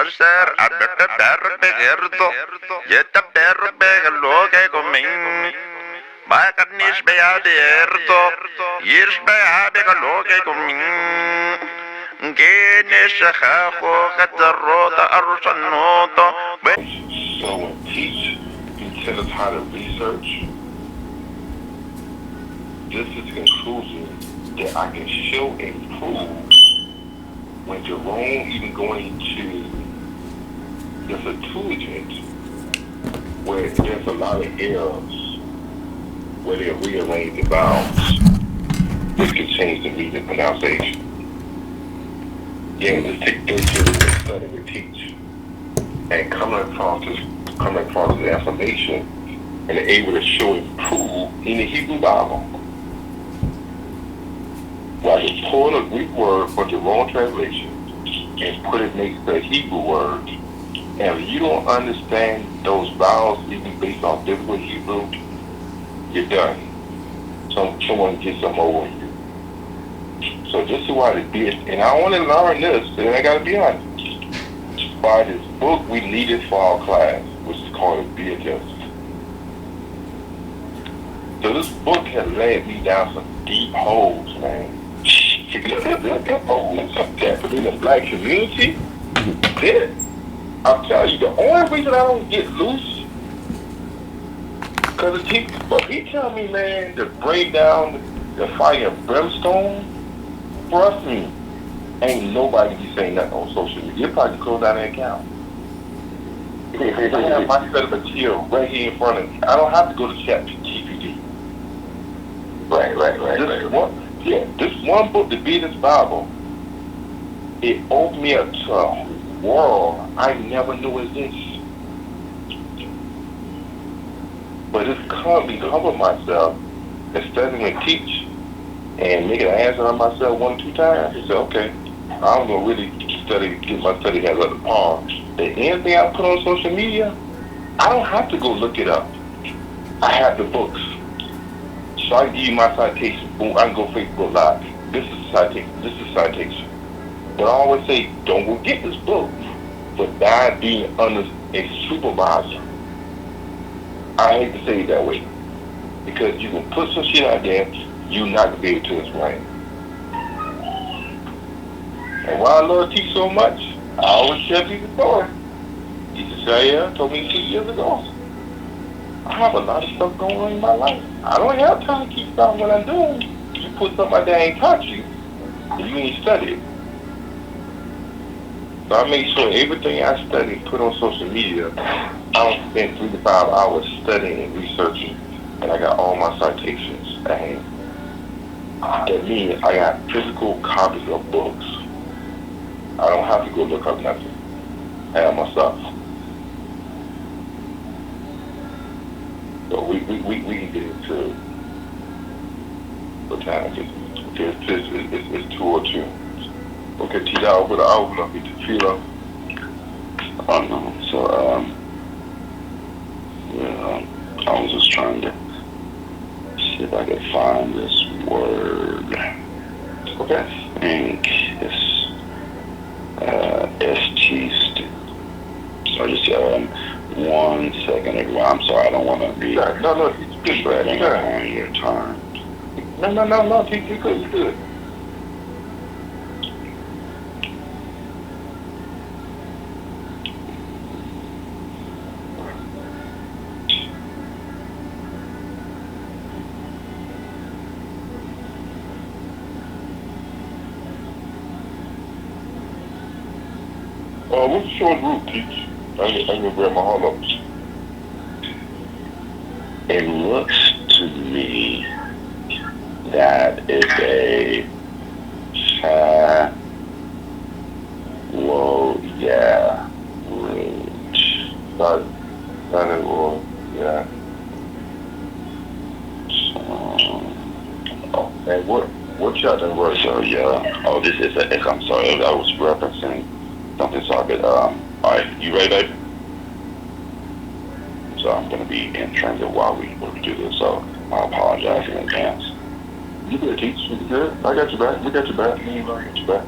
Hacer abete perro begerto. Yeta perro begelo que comin. Macarnis beaderto. Yirs beabegelo que comin. Genes hajo catarrota arrosanoto. So when teach, you tell us how to research. This is the conclusion that I can show and prove when Jerome even going to the Septuagint, where there's a lot of errors, where they rearrange the vowels, which can change the meaning and pronunciation. Yeah, just take 13 minutes study to teach, and coming across this information, and they're able to show and prove in the Hebrew Bible. Like you pull a Greek word from the wrong translation and put it next to a Hebrew word, and if you don't understand those vowels even based on biblical Hebrew, you're done. Someone gets them over you. So this is why the beard, and I want to learn this, and I gotta be honest. By this book we needed for our class, which is called a beard test. So this book has led me down some deep holes, man. In the black community, I'll tell you, the only reason I don't get loose, because he tell me, man, to bring down the fire of brimstone, trust me, ain't nobody be saying nothing on social media. You probably close down that account. I have my set of material right here in front of me. I don't have to go to ChatGPT. Right. This one book, the Business Bible, it opened me up to a world I never knew existed. But it's me humble myself and study and teach and make an answer on myself 1 or 2 times. I said, okay, I'm gonna really get my study head up to par. That anything I put on social media, I don't have to go look it up. I have the books. So I give you my citation. Boom, I can go Facebook Live. This is citation. But I always say, don't go get this book without being under a supervisor. I hate to say it that way. Because you can put some shit out there, you're not going to be able to explain. And why I love to teach so much, I always tell people the story. Jesus Shaya told me 2 years ago. I have a lot of stuff going on in my life. I don't have time to keep stopping what I'm doing. You put something out there I ain't taught you, and you ain't studied. So I make sure everything I study put on social media. I don't spend 3 to 5 hours studying and researching, and I got all my citations at hand. That means I got physical copies of books. I don't have to go look up nothing. I have my stuff. So we can get into what time is it? It's 2:02. Okay, T out with the outlook, get the feel up. Oh no. So I was just trying to see if I could find this word. Okay. I think it's ST. So just 1 second, everyone. I'm sorry, I don't want to be spreading on your time. No, you good. What's the short route, Teach? I'm gonna grab my heart up. It looks to me that it's a route. Yeah. And what chapter and verse? So yeah. Oh, this is I'm sorry. I was referencing something. So I could. All right, you ready, babe? So I'm gonna be in transit while we do this. So I apologize in advance. You good, Teach? You good? I got your back. We got your back. I got your back.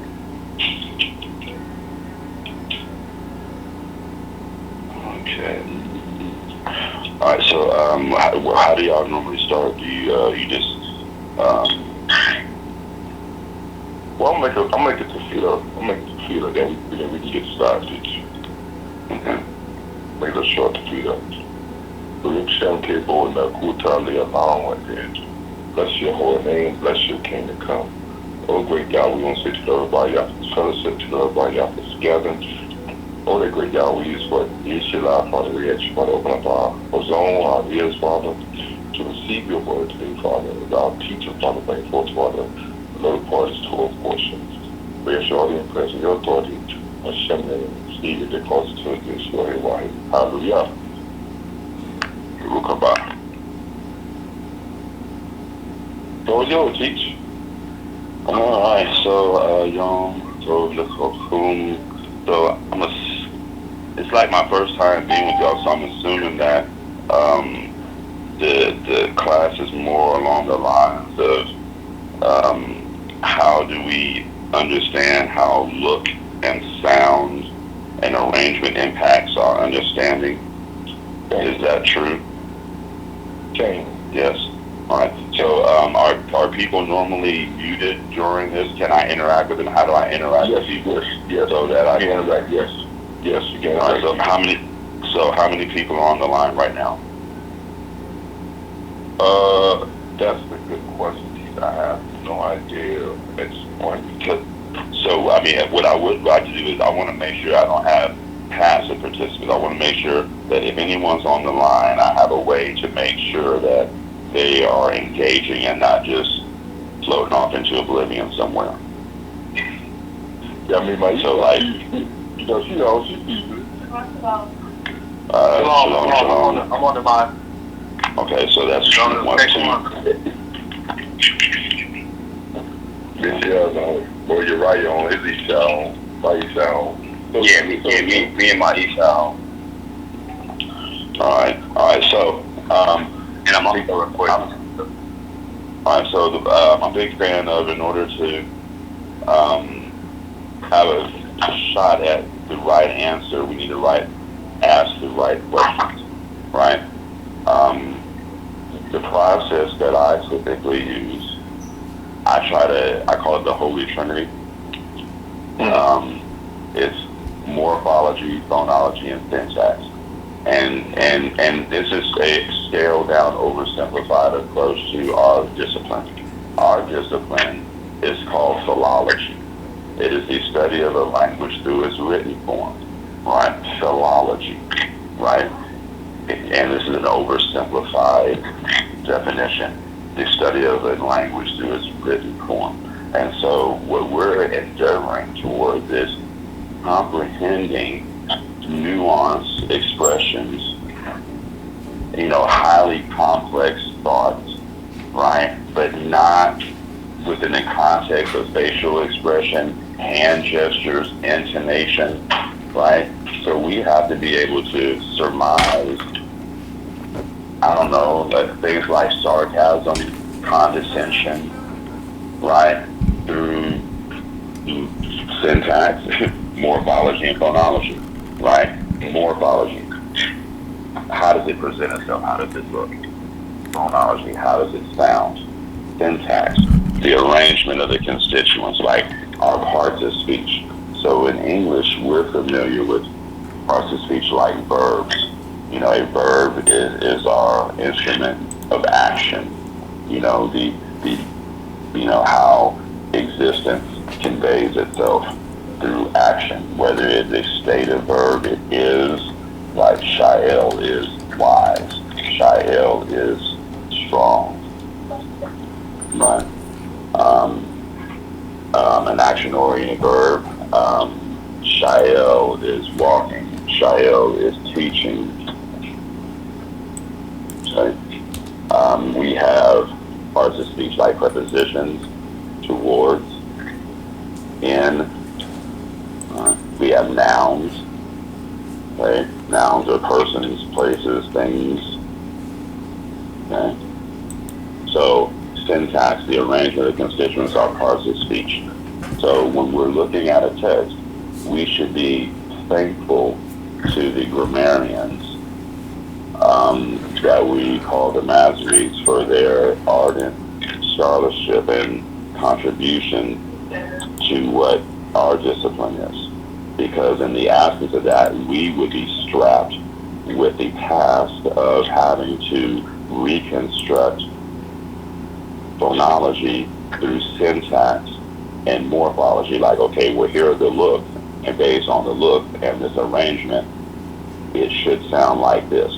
Okay. All right. So, how do y'all normally start? Do you just Well, I'll make it to feel. I'll make it to feel. Then we can get started. okay. Make it short to feel. Bless your holy name, bless your kingdom come. Oh, great God, we want to say to the Lord by y'all for fellowship, to the Lord by y'all for gathering. Oh, that great God, we use what is your life, Father. We ask you, Father, open up our zone, our ears, Father, to receive your word today, Father. As our teacher, Father, bring forth, Father, the little part is 12 portions. We ask you all the impression, your authority, Hashem name, see the cause to this, your hallelujah. Rukaba. So yo, teach. All right. So, Yom Tov Lechochum. So, it's like my first time being with y'all, so I'm assuming that the class is more along the lines of how do we understand how look and sound and arrangement impacts our understanding. Is that true? Okay. Yes. All right. So, are people normally muted during this? Can I interact with them? How do I interact with people? Yes. So that I can interact. Yes. Yes, you can. All right. So how many people are on the line right now? That's a good question. I have no idea at this point. So, I mean, what I would like to do is I want to make sure I don't have passive participants. I want to make sure that if anyone's on the line, I have a way to make sure that they are engaging and not just floating off into oblivion somewhere. Yeah, I mean, so like, she sees it. Shalom. I'm on the line. Okay, so that's 1, 2. Well, you're right. You're on his Isha. My Isha. Yeah, me and my Isha. All right. So, and I'm only going to record. All right. So, I'm a big fan of, in order to have a shot at the right answer, we need to ask the right questions, right? The process that I typically use, I call it the Holy Trinity. It's morphology, phonology, and syntax. And this is a scaled down, oversimplified approach to our discipline. Our discipline is called philology. It is the study of a language through its written form, right? Philology, right? And this is an oversimplified definition. The study of a language through its written form. And so what we're endeavoring toward is comprehending nuanced expressions, highly complex thoughts, right? But not within the context of facial expression, hand gestures, intonation, right? So we have to be able to surmise, things like sarcasm, condescension, right? Through syntax, morphology, and phonology, right? Morphology. How does it present itself? How does it look? Phonology. How does it sound? Syntax. The arrangement of the constituents, like our parts of speech. So in English, we're familiar with parts of speech like verbs. A verb is our instrument of action. How existence conveys itself through action, whether it's a stative verb, it is, like Shael is wise, Shael is strong, right? An action-oriented verb, Shael is walking, Shael is teaching. Okay. We have parts of speech like prepositions, towards, in. We have nouns. Okay. Nouns are persons, places, things. Okay. So syntax, the arrangement of constituents, are parts of speech. So when we're looking at a text, we should be thankful to the grammarians that we call the Masoretes for their ardent scholarship and contribution to what our discipline is. Because in the absence of that, we would be strapped with the task of having to reconstruct phonology through syntax and morphology. Like, okay, well, here are the looks, and based on the look and this arrangement, it should sound like this.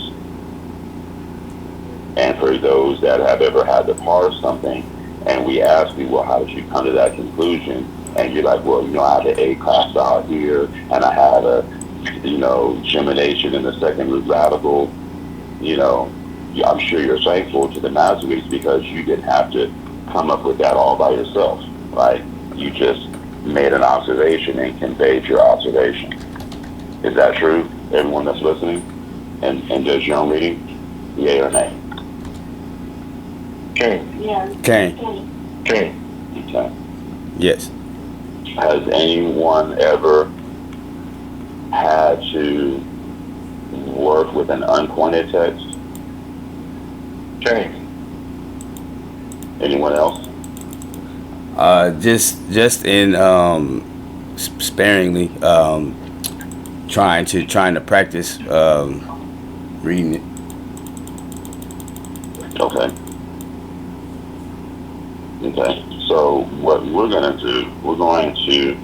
And for those that have ever had to parse something, and we ask you, well, how did you come to that conclusion? And you're like, well, I had the A class out here, and I had a, gemination in the second root radical. I'm sure you're thankful to the Masoretes because you didn't have to come up with that all by yourself, right? You just made an observation and conveyed your observation. Is that true? Everyone that's listening and does your own reading? Yay or nay? King. Kane. King. Okay. Yes. Has anyone ever had to work with an unpointed text? King. Anyone else? Just in sparingly trying to practice reading it. Okay. So what we're going to do, we're going to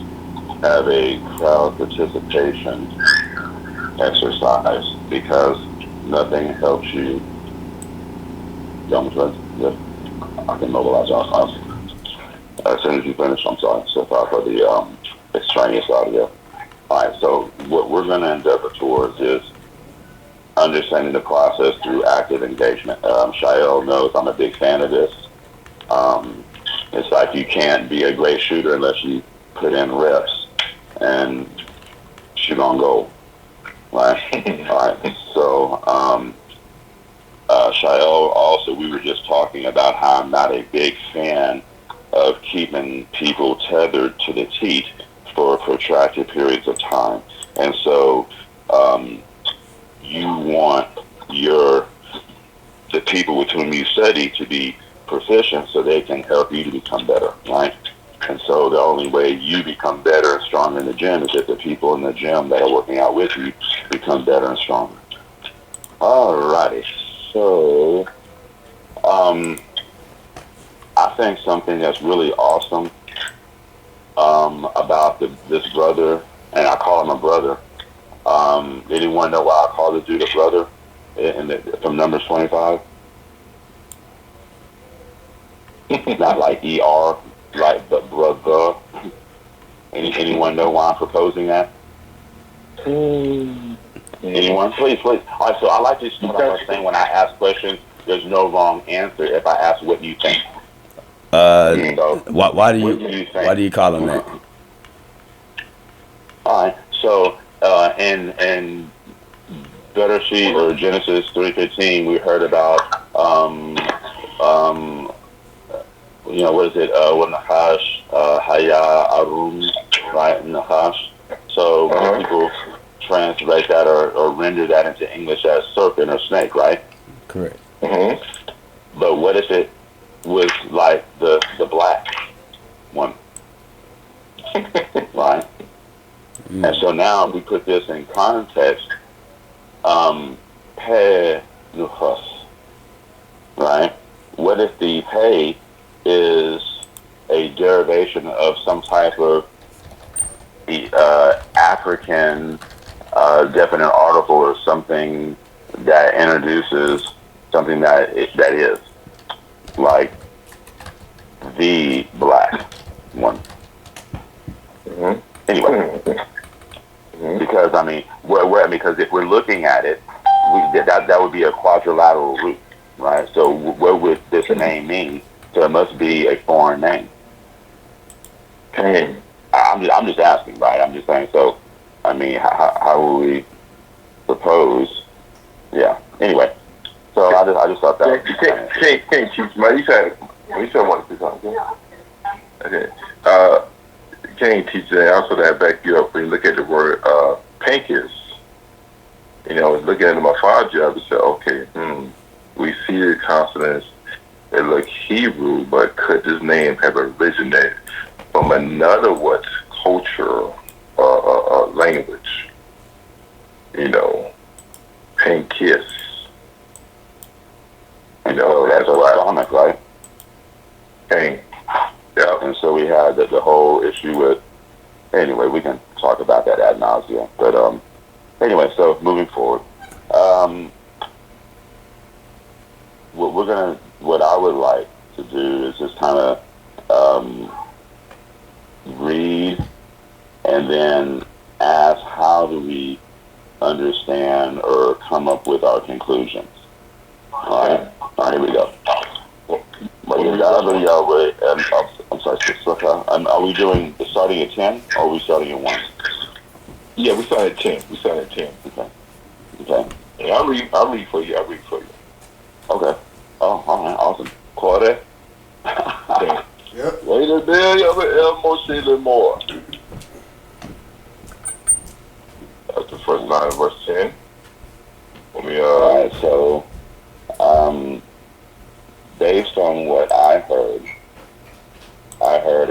have a crowd participation exercise because nothing helps you. I can mobilize us. As soon as you finish, I'm sorry. So sorry for the extraneous audio. All right. So what we're going to endeavor towards is understanding the process through active engagement. Shael knows I'm a big fan of this. It's like you can't be a great shooter unless you put in reps and shoot on goal. Right? All right. So, Shael, also, we were just talking about how I'm not a big fan of keeping people tethered to the teat for protracted periods of time. And so, you want the people with whom you study to be proficient so they can help you to become better, right? And so the only way you become better and stronger in the gym is if the people in the gym that are working out with you become better and stronger. Alrighty, so I think something that's really awesome about this brother, and I call him a brother. Anyone know why I call the dude a brother from Numbers 25? Not like ER, right, but brother. Anyone know why I'm proposing that? Anyone? Please. All right, so I like to start off by saying when I ask questions, there's no wrong answer if I ask what you think. So, why do you call him that? All right, so in Bereshit or Genesis 3:15, we heard about what is it? Nachash, Haya, Arum, right? Nachash. So people translate that or render that into English as serpent or snake, right? Correct. But what if it was like the black one, right? And so now we put this in context. Pe nuchas, right? What if the pe is a derivation of some type of African definite article or something that introduces something that is like the black one. Anyway, because because if we're looking at it, that would be a quadrilateral root, right? So what would this name mean? So it must be a foreign name. I'm just asking, right? I'm just saying. So, how will we propose? Yeah. Anyway, so I just thought that. Can't teach, man. You said want to do something. Okay. Can't teach that. Also, that back you up when you look at the word pincus. I was looking into my file job and said, okay, we see the consonants that look Hebrew, but could this name have originated from another culture or language? Pink kiss. That's Islamic, right? Pain. Yeah. And so we had the whole issue with. Anyway, we can talk about that ad nauseum. But anyway, so moving forward, what I would like to do is just kind of read and then ask how do we understand or come up with our conclusions. All right, here we go. I'm sorry, are we starting at 10 or are we starting at 1? Yeah, we started at 10. Okay. Yeah, I'll read for you. Okay. Oh, all right, awesome. Moreh. Yep. Wait a minute, more. That's the first line of verse 10. All right, so based on what I heard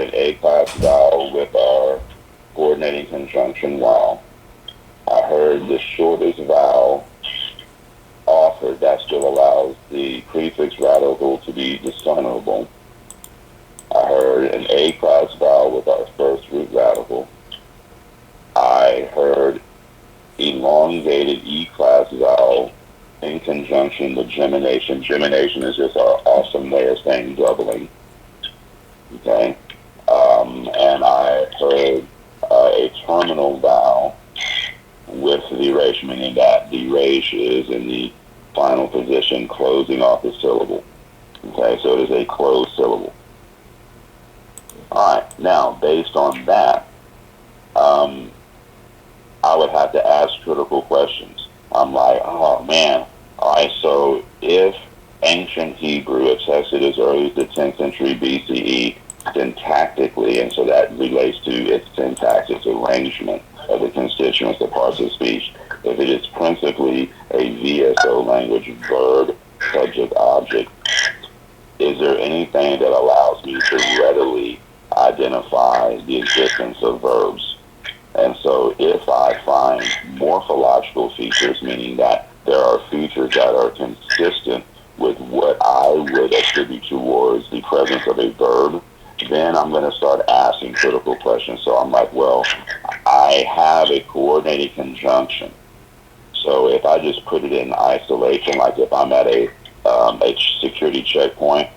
an A-class vowel with our coordinating conjunction vowel. I heard the shortest vowel offered that still allows the prefix radical to be discernible. I heard an A-class vowel with our first root radical. I heard elongated E-class vowel in conjunction with gemination. Gemination is just our awesome way of saying doubling. Okay? And I heard a terminal vowel with the resh, meaning that the resh is in the final position, closing off the syllable. Okay, so it is a closed syllable. All right, now, based on that, I would have to ask critical questions. I'm like, oh, man. All right, so if ancient Hebrew attested as early as the 10th century BCE syntactically, and so that relates to its syntax, its arrangement of the constituents, the parts of speech, if it is principally a VSO language, verb, subject, object, is there anything that allows me to readily identify the existence of verbs? And so if I find morphological features, meaning that there are features that are consistent with what I would attribute towards the presence of a verb, then I'm going to start asking critical questions. So I'm like, well, I have a coordinated conjunction. So if I just put it in isolation, like if I'm at a security checkpoint,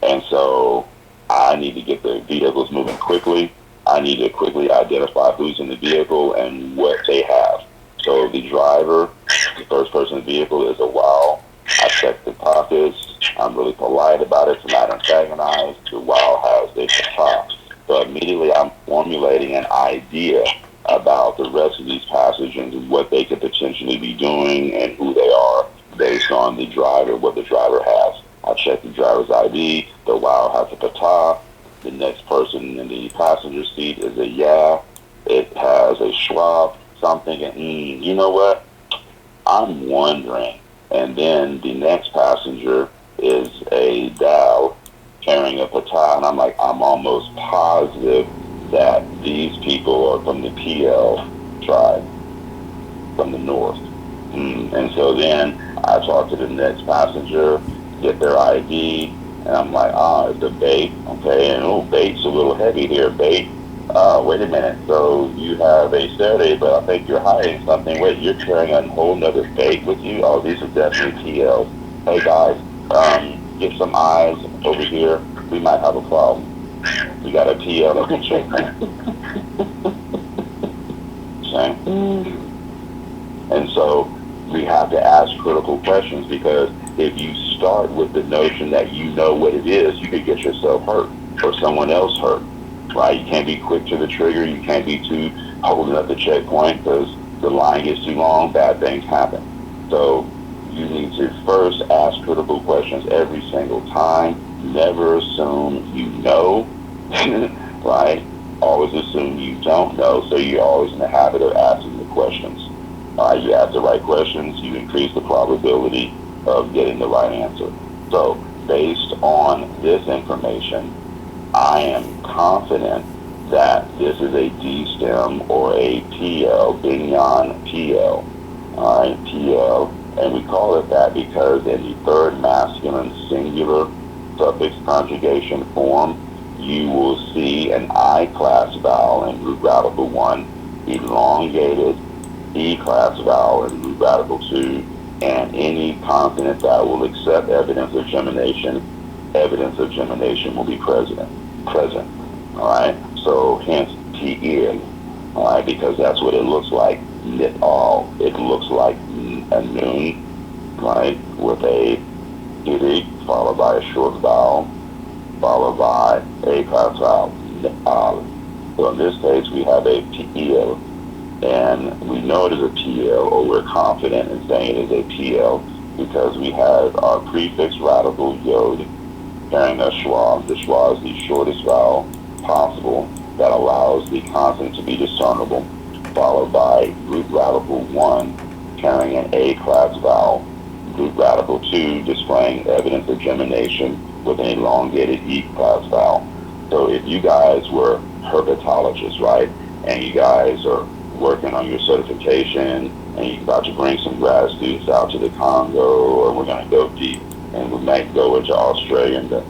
and so I need to get the vehicles moving quickly, I need to quickly identify who's in the vehicle and what they have. So the driver, the first person in the vehicle, is a wow. I check the pockets. I'm really polite about it to not antagonize. The wow has the top. So immediately I'm formulating an idea about the rest of these passages and what they could potentially be doing and who they are based on the driver, what the driver has. I check the driver's ID. The wow has a patah. The next person in the passenger seat is a yeah. It has a schwab. So I'm thinking, you know what? I'm wondering. And then the next passenger is a dal carrying a patah. And I'm like, I'm almost positive that these people are from the PL tribe, from the north. And so then I talk to the next passenger, get their ID, and I'm like, it's a bait, okay, and bait's a little heavy here, bait. Wait a minute, so you have a Saturday, but I think you're hiding something. Wait, you're carrying a whole nother bait with you? Oh, these are definitely PLs. Hey guys, get some eyes over here. We might have a problem. We got a PL that can check that. Okay? And so we have to ask critical questions, because if you start with the notion that you know what it is, you could get yourself hurt or someone else hurt, right? You can't be quick to the trigger. You can't be too holding up the checkpoint, because the line gets too long, bad things happen. So you need to first ask critical questions every single time. Never assume you know, right? Always assume you don't know, so you're always in the habit of asking the questions. You ask the right questions, you increase the probability of getting the right answer. So based on this information, I am confident that this is a D-stem or a PL, Bignon PL. All right, PL. And we call it that because in the third masculine singular suffix conjugation form, you will see an I-class vowel in root radical 1, elongated E-class vowel in root radical 2, and any consonant that will accept evidence of gemination will be present. All right, so hence T-ear, all right, because that's what it looks like. Nit-all, it looks like a noon, right, with a idig followed by a short vowel, followed by a class vowel. So in this case, we have a PL, and we know it is a PL, or we're confident in saying it is a PL because we have our prefix radical yod carrying a schwa. The schwa is the shortest vowel possible that allows the consonant to be discernible, followed by root radical 1 carrying an A-class vowel, root radical 2 displaying evidence of gemination with an elongated E-class vowel. So if you guys were herpetologists, right, and you guys are working on your certification and you're about to bring some grad students out to the Congo, or we're going to go deep and we might go into Australia and the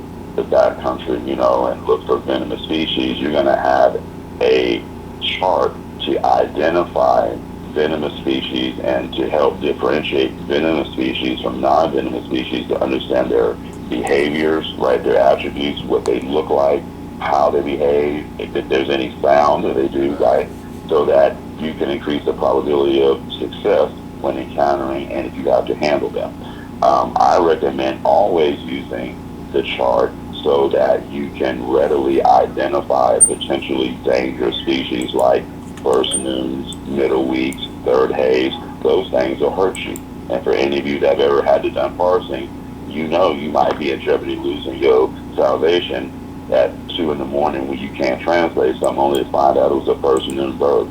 backcountry, you know, and look for venomous species, you're going to have a chart to identify venomous species and to help differentiate venomous species from non-venomous species, to understand their behaviors, right, their attributes, what they look like, how they behave, if there's any sound that they do, right, so that you can increase the probability of success when encountering and if you have to handle them. I recommend always using the chart so that you can readily identify potentially dangerous species like first noons, middle weeks, third haze. Those things will hurt you. And for any of you that have ever had to done parsing, you know you might be in jeopardy losing your salvation at 2 in the morning when you can't translate something only to find out it was a first noon bird,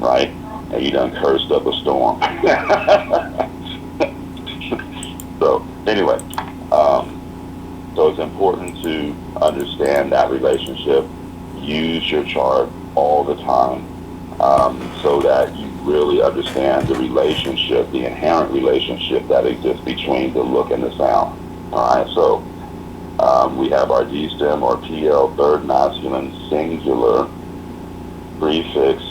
right? And you done cursed up a storm. So anyway, so it's important to understand that relationship. Use your chart all the time so that you really understand the relationship, the inherent relationship that exists between the look and the sound. All right, so we have our D-stem or PL, third masculine singular prefix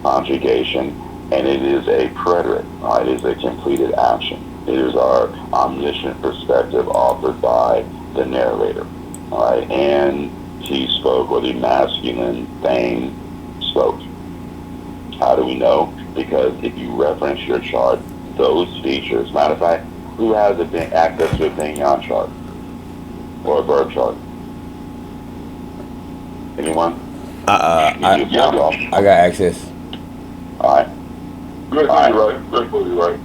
conjugation, and it is a preterite. All right, it is a completed action. It is our omniscient perspective offered by the narrator. All right, and he spoke, or the masculine thing spoke. How do we know? Because if you reference your chart, those features, matter of fact, who has access to a Bignon chart or a verb chart? Anyone? I got access. All right. Good, All right. right. Good, right.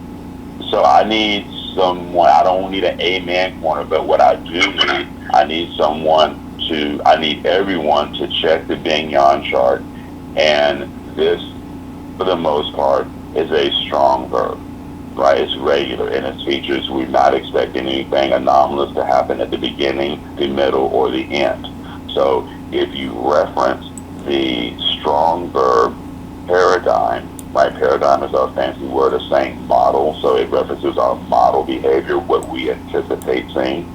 So I need someone, I don't need an amen corner, but what I do need, I need everyone to check the Bignon chart, and this, for the most part, is a strong verb, right? It's regular in its features. We're not expecting anything anomalous to happen at the beginning, the middle, or the end. So if you reference the strong verb paradigm, right? Paradigm is our fancy word of saying model, so it references our model behavior, what we anticipate seeing,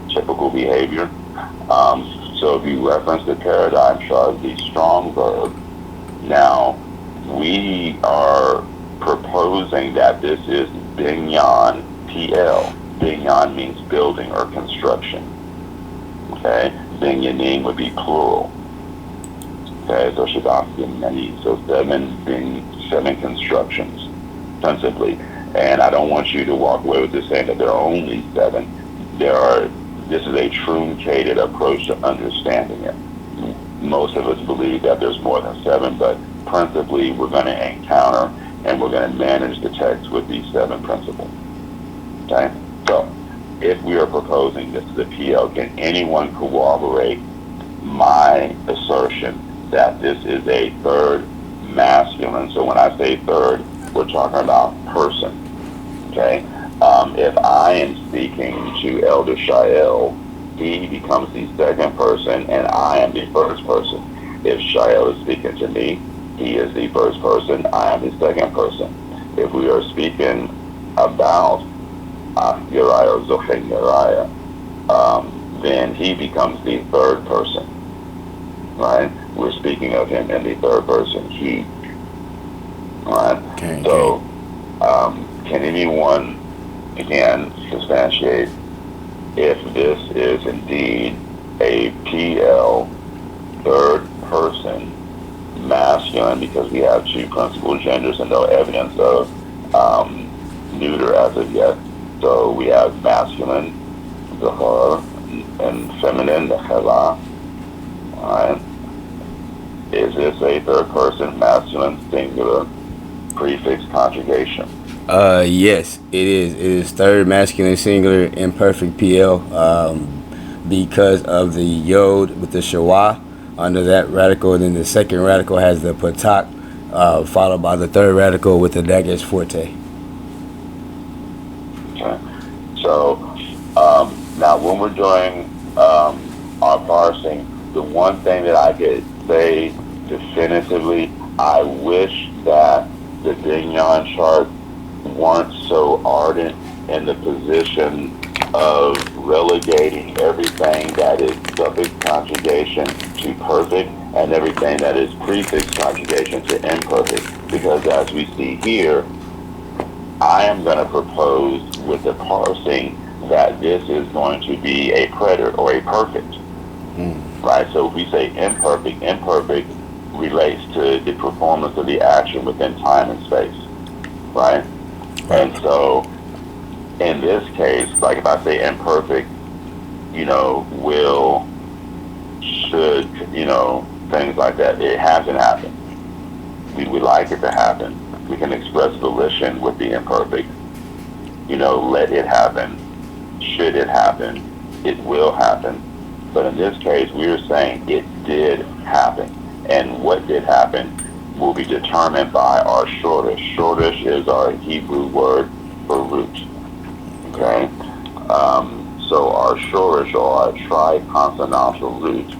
typical behavior. So if you reference the paradigm chart, the strong verb, now we are proposing that this is Bignon PL. Bignon means building or construction. Okay, Binyanim would be plural. Okay, so Shadaf, so seven constructions, principally. And I don't want you to walk away with this saying that there are only 7. This is a truncated approach to understanding it. Most of us believe that there's more than 7, but principally we're going to encounter and we're going to manage the text with these 7 principles. Okay? So, if we are proposing this as a PL, can anyone corroborate my assertion that this is a third masculine? So when I say third, we're talking about person. Okay? If I am speaking to Elder Shael, he becomes the second person and I am the first person. If Shael is speaking to me, he is the first person, I am the second person. If we are speaking about Uriah or Zochen Uriah, then he becomes the third person, right? We're speaking of him in the third person, he, right? So, can anyone, again, substantiate if this is indeed a PL third person masculine, because we have two principal genders and no evidence of neuter as of yet. So we have masculine, Zahar, and feminine, Nechela. Alright. Is this a third person masculine singular prefix conjugation? Yes, it is. It is third masculine singular imperfect PL, because of the yod with the shawah under that radical, and then the second radical has the patak, followed by the third radical with the dagesh forte. Okay. So now when we're doing our parsing, the one thing that I could say definitively, I wish that the Dignon chart weren't so ardent in the position of relegating everything that is suffix conjugation to perfect and everything that is prefix conjugation to imperfect. Because as we see here, I am going to propose with the parsing that this is going to be a preterite or a perfect. Right? So if we say imperfect, imperfect relates to the performance of the action within time and space. Right? And so in this case, like if I say imperfect, will, should, things like that, it hasn't happened. We would like it to happen. We can express volition with the imperfect. Let it happen. Should it happen? It will happen. But in this case, we are saying it did happen. And what did happen will be determined by our shoresh. Shoresh is our Hebrew word for root. Okay? So our shoresh, or our triconsonantal root,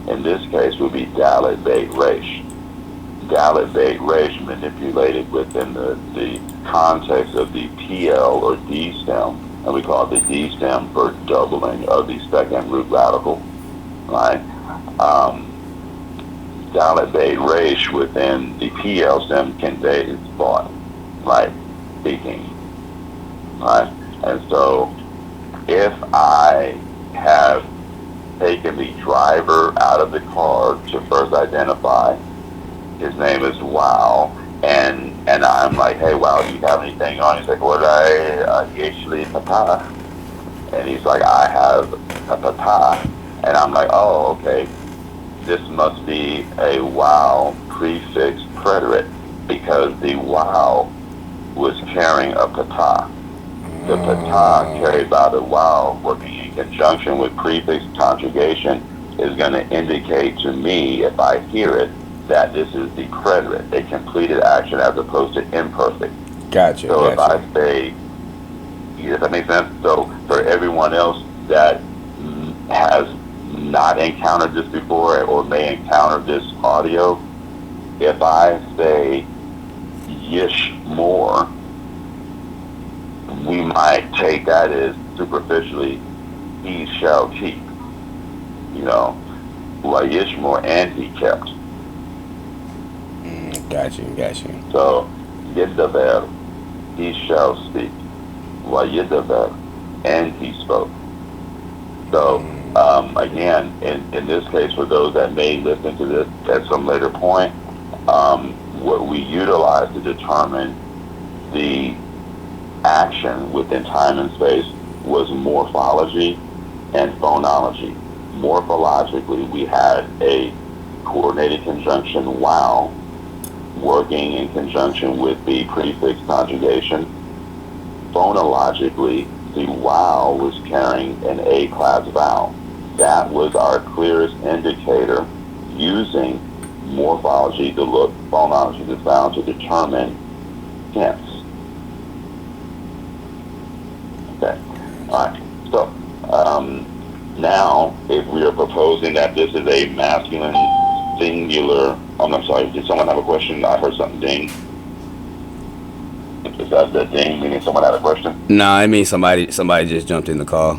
in this case would be Dalet Beit Resh. Dalet Beit Resh manipulated within the context of the PL or D stem, and we call it the D stem for doubling of the second root radical, right? Dalet Beit Resh within the PL stem conveys thought, right? Speaking, right? And so if I have taken the driver out of the car to first identify, his name is Wow, and I'm like, hey, Wow, do you have anything on? He's like, what I usually pata, and he's like, I have a pata, and I'm like, oh, okay, this must be a Wow prefix preterite, because the Wow was carrying a pata. The pata carried by the Wow working in conjunction with prefix conjugation is going to indicate to me, if I hear it, that this is the preterite, a completed action as opposed to imperfect. Gotcha. So if I say, does that make sense? So for everyone else that has not encountered this before or may encounter this audio, if I say yish more, we might take that as superficially, he shall keep. Yish more, and he kept. Gotcha. So, Yidaber, he shall speak. Yidaber, and he spoke. So, again, in this case, for those that may listen to this at some later point, what we utilize to determine the action within time and space was morphology and phonology. Morphologically, we had a coordinated conjunction Wow working in conjunction with the prefix conjugation. Phonologically, the Wow was carrying an A-class vowel. That was our clearest indicator using morphology to look, phonology to sound, to determine tense. Okay. All right. So now, if we are proposing that this is a masculine singular, I'm sorry. Did someone have a question? I heard something ding. Is that the ding meaning someone had a question? No, I mean somebody just jumped in the call.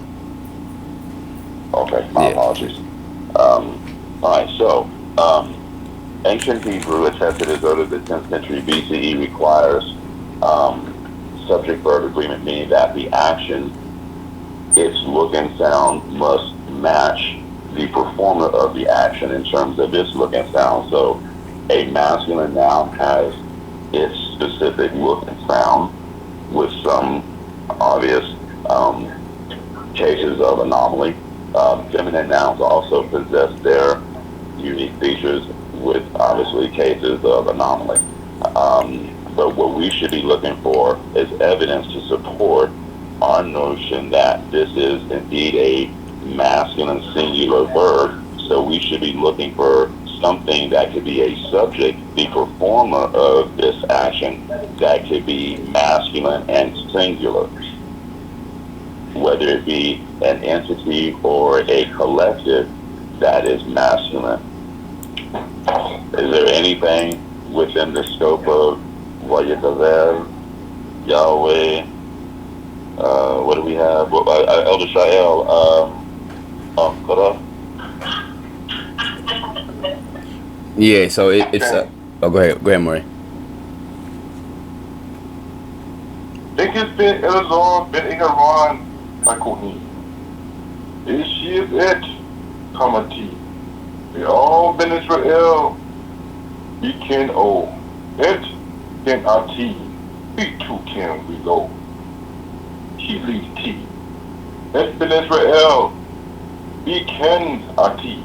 Okay, my apologies. All right, so ancient Hebrew attested as early as the 10th century BCE requires subject-verb agreement, meaning that the action, its look and sound must match the performer of the action in terms of its look and sound. So a masculine noun has its specific look and sound with some obvious cases of anomaly. Feminine nouns also possess their unique features with obviously cases of anomaly. But what we should be looking for is evidence to support our notion that this is indeed a masculine singular verb. So we should be looking for something that could be a subject, the performer of this action, that could be masculine and singular, whether it be an entity or a collective that is masculine. Is there anything within the scope of Vayikazev, Yahweh, what do we have? Elder Shael, Korah? Yeah, so it's oh, go ahead, Moreh. Ikis ben Elazar ben Igaran Lakohi. Ishiv et Kamati. All ben Israel. Bikin O. Et Ken Ati. Bitu Ken we go. Kili T. Et ben Israel. Bikin Ati.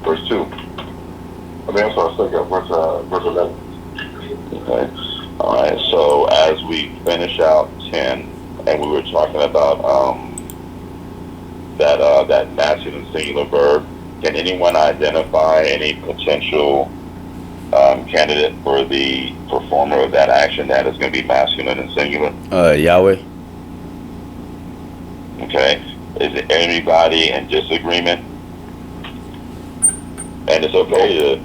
Verse 2. I mean, I'm sorry, second, verse 11. Okay. All right. So as we finish out 10, and we were talking about that masculine singular verb, can anyone identify any potential candidate for the performer of that action that is going to be masculine and singular? Yahweh. Okay. Is anybody in disagreement? And it's okay to,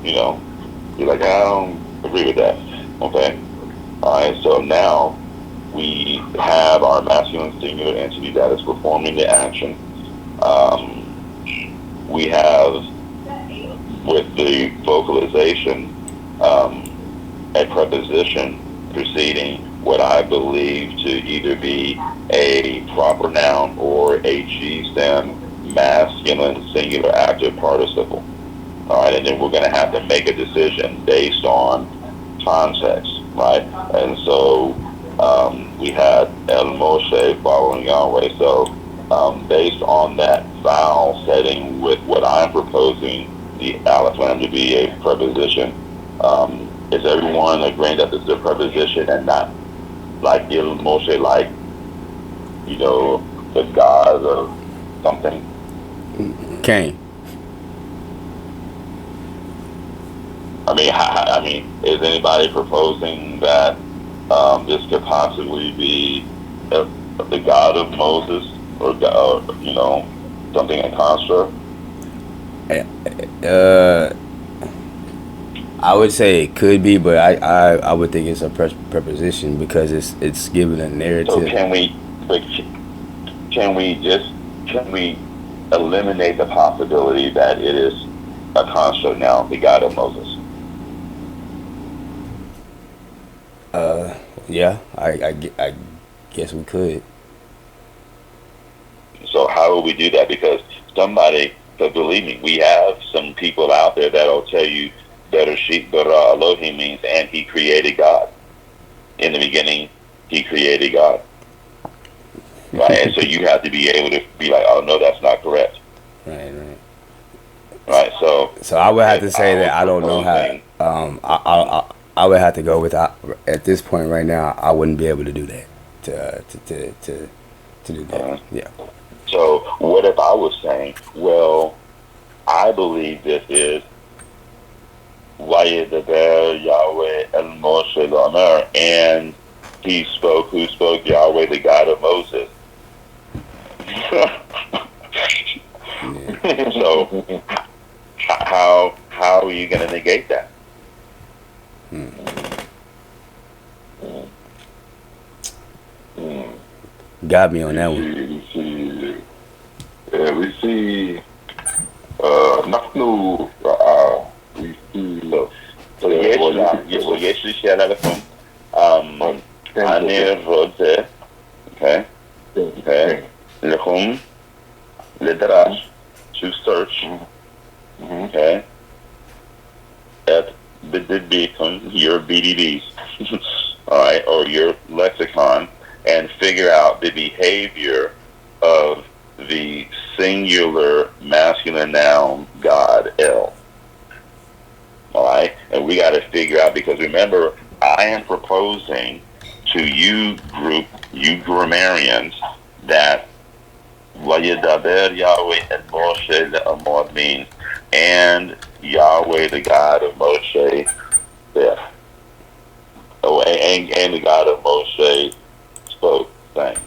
be like, I don't agree with that. Okay. All right. So now we have our masculine singular entity that is performing the action. We have, with the vocalization, a preposition preceding what I believe to either be a proper noun or a G-stem masculine singular active participle. All right, and then we're going to have to make a decision based on context, right? And so we had El Moshe following Yahweh. So based on that vowel setting with what I'm proposing the allophone to be a preposition, is everyone agreeing that this is a preposition and not like El Moshe, like, the god of something? Cain. I mean, is anybody proposing that this could possibly be the God of Moses, or something in construct? I would say it could be, but I would think it's a preposition because it's given a narrative. So can we eliminate the possibility that it is a construct now, the God of Moses? Yeah, I guess we could. So how will we do that? Because but believe me, we have some people out there that'll tell you Bereshit bara Elohim means, and he created God. In the beginning, he created God. Right? And so you have to be able to be like, oh no, that's not correct. Right. Right. So I would have to say that I don't know how. I would have to go with at this point right now. I wouldn't be able to do that. To do that. Yeah. So what if I was saying, well, I believe this is Vayedaber Yahweh El Moshe Lamer, and he spoke. Who spoke? Yahweh, the God of Moses. So how are you going to negate that? Got me on that one. We see, Nahnu, we see, So yes, we share that from Anir Rodze, okay, Lechum, Lidrash, to search, okay, at Bidbikun, your BDDs, all right, or your lexicon, and figure out the behavior of the singular masculine noun God El. All right, and we got to figure out, because remember, I am proposing to you grammarians, that Vayedaber Yahweh et Moshe le'amor means, and Yahweh, the God of Moshe, yeah. Oh, and the God of Moshe spoke, saying.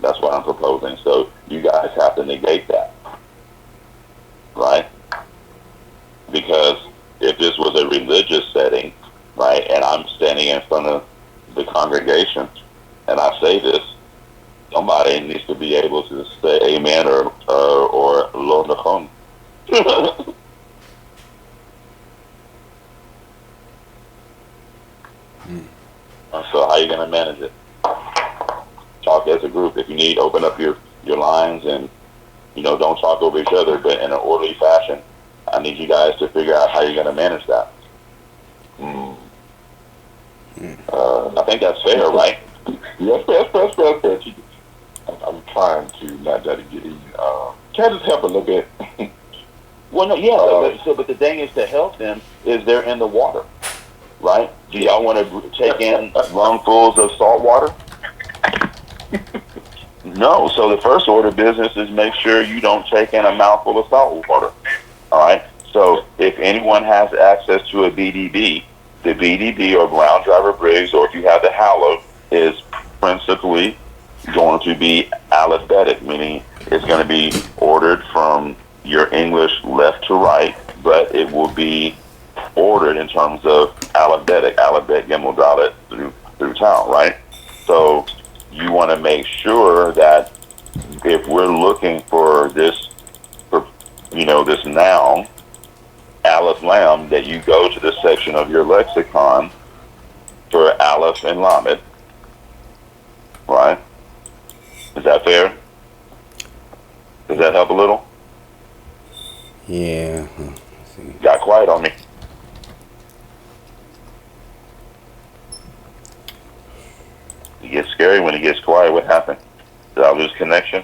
That's what I'm proposing. So you guys have to negate that, right? Because if this was a religious setting, right, and I'm standing in front of the congregation, and I say this, somebody needs to be able to say amen or lo nachon. So how are you going to manage it? Talk as a group. If you need, open up your lines, and don't talk over each other, but in an orderly fashion. I need you guys to figure out how you're going to manage that. I think that's fair, right? Yes, fair. I'm trying to not let it get in. Can I just help a little bit? Well, no, yeah, but the thing is, to help them is they're in the water, right? Do y'all want to take in lungfuls of salt water? No. So the first order of business is make sure you don't take in a mouthful of salt water. All right. So if anyone has access to a BDB, the BDB or Brown Driver Briggs, or if you have the Hallowed, is principally going to be alphabetic, meaning it's going to be ordered from your English left to right, but it will be ordered in terms of alphabetic, Alphabet, Gimel, Dalet, through Tau, right? So you want to make sure that if we're looking for this, this noun, Aleph Lam, that you go to the section of your lexicon for Aleph and Lamed, right? Is that fair? Does that help a little? Yeah. Got quiet on me. It gets scary when it gets quiet. What happened? Did I lose connection?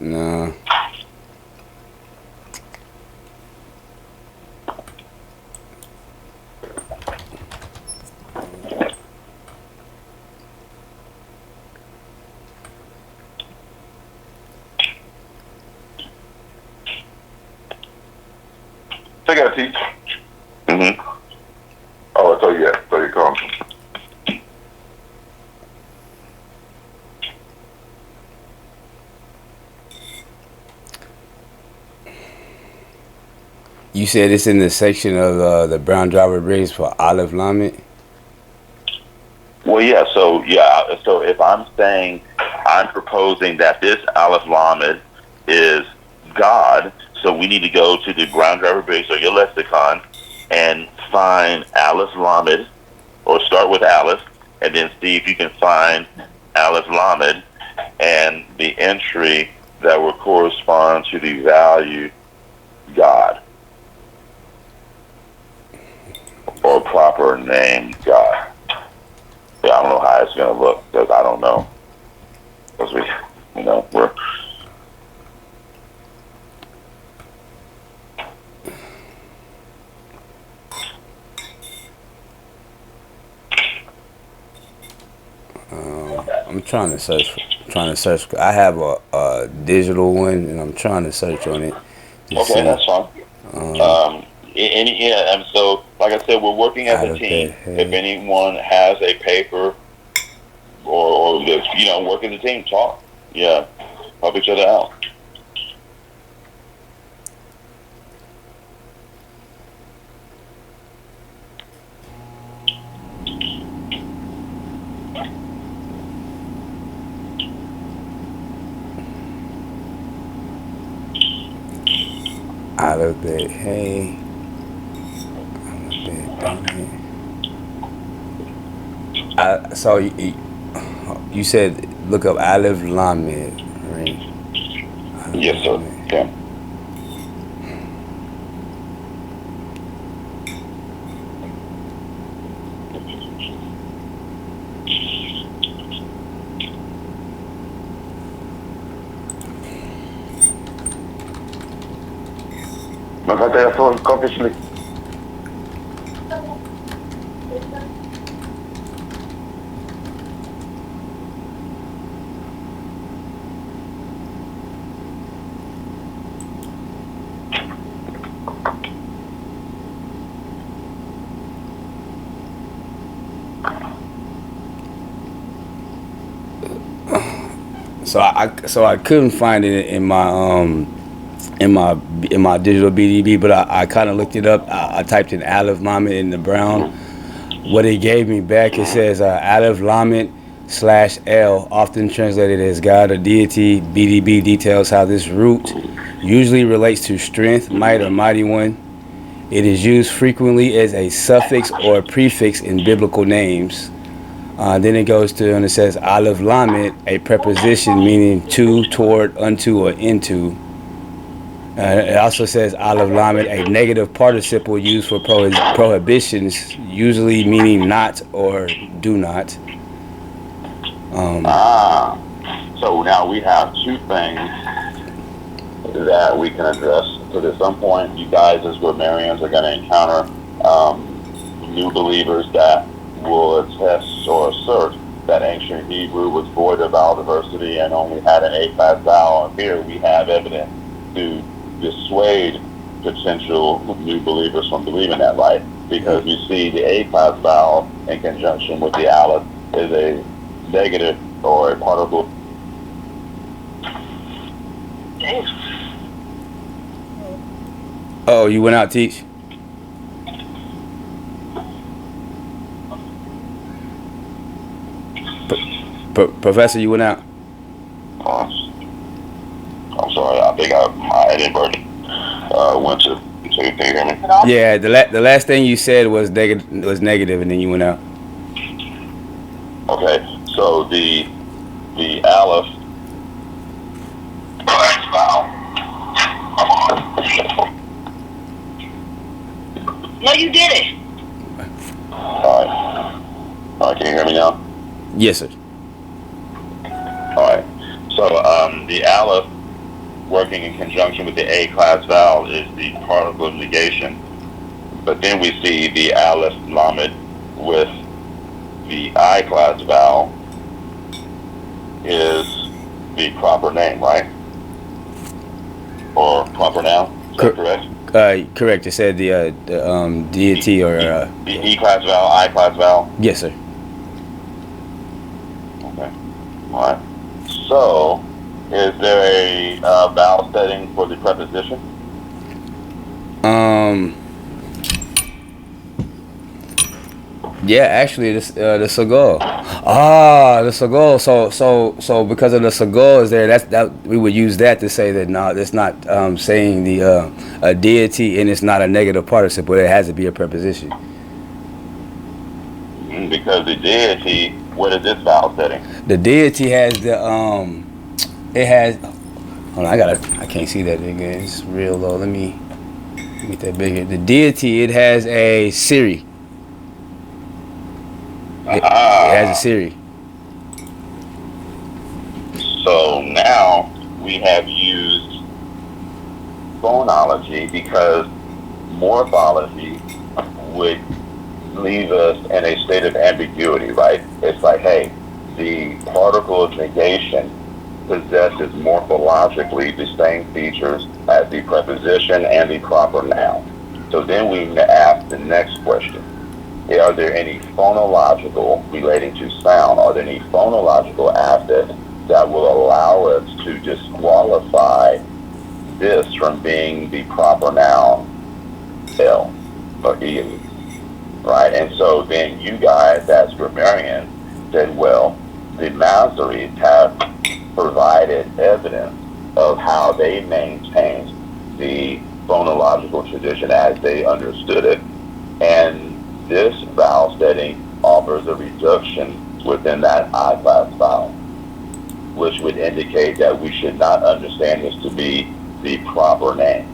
No. I got to teach. Oh, I thought you called me. You said it's in the section of the Brown Driver Briggs for Aleph Lamed? Well, yeah. So if I'm saying, I'm proposing that this Aleph Lamed is God, so we need to go to the Brown Driver Briggs or your lexicon and find Aleph Lamed, or start with Aleph, and then see if you can find Aleph Lamed and the entry that will correspond to the value God, or proper name God. Yeah, I don't know how it's going to look, because I don't know. Because we're... I'm trying to search. I have a digital one, and I'm trying to search on it. Okay, that's fine. And so, like I said, we're working as Out a of team. bed, If hey. anyone has a paper or work as a team, talk. Yeah, help each other out. Out of bed, hey. Out of bed, donate. So you said look up Olive Lamed, right? Yes, Olive sir. Lamed. Okay. Makataya phone copy sleep. So I couldn't find it in my digital BDB, but I kind of looked it up. I typed in Aleph Lamed in the Brown. What it gave me back, it says Aleph Lamed /L, often translated as God or deity. BDB details how this root usually relates to strength, might, or mighty one. It is used frequently as a suffix or a prefix in biblical names. Then it goes to and it says Aleph Lamed, a preposition meaning to, toward, unto, or into. It also says Aleph Lamed, a negative participle used for prohibitions, usually meaning not or do not. So now we have two things that we can address. Because at some point, you guys as grammarians are going to encounter new believers that will attest or assert that ancient Hebrew was void of vowel diversity and only had an A-class vowel. And here we have evidence to dissuade potential new believers from believing that, right? Because you see the A-class vowel in conjunction with the aleph is a negative or a particle. Oh, you went out, Teach? Professor, you went out? I'm sorry, I think my inadvertent went to. So you can hear me? Yeah, the last thing you said was negative, and then you went out. Okay, so the aleph. No, you didn't. All right, can you hear me now? Yes, sir. All right. So the aleph working in conjunction with the A-class vowel is the particle of negation. But then we see the Aleph Lamed with the I-class vowel is the proper name, right? Or proper noun? Is that correct? Correct. It said the deity or the E-class vowel, I-class vowel? Yes, sir. Okay. All right. So, is there a vowel setting for the preposition? Yeah, actually, the Sagol. The Sagol. So because of the Sagol is there, that we would use that to say that no, that's not saying the a deity, and it's not a negative participle. It has to be a preposition. Because the deity, what is this vowel setting? The deity has the it has. Hold on, I can't see that again. It's real low. Let me get that bigger. The deity, it has a Siri. It has a Siri. So now we have used phonology because morphology would leave us in a state of ambiguity, right? It's like, hey, the particle of negation possesses morphologically the same features as the preposition and the proper noun. So then we ask the next question. Are there any phonological, relating to sound, are there any phonological assets that will allow us to disqualify this from being the proper noun L or E? Right? And so then you guys, as grammarians, said, well, the Masoretes have provided evidence of how they maintained the phonological tradition as they understood it. And this vowel setting offers a reduction within that I-class vowel, which would indicate that we should not understand this to be the proper name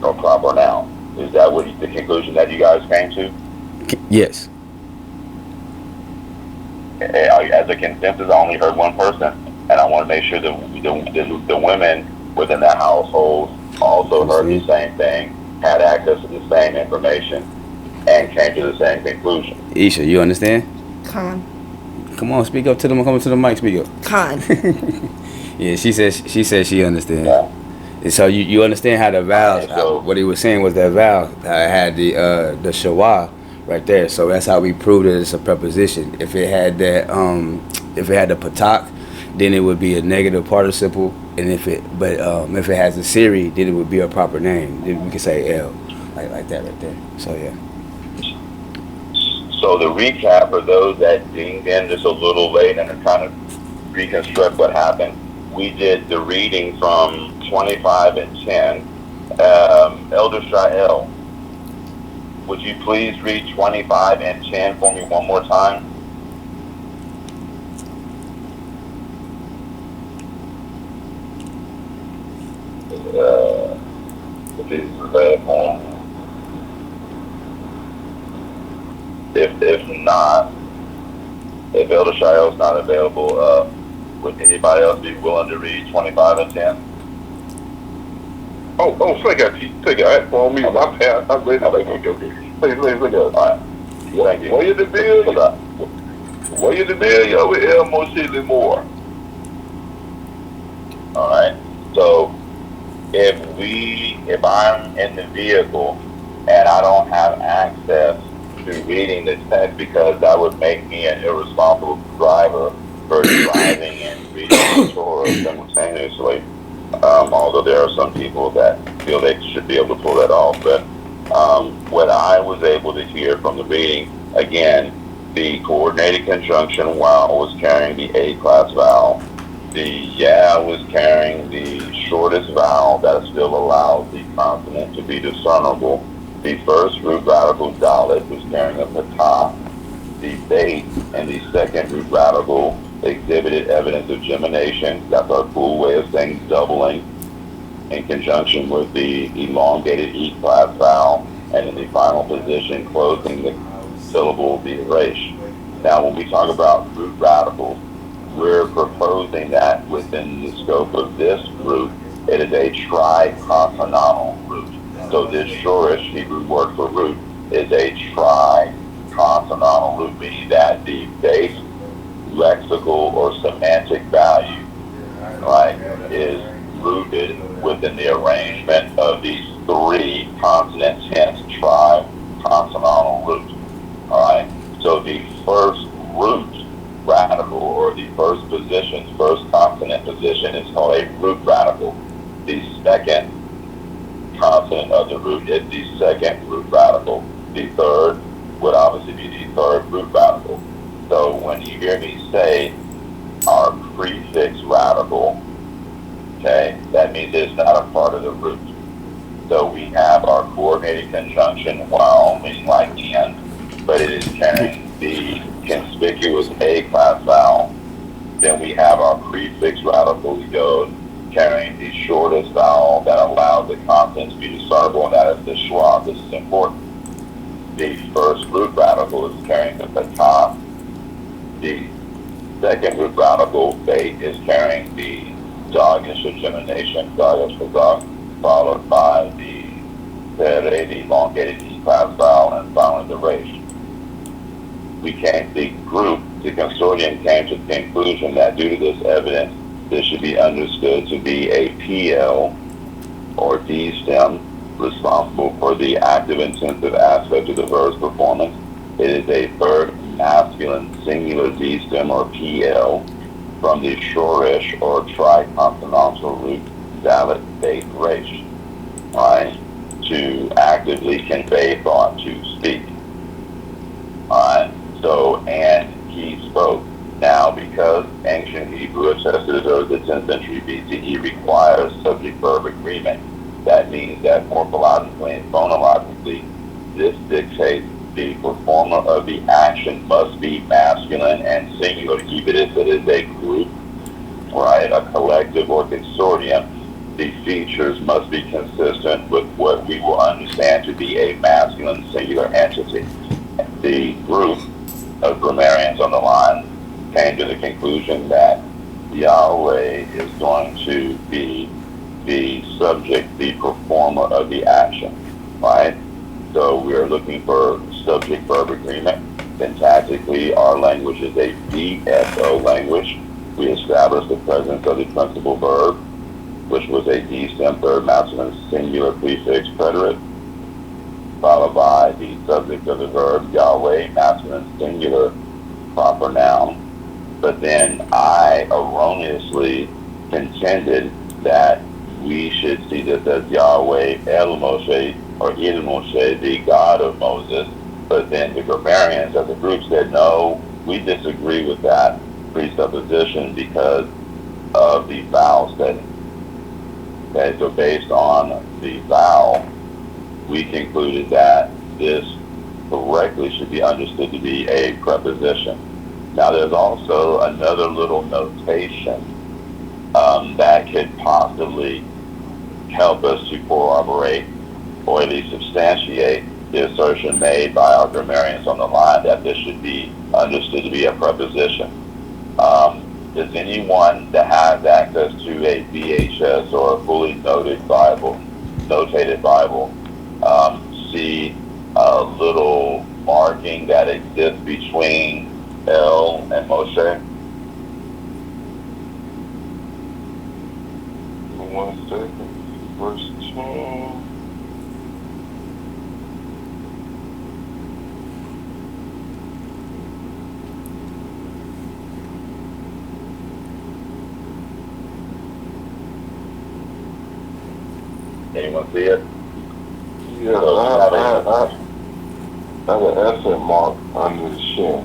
or proper noun. Is that what the conclusion that you guys came to? Yes. As a consensus, I only heard one person, and I want to make sure that the women within the household also heard the same thing, had access to the same information, and came to the same conclusion. Isha, you understand? Con. Come on, speak up to them. Come to the mic, speak up. Con. Yeah, she says she understands. Yeah. And so you understand how the vowels, So, what he was saying was that vowel had the shawah right there. So that's how we proved that it's a preposition. If it had that if it had the patak, then it would be a negative participle, and if it has a siri, then it would be a proper name. Then we could say L, like that right there. So yeah. So the recap for those that dinged in just a little late and are trying to reconstruct what happened, we did the reading from 25 and 10. Elder Shael, would you please read 25 and 10 for me one more time? If not, if Elder Shael's not available, would anybody else be willing to read 25 and 10? Take it. I had for me. My past. I'm ready. Please. All right. Thank you. Where you the bill? Where you the bill? Yo, with El Moshe more. All right. So if I'm in the vehicle and I don't have access to reading the text because that would make me an irresponsible driver for driving and reading the Torah simultaneously. Although there are some people that feel they should be able to pull that off. But what I was able to hear from the reading, again, the coordinated conjunction wow was carrying the A-class vowel. The yeah was carrying the shortest vowel that still allows the consonant to be discernible. The first root radical dalet was carrying a patah. The bait and the second root radical exhibited evidence of gemination. That's our cool way of saying doubling, in conjunction with the elongated E-class vowel, and in the final position, closing the syllable, the resh. Now, when we talk about root radicals, we're proposing that within the scope of this root, it is a tri-consonantal root. So this shorish Hebrew word for root is a tri-consonantal root, meaning that the base lexical or semantic value, right, is rooted within the arrangement of these three consonants, hence tri-consonantal root. All right. So the first root radical, or the first consonant position, is called a root radical. The second consonant of the root is the second root radical. The third would obviously be the third root radical. So when you hear me say our prefix radical, okay, that means it's not a part of the root. So we have our coordinated conjunction while, meaning like and, but it is carrying the conspicuous A-class vowel. Then we have our prefix radical yod, carrying the shortest vowel that allows the consonants to be discernible, and that is the schwa. This is important. The first root radical is carrying the patah. The second root radical, bait, is carrying the dogish or gemination, dogish for dog, followed by the the elongated E-class vowel, and finally the resh. The consortium came to the conclusion that due to this evidence, this should be understood to be a PL or D stem responsible for the active intensive aspect of the verb's performance. It is a third masculine singular D-stem or PL from the shorish or triconsonantal root dalet beit resh, right? To actively convey thought, to speak. Alright, so, and he spoke. Now, because ancient Hebrew attested of the 10th century BCE requires subject-verb agreement, that means that morphologically and phonologically, this dictates the performer of the action must be masculine and singular, even if it is a group, right, a collective or consortium. The features must be consistent with what we will understand to be a masculine singular entity. The group of grammarians on the line came to the conclusion that Yahweh is going to be the subject, the performer of the action, right? So we are looking for subject-verb agreement. Syntactically, our language is a DSO language. We established the presence of the principal verb, which was a D-stem third masculine singular prefix preterite, followed by the subject of the verb, Yahweh, masculine singular proper noun. But then I erroneously contended that we should see this as Yahweh El Moshe, or Il Moshe, the God of Moses. But then the grammarians as a group said, no, we disagree with that presupposition because of the vowel setting. Okay, so based on the vowel, we concluded that this correctly should be understood to be a preposition. Now, there's also another little notation that could possibly help us to corroborate or at least substantiate the assertion made by our grammarians on the line that this should be understood to be a preposition. Does anyone that has access to a VHS or a fully notated Bible, see a little marking that exists between El and Moshe? 1 second. Verse 2. Anyone see it? Yeah, I have an accent mark under the shin.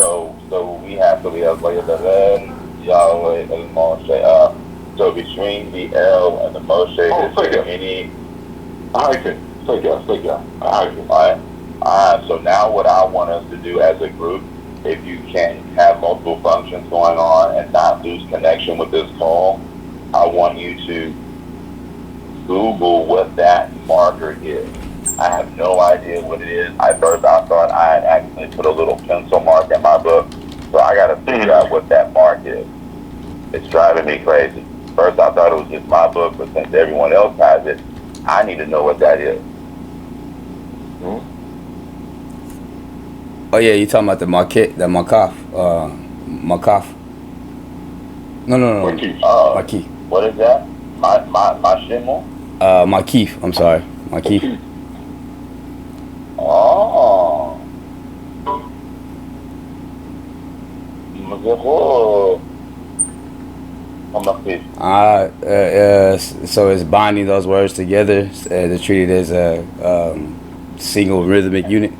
So we have to be able to Yahweh and Moshe. So between the El and the Moshe, is there any? I can. Take it. Alright, so now what I want us to do as a group, if you can have multiple functions going on and not lose connection with this call, I want you to Google what that marker is. I have no idea what it is. I thought I had actually put a little pencil mark in my book, so I got to figure out what that mark is. It's driving me crazy. First I thought it was just my book, but since everyone else has it, I need to know what that is. Oh yeah, you talking about the makaf, makaf. No. Makif. What is that? My shimmel? Makif. I'm sorry, Makif. Oh. So it's binding those words together to treat it as a single rhythmic unit.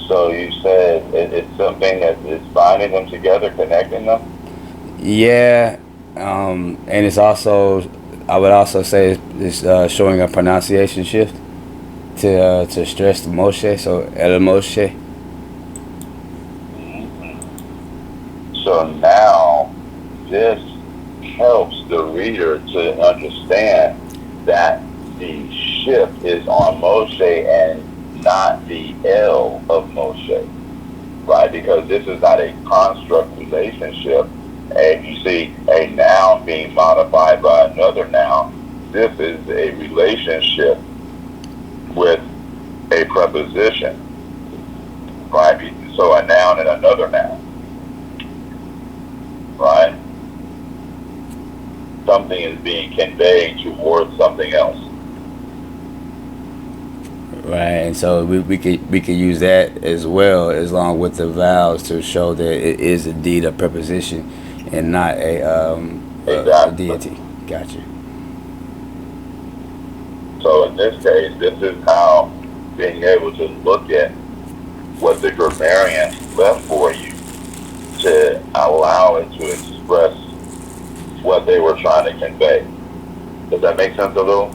So you said it's something that is binding them together, connecting them? Yeah, and it's also, I would also say it's showing a pronunciation shift to stress the Moshe, so El Moshe. So now this helps the reader to understand that the shift is on Moshe and not the El of Moshe, right? Because this is not a construct relationship. And you see a noun being modified by another noun. This is a relationship with a preposition, right? So a noun and another noun, right? something is being conveyed towards something else. Right, and so we could use that as well, as long with the vowels, to show that it is indeed a preposition and not a Exactly. deity. Gotcha. So in this case, this is how being able to look at what the grammarian left for you to allow it to express what they were trying to convey. Does that make sense a little?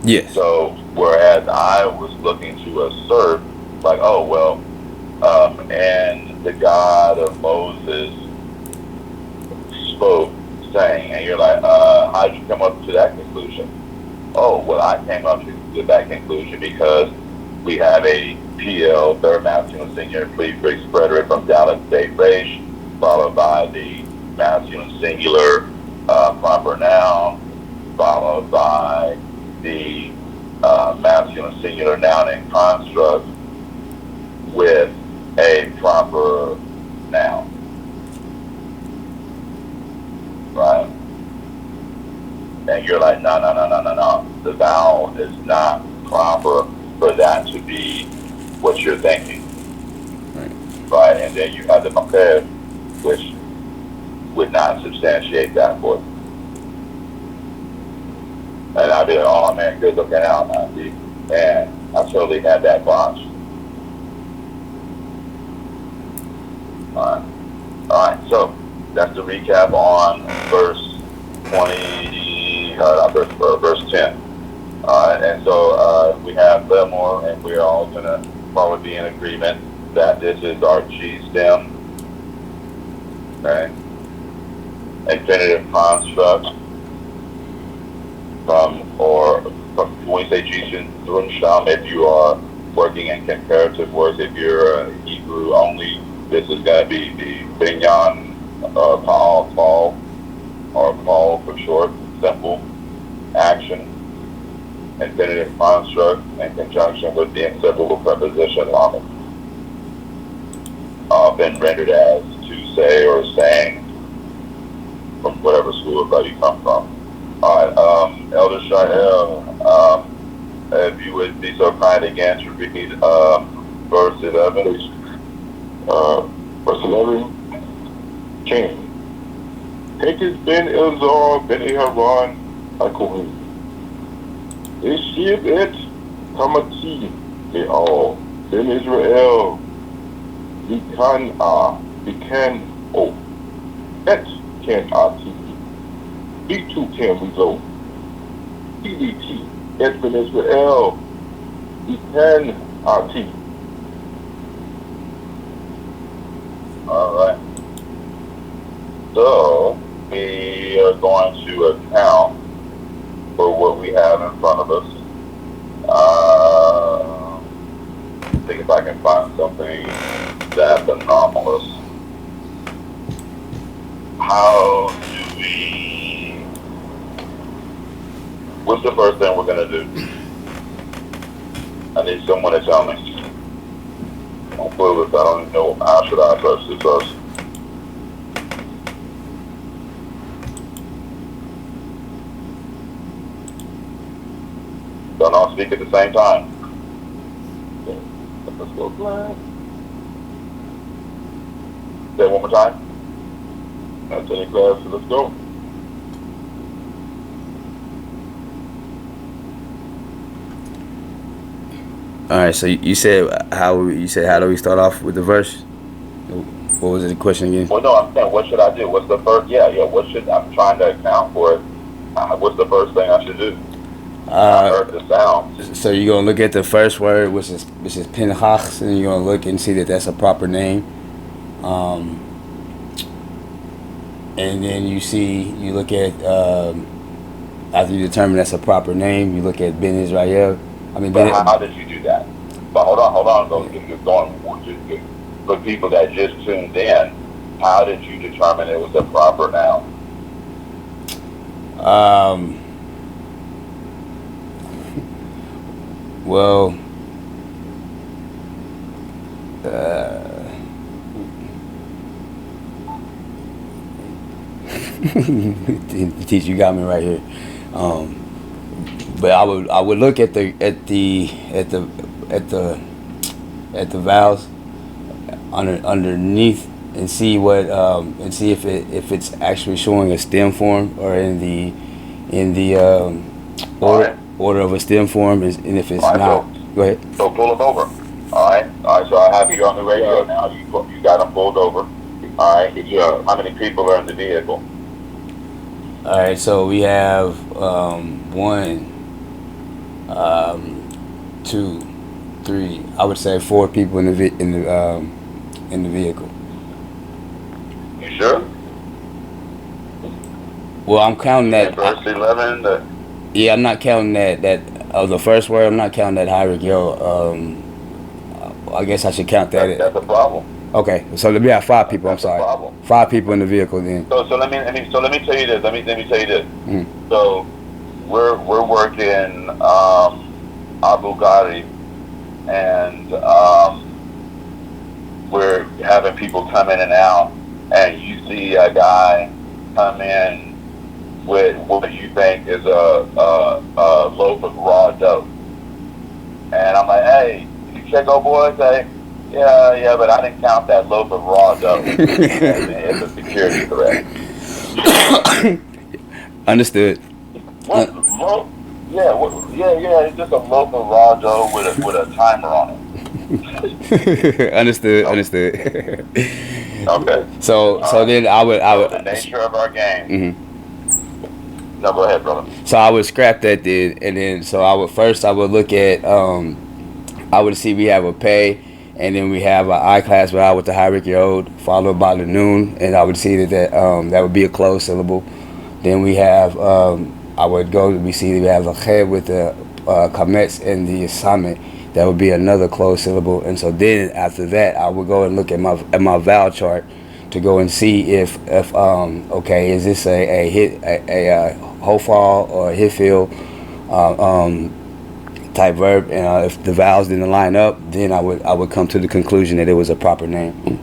Yes. So whereas I was looking to assert, like, oh, well, and the God of Moses spoke, saying, and you're like, how did you come up to that conclusion? Oh, well, I came up to that conclusion because we have a PL, third masculine singular prefix preterite from Dallas State Resh, followed by the masculine singular proper noun, followed by the masculine singular noun and construct with a proper noun. Right? And you're like, no. The vowel is not proper for that to be what you're thinking. Right? And then you have the moreh, which would not substantiate that for you. And I'd be like, oh man, good looking out now, see? And I totally had that box. Alright, so that's the recap on verse 20, verse 10. And so we have Lemore, and we're all going to probably be in agreement that this is our G stem. Okay? Infinitive construct when you say G stem, if you are working in comparative words, if you're Hebrew only, this is going to be the binyan, Paul, or Paul for short, simple action, infinitive construct in conjunction with the inseparable preposition lamed, been rendered as to say or saying from whatever school of thought you come from. Alright, Elder Shael, if you would be so kind again to read verse 11. Verse 11, King. Takes Ben Elzar, Ben Aharon, HaKohen. Eshiv et Kamati, Le'al, Ben Israel, Vikan O, Et Ken Ati, B2 Ken Rezo, PDT, Et Ben Israel, Vikan Ati. Alright. So, we are going to account for what we have in front of us. Think if I can find something that's anomalous. How do we... What's the first thing we're going to do? I need someone to tell me. I don't even know how should I approach this first. Don't all speak at the same time. Let's go blind. Say it one more time. That's any class, so let's go. All right. So you said how do we start off with the verse? What was the question again? Well, no, I'm saying, what should I do? What's the first? Yeah. I'm trying to account for it. What's the first thing I should do? I heard the sound. So you're gonna look at the first word, which is Pinchas, and you're gonna look and see that that's a proper name. And then you look at after you determine that's a proper name, you look at Ben Israel. How did you do that? But hold on. Going for people that just tuned in, how did you determine it was a proper noun? Well, Teach, you got me right here. But I would look at the valves underneath and see what and see if it's actually showing a stem form or in the order of a stem form is, and if it's All right, not, go ahead. So pull them over. All right. So I have you on the radio now. You got them pulled over. All right. How many people are in the vehicle? All right. So we have 1, 2, 3. I would say 4 people in the vehicle. You sure? Well, I'm counting that. Verse 11. Yeah, I'm not counting that the first word. I'm not counting that hierarchy. I guess I should count that. That's a problem. Okay, so let me have 5 people. That's I'm sorry, a problem. 5 people in the vehicle then. So let me tell you this. Let me tell you this. Mm. So we're working Abu Ghali, and we're having people come in and out, and you see a guy come in with what you think is a loaf of raw dough, and I'm like, hey, you check, old boy, say, yeah, but I didn't count that loaf of raw dough. It's a security threat. Understood. What? Yeah. It's just a loaf of raw dough with a timer on it. Understood. Okay. So then I would the nature of our game. Mm-hmm. No, go ahead, brother. So I would scrap that then, and then so I would look at I would see we have a pay, and then we have an I class vowel with the hierarchy ode, followed by the noon, and I would see that would be a closed syllable. Then we have we see we have a ched with the kametz and the assignment. That would be another closed syllable, and so then after that I would go and look at my vowel chart to go and see if okay, is this a hit a hofal or a hit fill type verb, and if the vowels didn't line up, then I would come to the conclusion that it was a proper name.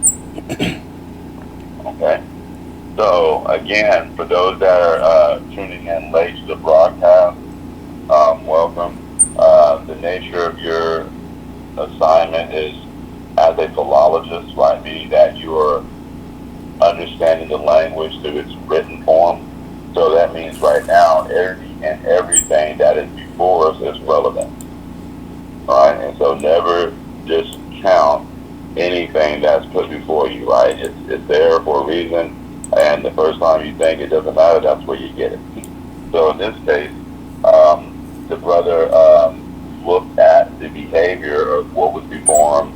Okay. So again, for those that are tuning in late to the broadcast, welcome. The nature of your assignment is as a philologist, right? Meaning that you are understanding the language through its written form. So that means right now, everything that is before us is relevant. Right? And so never discount anything that's put before you, right? It's there for a reason, and the first time you think it doesn't matter, that's where you get it. So in this case, the brother looked at the behavior of what was before him.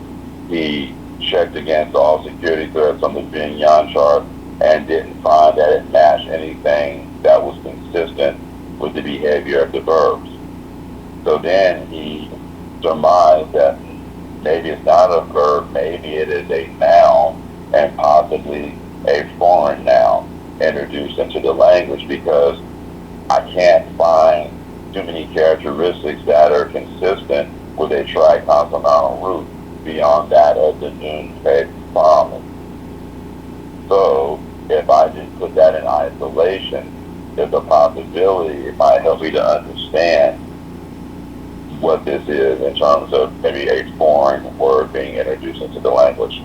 He checked against all security threats on the Binyan chart and didn't find that it matched anything that was consistent with the behavior of the verbs. So then he surmised that maybe it's not a verb, maybe it is a noun, and possibly a foreign noun introduced into the language, because I can't find too many characteristics that are consistent with a triconsonantal root beyond that of the noon, pay, promise. So if I just put that in isolation, there's a possibility it might help me to understand what this is in terms of maybe a foreign word being introduced into the language.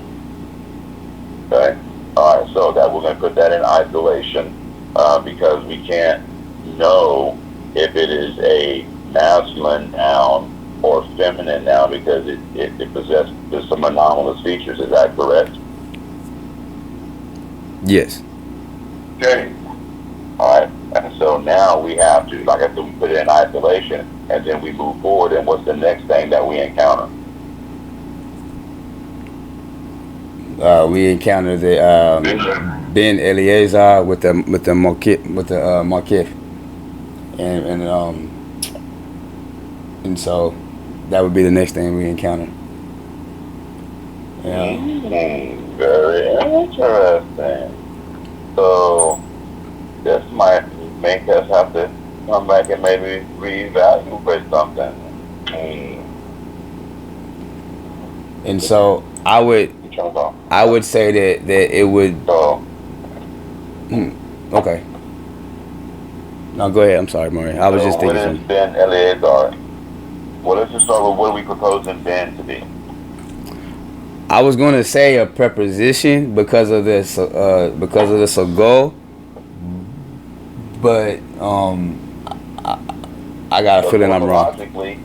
Okay? All right, so that we're going to put that in isolation because we can't know if it is a masculine noun or feminine noun because it possesses some anomalous features. Is that correct? Yes. Okay. All right. And so now we have to, like I said, we put it in isolation, and then we move forward. And what's the next thing that we encounter? We encounter the Ben Eliezer with the Markif, and so that would be the next thing we encounter. Yeah. Very interesting. So this might make us have to come back and maybe reevaluate something. And so I would say that it would. So Okay. No, go ahead. I'm sorry, Moreh. I was So just what thinking is something. Ben Eleazar? Well, let's just start with what are we proposing Ben to be? I was going to say a preposition because of the sago, but I got a But feeling I'm wrong. morphologically,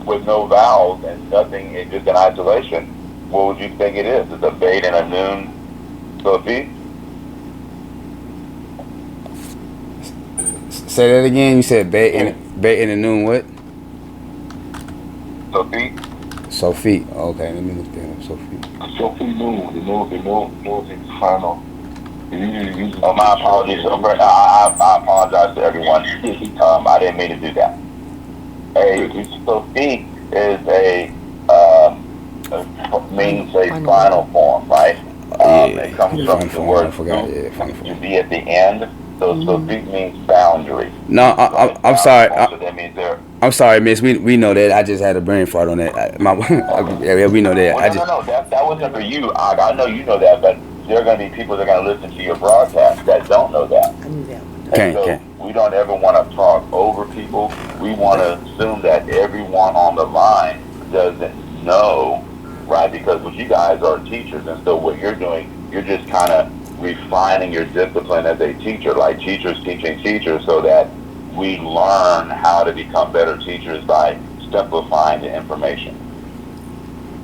with no vowels and nothing, just in isolation, what would you think it is? It's a bait and a noon sophie? Say that again. You said bait in the noon what? Sophie? Sophie. Okay, let me look that up. Sophie. Sophie Moon, the Moon is final. It usually uses Oh, my apologies. I apologize to everyone. I didn't mean to do that. A sophie is means a final form, right? It comes Yeah, from final the form. I word forgot. "su," Yeah, final to form. be at the end. So sophie means boundary, No, right? I'm Boundary sorry. form. So that means there. I'm sorry, Miss. We know that. I just had a brain fart on that. Yeah, we know that. Well, no. That wasn't for you. I know you know that, but there are going to be people that are going to listen to your broadcast that don't know that. And so Can't. we don't ever want to talk over people. We want to assume that everyone on the line doesn't know, right? Because what you guys are teachers, and so what you're doing, you're just kind of refining your discipline as a teacher, like teachers teaching teachers, so that we learn how to become better teachers by simplifying the information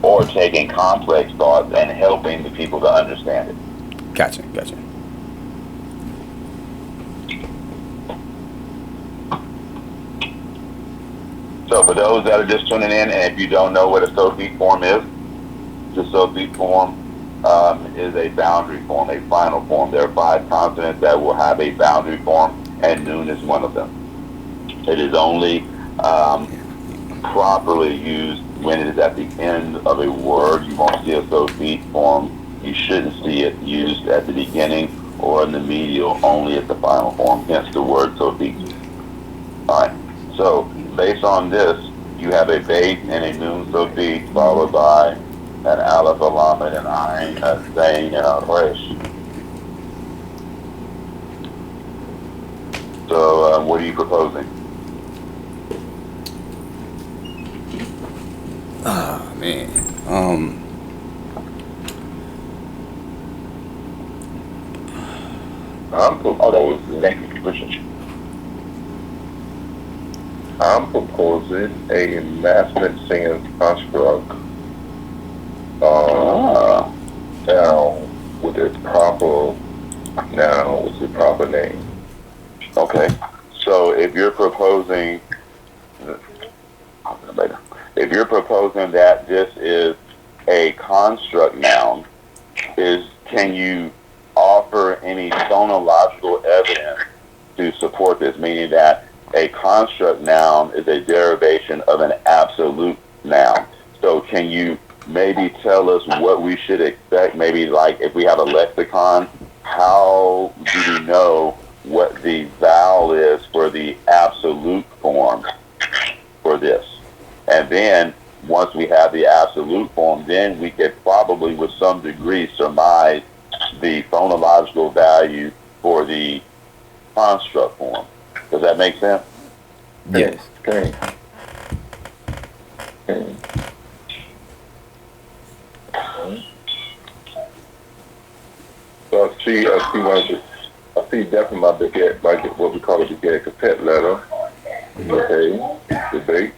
or taking complex thoughts and helping the people to understand it. Gotcha. So for those that are just tuning in, and if you don't know what a SOFI form is, the SOFI form is a boundary form, a final form. There are 5 consonants that will have a boundary form, and noon is one of them. It is only properly used when it is at the end of a word. You won't see a SOFI form. You shouldn't see it used at the beginning or in the medial, only at the final form, hence the word SOFI. All right. So based on this, you have a bait and a noon sophie followed by an aleph, a lamed, an ayin, a zayin, and a resh. So what are you proposing? Oh man. I'm proposing a masculine singing construct noun with its proper noun with its proper name. Okay. So if you're proposing that this is a construct noun, can you offer any phonological evidence to support this, meaning that a construct noun is a derivation of an absolute noun? So can you maybe tell us what we should expect? Maybe like if we have a lexicon, how do we know what the vowel is for the absolute form for this? And then once we have the absolute form, then we could probably with some degree surmise the phonological value for the construct form. Does that make sense? Yes. Okay. So I see definitely my baguette, like what we call a baguette cassette letter. Okay, debate.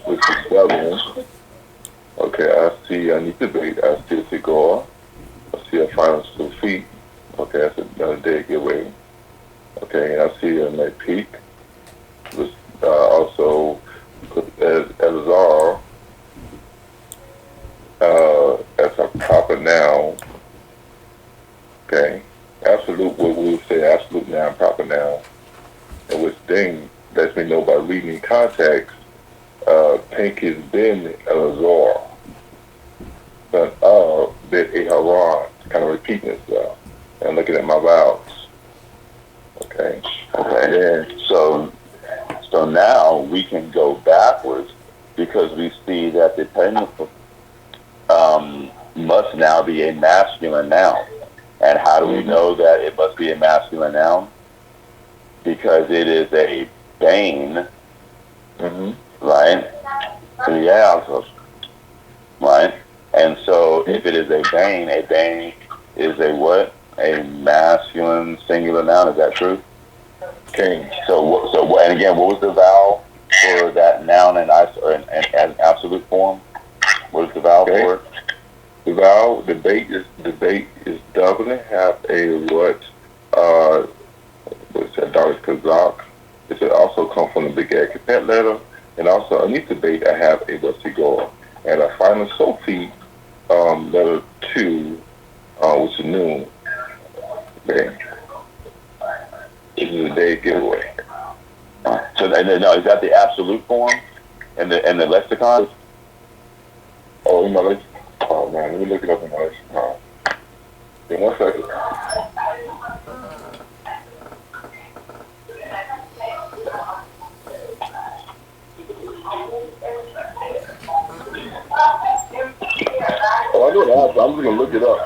Which is spelling. Okay, I need debate. I see a cigar. I see a final feet. Okay, that's another day giveaway. Okay, and I see a night peak. Which also as Elazar as a proper noun. Okay, absolute. What we would say absolute noun, proper noun. And which then lets me know by reading in context, Pink has been Elazar, son of Bit Haran, kind of repeating itself, and looking at my vowels. Okay. Okay. So now we can go backwards because we see that the technical must now be a masculine noun. And how do we know that it must be a masculine noun? Because it is a bane, right? Yeah, right? And so if it is a bane is a what? A masculine singular noun. Is that true? Okay. And again, what was the vowel for that noun in absolute form? What is the vowel for it? The vowel, the bait is definitely have a what's that, Dr. Kazak. It also come from the big alphabet letter, and also underneath the bait I have a cigar. And I final Sophie letter 2, which is noon. Okay. This is a day giveaway. So no, is that the absolute form in the lexicon? Oh, in my lexicon. Oh man, let me look it up in my lexicon. In 1 second. Oh, I know that. I'm just gonna look it up.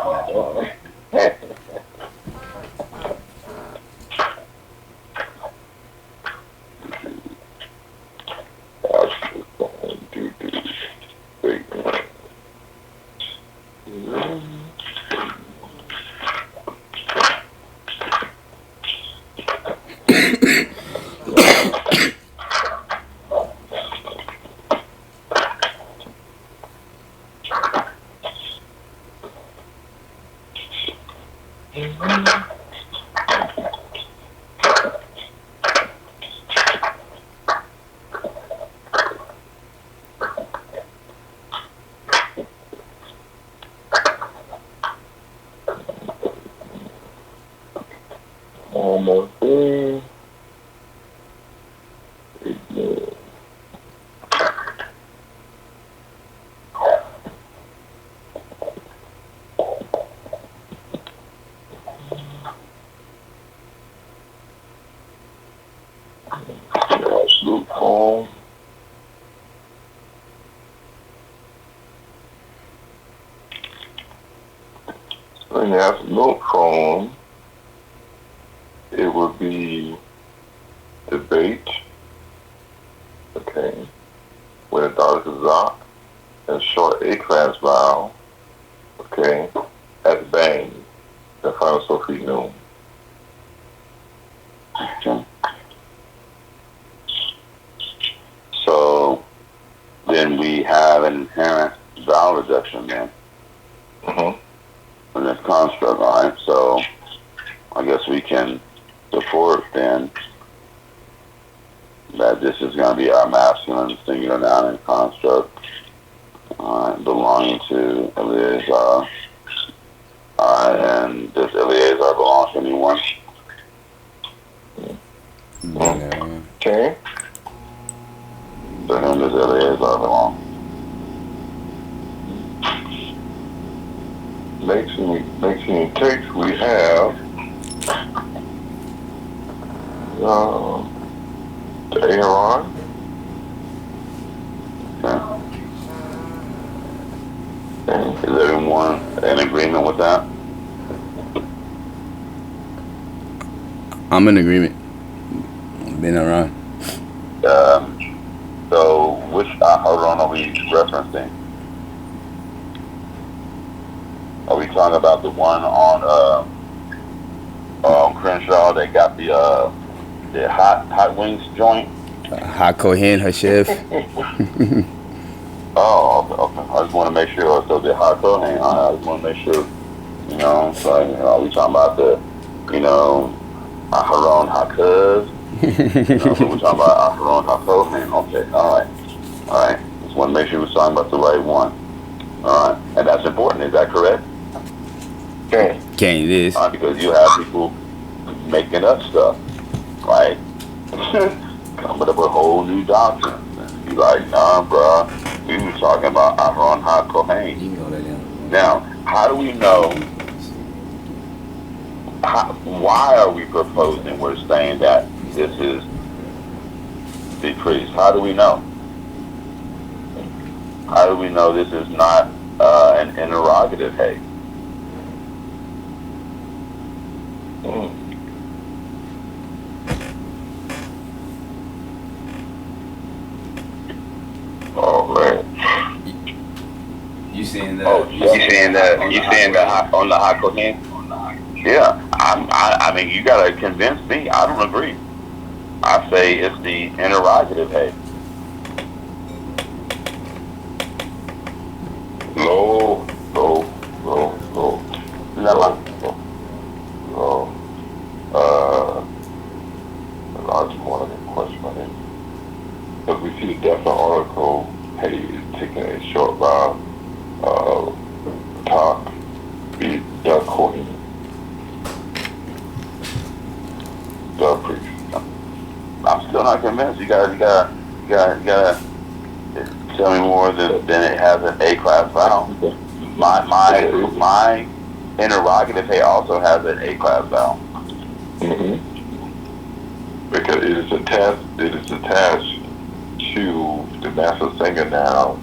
Almost there. Absolute form. So in the absolute form, it would be debate, okay, with a Dr. Kazak, and short A-class vowel, okay, at bang, the final Sophie noon. Okay. So then we have an inherent vowel reduction then in this construct, all right? So I guess we can support then that this is going to be our masculine singular noun and construct belonging to Eleazar. And does Eleazar belong to anyone? Okay. To whom does Eleazar belong? Making text we have to Aaron. Okay. Is everyone in agreement with that? I'm in agreement. Been around. So which Aharon are we referencing? Are we talking about the one on Crenshaw that got the hot wings joint? Hot Kohen, her chef. Oh, okay. I just want to make sure. So the hot Kohen, I just want to make sure. So are we talking about the, Aharon Hakuz? So we're talking about Aharon Hakohen. Okay, all right. Just want to make sure we're talking about the right one. All right, and that's important. Is that correct? Okay. It is. Because you have people making up stuff, right? Coming up with whole new doctrines. And be like, nah, bro, we were talking about Aharon HaKohen. Now, how do we know? Why are we proposing? We're saying that this is the priest. How do we know? How do we know this is not an interrogative? Hey. Mm. Oh man. You saying on the Hakohen? Yeah, I mean, you gotta convince me. I don't agree. I say it's the interrogative. Hey, Low, low, low, low, Lama. low, low. Uh, a large one of the question on it. Because we see the definite article, hey, is taking a short while, talk, be duck coin, duck priest. I'm still not convinced. You gotta tell me more than it has an A class vowel. My interrogative hey also has an A class vowel. Mm-hmm. Because it is attached to the master singer now,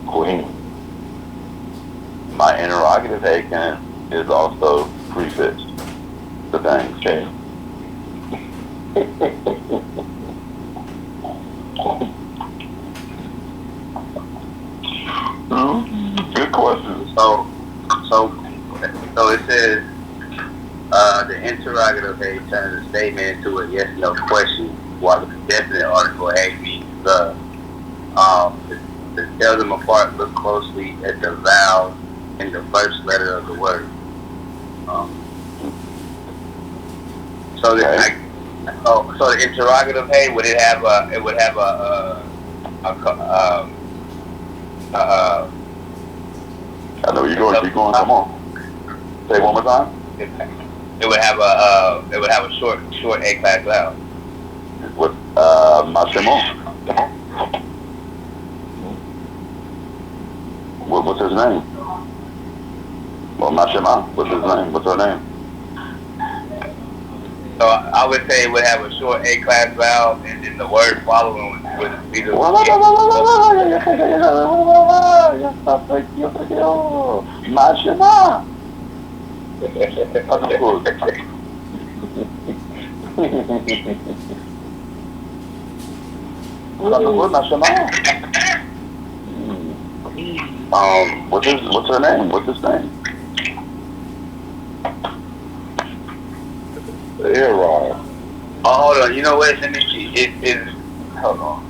Queen. My interrogative hey is also prefixed to things. Okay. Good question. So it says the interrogative hey turns a statement into a yes/no question, while the definite article hey means the. To tell them apart, look closely at the vowels in the first letter of the word. So so the interrogative hey would it have a I know you're going. Keep going. Come on. Say it one more time. it would have a short A class vowel. What? Mashemo. What's his name? Well, Mashema. What's his name? What's her name? So I would say it would have a short A class vowel, and then the word following would be the. Mashema. What's her name? What's his name? Aaron. Oh, hold on. You know what? Let me see. Hold on.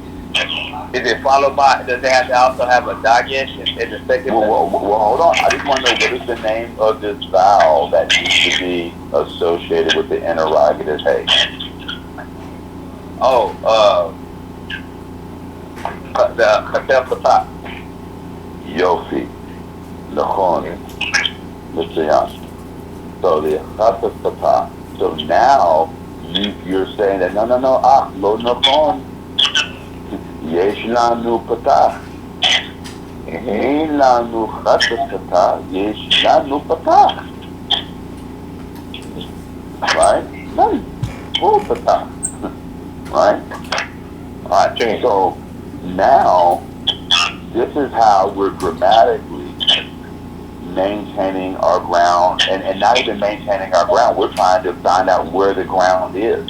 Is it followed by? Does it have to also have a dagesh in the second? Well, hold on. I just want to know what is the name of this vowel that needs to be associated with the interrogative hey. Oh, the Katepata. Yofi. Nahon. Mr. Yash. So the Katepata. So now you're saying that no, lo nahon. Yesh lanu patah. Ein lanu Katepata. Yesh lanu patah. Right? None. Full patah. Right? Alright, so now this is how we're grammatically maintaining our ground, and not even maintaining our ground, we're trying to find out where the ground is.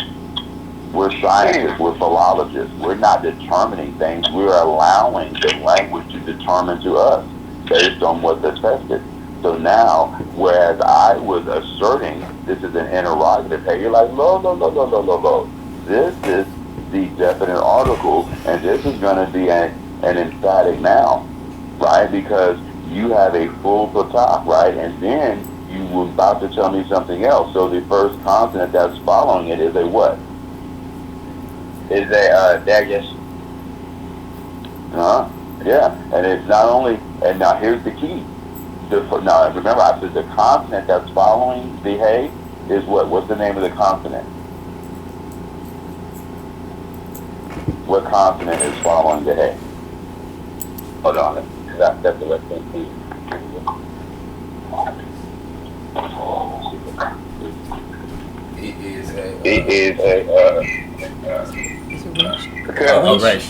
We're scientists, we're philologists, we're not determining things, we're allowing the language to determine to us based on what's attested. So now, whereas I was asserting this is an interrogative, hey, you're like, lo. This is the definite article, and this is going to be an emphatic noun, right? Because you have a full patah, right? And then you were about to tell me something else. So the first consonant that's following it is a what? Is a dagesh. Yeah. And it's not only, and now here's the key. Now remember, I said the consonant that's following the hey is what? What's the name of the consonant? What consonant is following the hay? Hold on, that's the right thing. It is a Resh.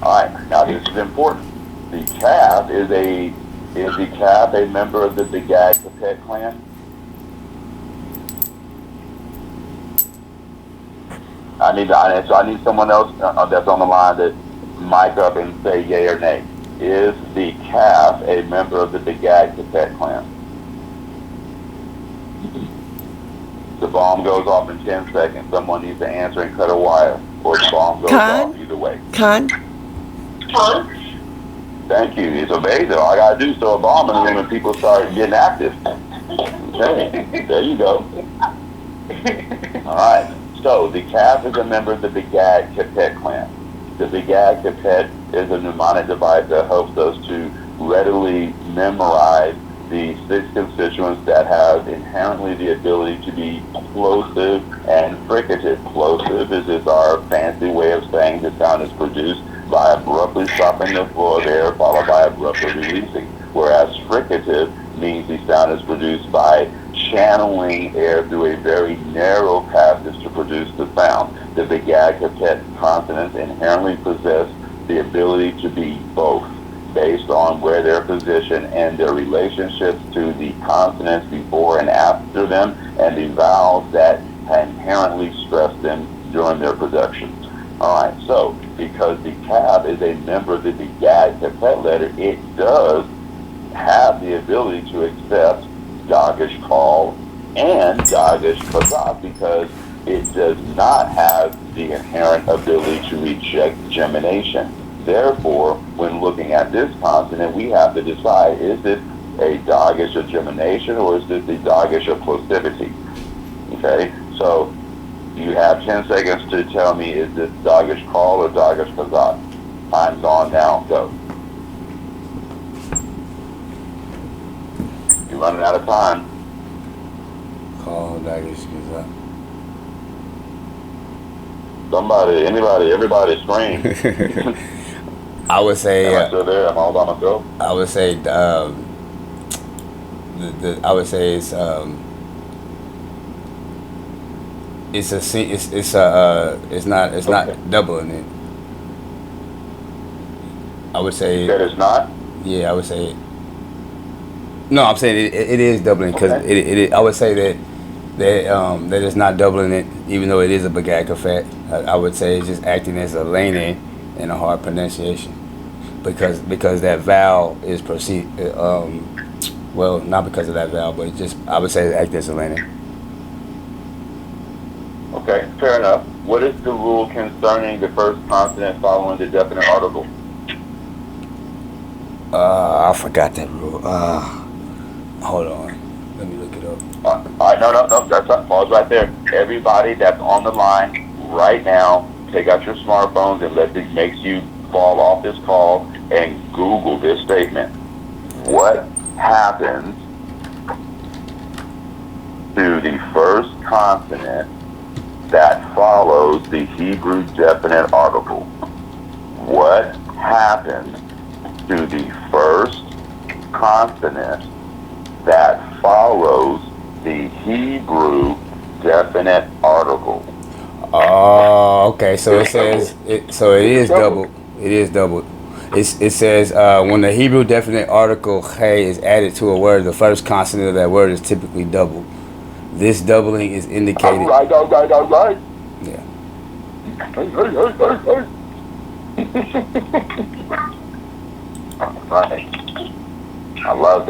All right, now this is important. The calf is the calf a member of the Begag Capet clan? So I need someone else that's on the line that mic up and say yay or nay. Is the calf a member of the Begag Capet clan? The bomb goes off in 10 seconds. Someone needs to answer and cut a wire, or the bomb goes off. Either way. Con? Thank you. It's amazing. All I gotta do is throw a bomb in the room and people start getting active. Okay, there you go. All right. So the calf is a member of the Begag Capet clan. The Begag Capet is a mnemonic device that helps us to readily memorize the 6 constituents that have inherently the ability to be plosive and fricative. Plosive is our fancy way of saying the sound is produced by abruptly stopping the flow of air followed by abruptly releasing, whereas fricative means the sound is produced by channeling air through a very narrow passage to produce the sound. The Begag Capet consonants inherently possess the ability to be both, based on where they're positioned and their relationships to the consonants before and after them, and the vowels that inherently stress them during their production. All right, so because the calf is a member of the Begag Capet letter, it does have the ability to accept Dagesh call and Dagesh kazak, because it does not have the inherent ability to reject gemination. Therefore, when looking at this consonant, we have to decide, is this a Dagesh of gemination or is this the Dagesh of plosivity? Okay, so you have 10 seconds to tell me, is this Dagesh call or Dagesh kazak? Time's on now, go. You're running out of time. Call Dagesh kazak. Somebody, anybody, everybody scream. I would say. Am I still there? Am I all by myself? I would say. I would say it's not doubling it. I would say. That is not. Yeah, I would say. No, I'm saying it is doubling because Okay. I would say that it's not doubling it, even though it is a Begag effect. I would say it's just acting as a lane in a hard pronunciation, because that vowel is well, not because of that vowel, but just I would say it acts as a lane. Okay, fair enough. What is the rule concerning the first consonant following the definite article? I forgot that rule. Hold on, let me look it up. All right, no, that's not. Pause right there. Everybody that's on the line right now, take out your smartphones and let this makes you fall off this call and Google this statement. What happens to the first consonant that follows the Hebrew definite article? What happens to the first consonant that follows the Hebrew definite article? Oh, okay. So it says it. So it is doubled. It is doubled. It says when the Hebrew definite article hey is added to a word, the first consonant of that word is typically doubled. This doubling is indicated. All right. Yeah. Right. I love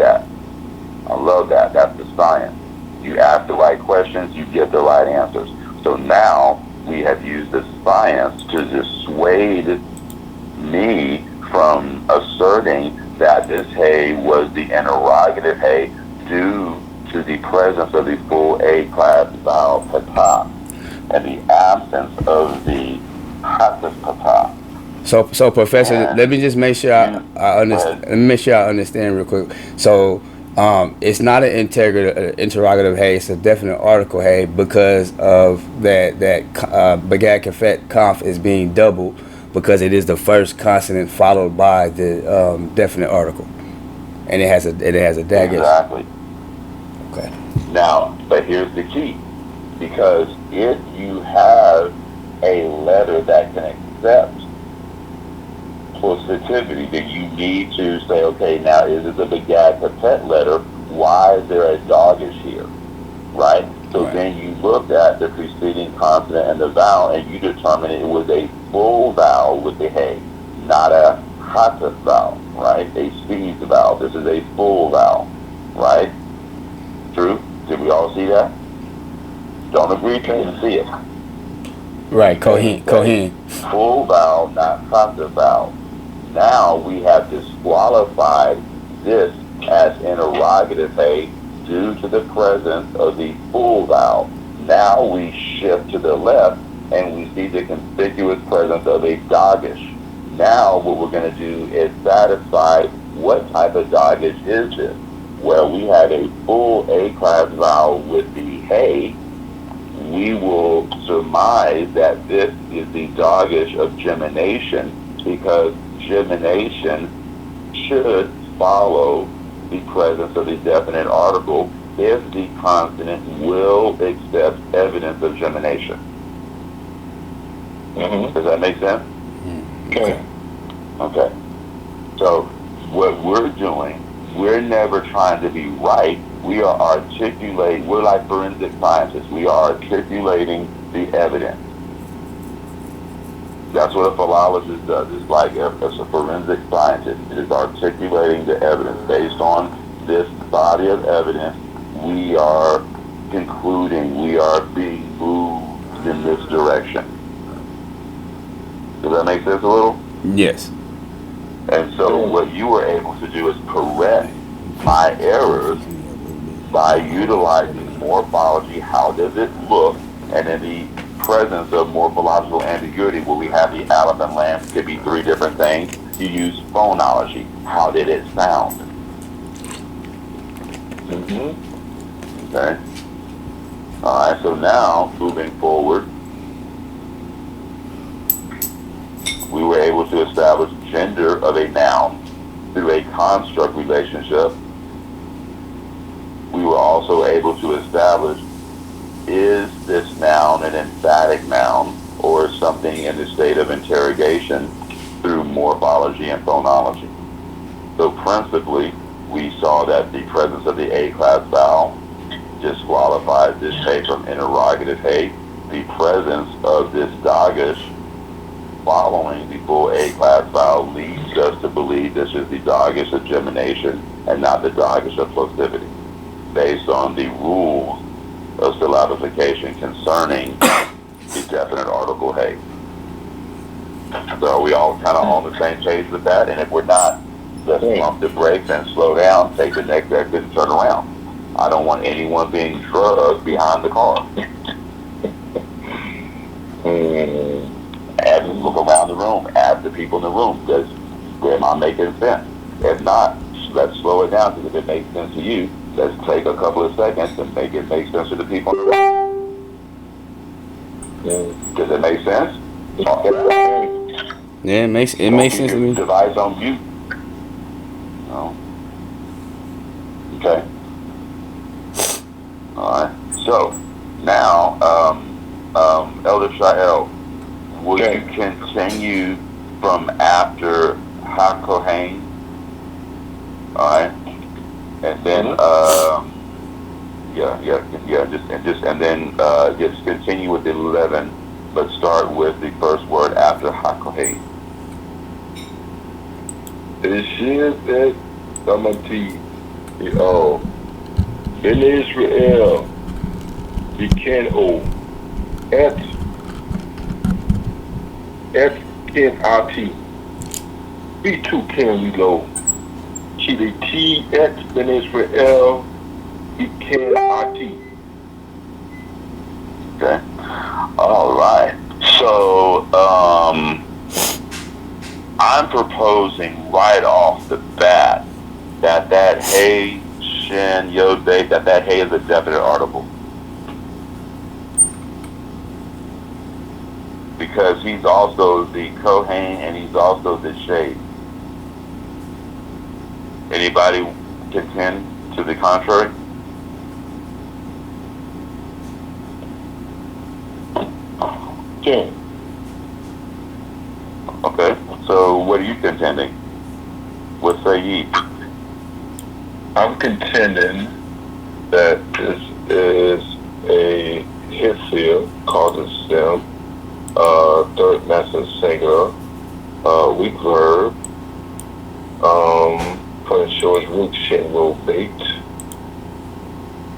that. That's the science. You ask the right questions, you get the right answers. So now we have used the science to dissuade me from asserting that this hay was the interrogative hay due to the presence of the full A-class vowel pata and the absence of the hatas pata. So Professor, let me just make sure I understand. Let me make sure I understand real quick. So it's not an interrogative hey, it's a definite article hey because of that Begag Kafet Conf is being doubled because it is the first consonant followed by the definite article, and it has a dagesh. Exactly. Okay. Now, but here's the key, because if you have a letter that can accept positivity, then you need to say, okay, now is it a Begag Kafet letter? Why is there a dagesh here? Right? So then you looked at the preceding consonant and the vowel, and you determined it was a full vowel with the hay, not a hatha vowel, right? A sneeze vowel. This is a full vowel, right? True? Did we all see that? Don't agree till you see it. Right, Cohen. Full vowel, not hatha vowel. Now we have disqualified this as interrogative hay due to the presence of the full vowel. Now we shift to the left and we see the conspicuous presence of a dagesh. Now what we're going to do is satisfy what type of dagesh is this. Well, we have a full A-class vowel with the hay. We will surmise that this is the dagesh of gemination, because gemination should follow the presence of the definite article if the consonant will accept evidence of gemination. Does that make sense? Okay. Okay. So what we're doing, we're never trying to be right. We are articulating, we're like forensic scientists. We are articulating the evidence. That's what a philologist does. It's like as a forensic scientist. It is articulating the evidence. Based on this body of evidence, we are concluding, we are being moved in this direction. Does that make sense a little? Yes. And so what you were able to do is correct my errors by utilizing morphology. How does it look? And in the presence of morphological ambiguity, where we have the aleph and lam, could be three different things, you use phonology. How did it sound? Okay. All right, so now, moving forward, we were able to establish gender of a noun through a construct relationship. We were also able to establish, is this noun an emphatic noun or something in the state of interrogation, through morphology and phonology. So principally, we saw that the presence of the A-class vowel disqualifies this hay from interrogative hay. The presence of this dagesh following the full A-class vowel leads us to believe this is the dagesh of gemination and not the dagesh of plosivity, based on the rules of syllabification concerning the definite article hay. So are we all kind of on the same page with that? And if we're not, let's pump the brakes and slow down, take the next exit and turn around. I don't want anyone being drugged behind the car. Look around the room, ask the people in the room, am I making sense? If not, let's slow it down, because if it makes sense to you, let's take a couple of seconds and make it make sense to the people in the room. Does it make sense? Yeah, it makes sense to me. Device on mute. No. Okay. All right. So now, Elder Shael, will you continue from after HaKohen? All right. And then, just continue with 11, but start with the first word after HaKohen. Eshiv Samati Ben Israel Bikeno et Ken Ati B2 Ken we low Chile T et Ben Israel Ken Ati. Okay. All right. So, I'm proposing right off the bat that hey, shin, yod, beit, that hey is a definite article. Because he's also the Kohen and he's also the shade. Anybody contend to the contrary? Okay. Okay, so what are you contending? What say ye? I'm contending that this is a hit field, causing stem, third masculine singular, weak verb, putting short root, shin, roll, bait,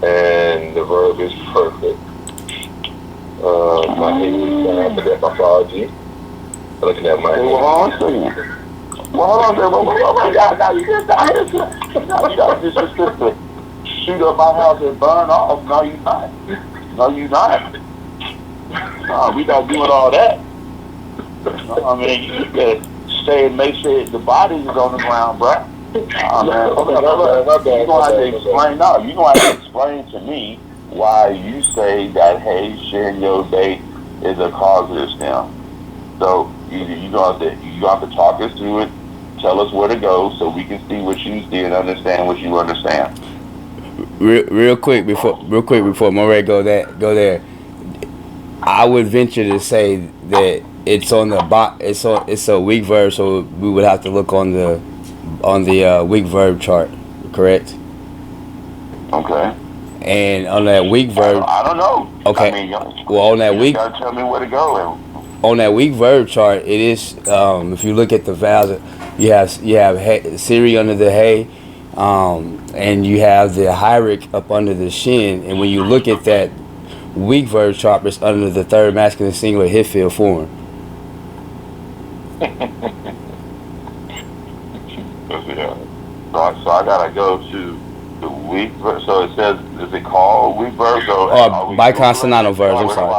and the verb is perfect. My English, after that, my apology. Looking at my Well, hold on a second. Well, hold on a second. Now you got disrespectful. Shoot up my house and burn off. No, you not. No, you not. No, we not doing all that. No, I mean, you gotta stay and make sure the body is on the ground, bro. Oh, man. You're gonna have to explain. No, you're gonna have to explain to me why you say that, hey, sharing your date is a causative stem. So you're gonna have to talk us through it, tell us where to go so we can see what you see and understand what you understand. Real quick before Moreh go there. I would venture to say that it's on the it's a weak verb, so we would have to look on the weak verb chart, correct? Okay. And on that weak verb, I don't know. okay. I mean, well, on that you weak gotta tell me where to go. on that weak verb chart, it is if you look at the vowels, you have hey, Siri under the hey, and you have the hierarchy up under the shin, and when you look at that weak verb chart, it's under the third masculine singular hit field form. So I gotta go to the weak verb. So it says, is it called weak verb? Biconsonantal verbs. I'm sorry.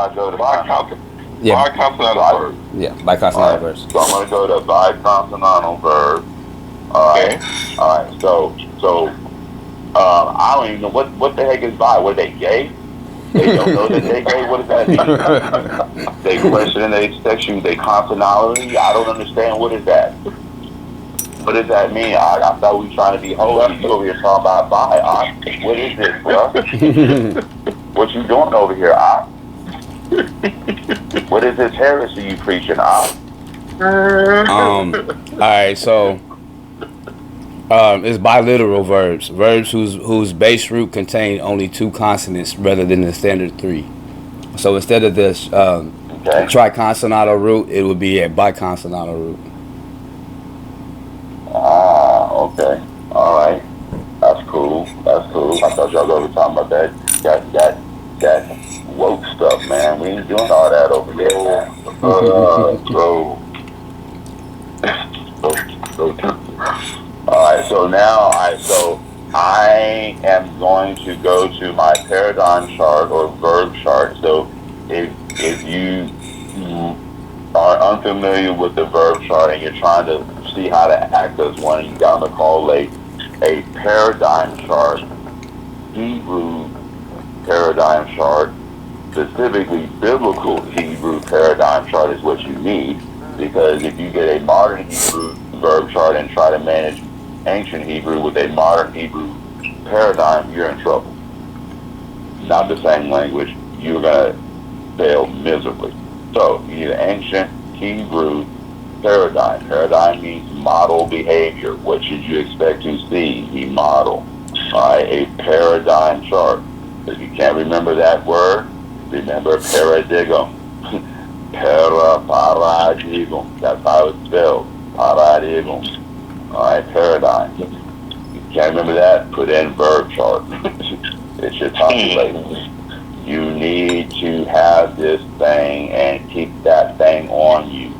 Yeah. Biconsonantal verb. Yeah, biconsonantal verbs. So I'm gonna go to biconsonantal verb. All right. Okay. All right. So I don't even know what the heck is bi. What, they gay? They don't know that they gay. What does that mean? They question and they section. They consonality. I don't understand. What is that? What does that mean? I thought we were trying to be holy. You over here talking about bi. What is this, bro? What you doing over here, What is this heresy you preaching, all right, so it's biliteral verbs whose base root contain only two consonants rather than the standard three. So instead of this triconsonantal root, it would be a biconsonantal root. Okay. All right. That's cool. I thought y'all were talking about that woke stuff, man. We ain't doing all that over there, man. Alright, so I am going to go to my paradigm chart or verb chart. So if you are unfamiliar with the verb chart and you're trying to see how to act as one, you got to call a paradigm chart, Hebrew paradigm chart, specifically biblical Hebrew paradigm chart is what you need, because if you get a modern Hebrew verb chart and try to manage ancient Hebrew with a modern Hebrew paradigm, you're in trouble. Not the same language, you're going to fail miserably. So you need an ancient Hebrew paradigm. Paradigm means model behavior. What should you expect to see? He model. Alright, a paradigm chart. If you can't remember that word, remember paradigm. Paradigm. That's how it's spelled. Paradigm. Alright, paradigm. You can't remember that? Put in verb chart. It should populate. You need to have this thing and keep that thing on you.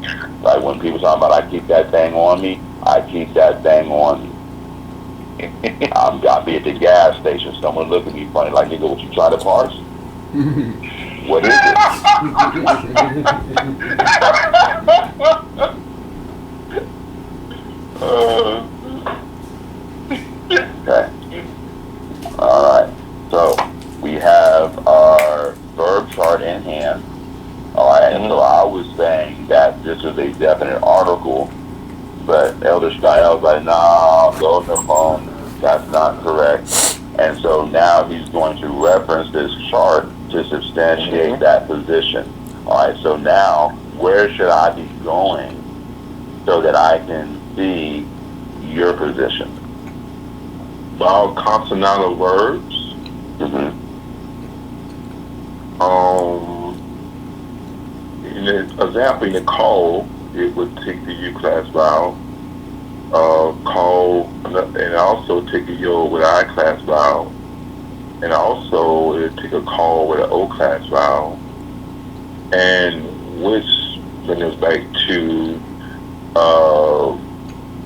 Like when people talk about, I keep that thing on me, I keep that thing on me. I'll be at the gas station, someone look at me funny, like, nigga, what you trying to parse? What is it? Okay. Alright. So we have our verb chart in hand. Alright, and so I was saying that this is a definite article, but Elder Stein was like, nah, go on the phone, that's not correct. And so now he's going to reference this chart to substantiate that position. Alright, so now where should I be going so that I can see your position? Vowel consonantal verbs. in the example, in the call, it would take the U class vowel. Call, and also take a yo with I class vowel, and also it take a call with an O class vowel, and which brings us back to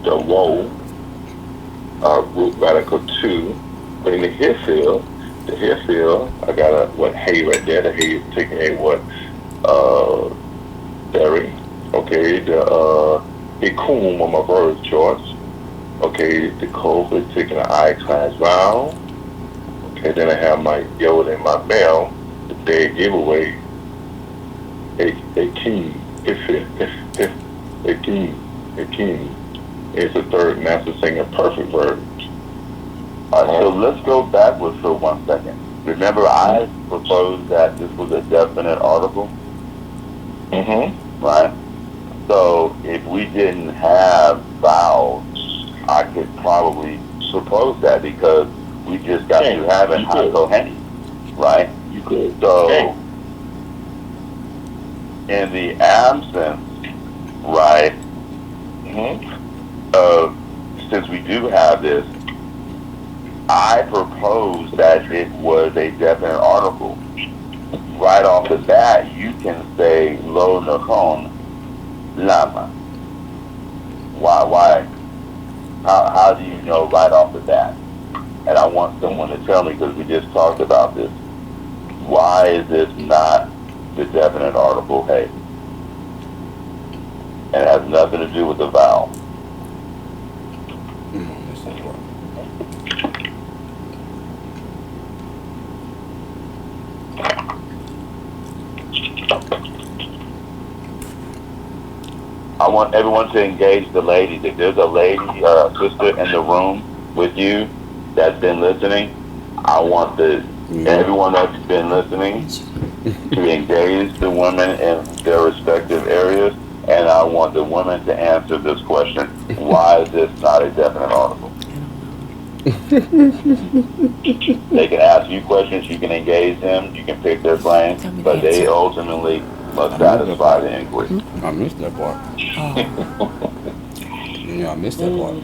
the woe, root radical 2. But in the here field, I got a what hey right there. The hey is taking a what berry. Okay, the ikum on my verb choice. Okay, the cove is taking an I class vowel. Okay, then I have my yod and my male. The dead giveaway. A king. If a king is the third master singer perfect verb. All right, so let's go backwards for 1 second. Remember, I proposed that this was a definite article, right? So if we didn't have vowels, I could probably suppose that because we just got to have an hakoheni, right? You could. So in the absence, right, since we do have this, I propose that it was a definite article. Right off the bat, you can say lo nachon lama. Why? How do you know right off the bat? And I want someone to tell me, because we just talked about this. Why is this not the definite article hey? And it has nothing to do with the vowel. I want everyone to engage the ladies. If there's a lady or a sister in the room with you that's been listening, I want everyone that's been listening to engage the women in their respective areas, and I want the women to answer this question: why is this not a definite article? They can ask you questions, you can engage them, you can pick their brain, but they ultimately must satisfy the inquiry. I missed that part. Yeah, I missed that part.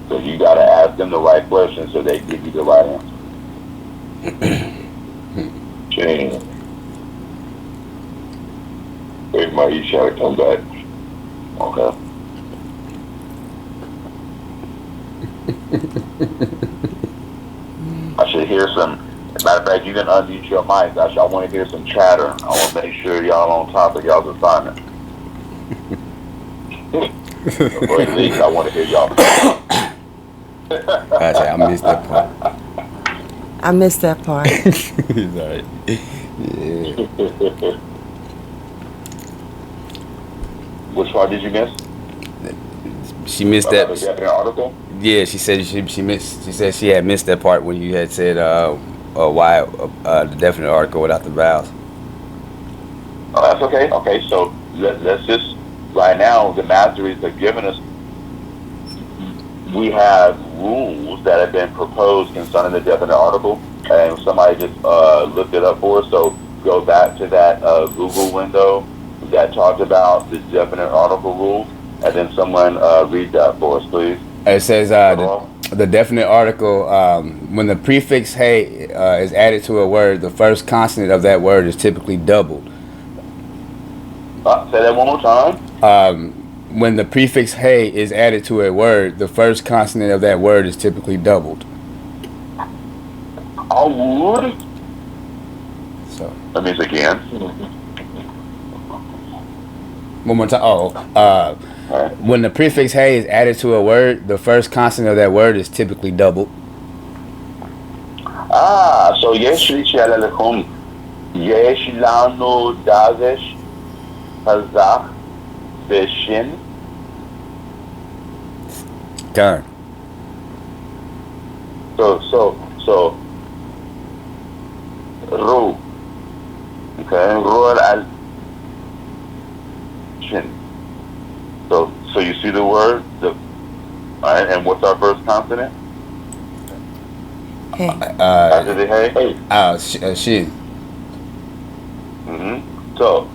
So you got to ask them the right questions so they give you the right answer. Change. Wait, my Isha to come back. Okay. I should hear some. Matter of fact, you can unmute your mic. I want to hear some chatter. I want to make sure y'all on top of y'all's assignment. Or at least I want to hear y'all. I missed that part. I missed that part. He's alright. Yeah. Which part did you miss? She missed About that. the definite article? Yeah, she said she missed. She said she had missed that part when you had said why the definite article without the vowels. Oh, that's okay. Okay, so let's just right now the masteries have given us. We have rules that have been proposed concerning the definite article, and somebody just looked it up for us. So go back to that Google window that talked about the definite article rules, and then someone read that for us, please. It says the definite article, when the prefix hey is added to a word, the first consonant of that word is typically doubled. Say that one more time. When the prefix hey is added to a word, the first consonant of that word is typically doubled. I would. So That means again. one more time. When the prefix hey is added to a word, the first consonant of that word is typically doubled. So yesh la'alekum, yesh lanu dazesh hazach beshin. Turn. So ru. Okay, ru al shin. So you see the word, all right, and what's our first consonant? Hey. After the hey? Shin. So,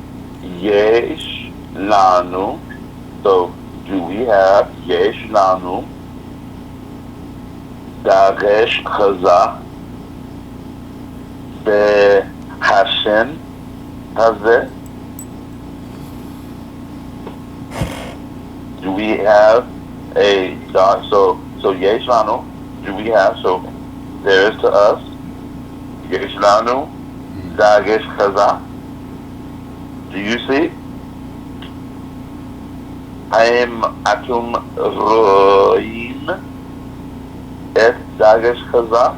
Yesh lanu. So do we have yesh lanu dagesh chazak behashem hazeh? Do we have a so yesh lanu? Do we have there is to us yesh lanu dagesh chazak? Do you see? Haim atum roim et dagesh chazak?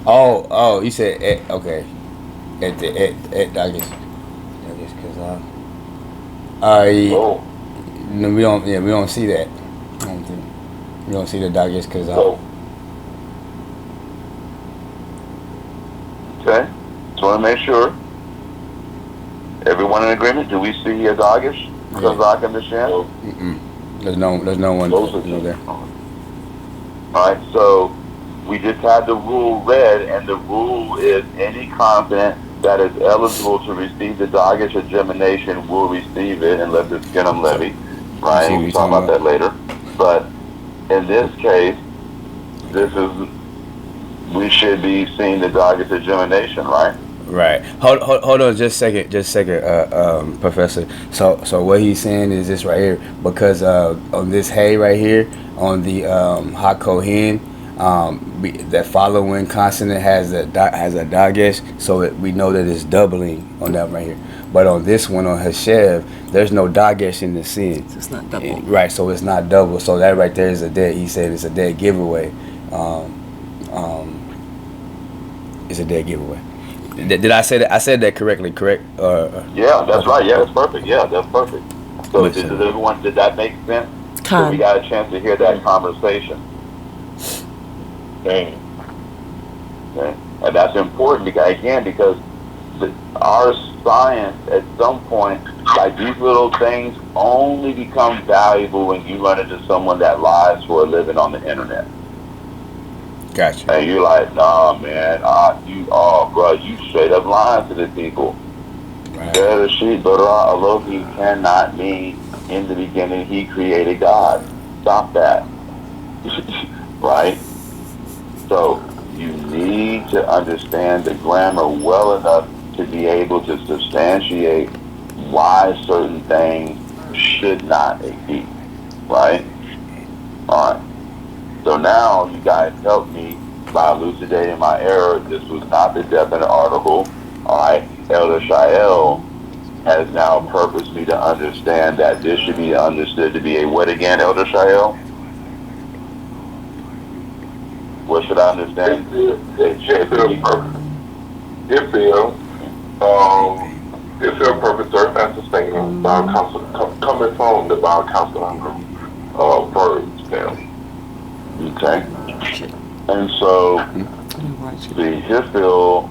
Oh, you said okay. At Dagesh Kazan. Oh, No, we don't. Yeah, we don't see that. I don't think we don't see the Dagesh Kazan. so okay. Just want to make sure. Everyone in agreement? Do we see a dagesh chazak in the shin? There's no one there. All right, so we just had the rule read, and the rule is any consonant that is eligible to receive the dagesh of gemination will receive it unless it's skinum levy. Right, we'll talk about that later. But in this case, we should be seeing the dagesh of gemination, right? Right. Hold on, just a second, Professor. So what he's saying is this right here, because on this hay right here, on the hakohen, that following consonant has a dagesh, so we know that it's doubling on that right here. But on this one, on Hashev, there's no dagesh in the sin. It's not double. Right, so it's not double. So that right there is a dead. He said it's a dead giveaway. It's a dead giveaway. Did I say that? I said that correctly, correct? Yeah, that's right. Yeah, that's perfect. Yeah, that's perfect. So did that make sense? So we got a chance to hear that conversation. Okay. And that's important because our science at some point, like these little things only become valuable when you run into someone that lies for a living on the internet. Gotcha. And you're like, nah, man, bro, you straight up lying to the people. Right. Bereshit bara Elohim cannot mean in the beginning he created God. Stop that. Right? So you need to understand the grammar well enough to be able to substantiate why certain things should not be. Right? Alright. So now you guys help me by elucidating my error. This was not the definite article. Alright, Elder Shael has now purposed me to understand that this should be understood to be a what again, Elder Shael? What should I understand? It should be perfect. If your purpose earth and sustainment, coming from the biocounseling verbs now. Okay. And so the Hifil,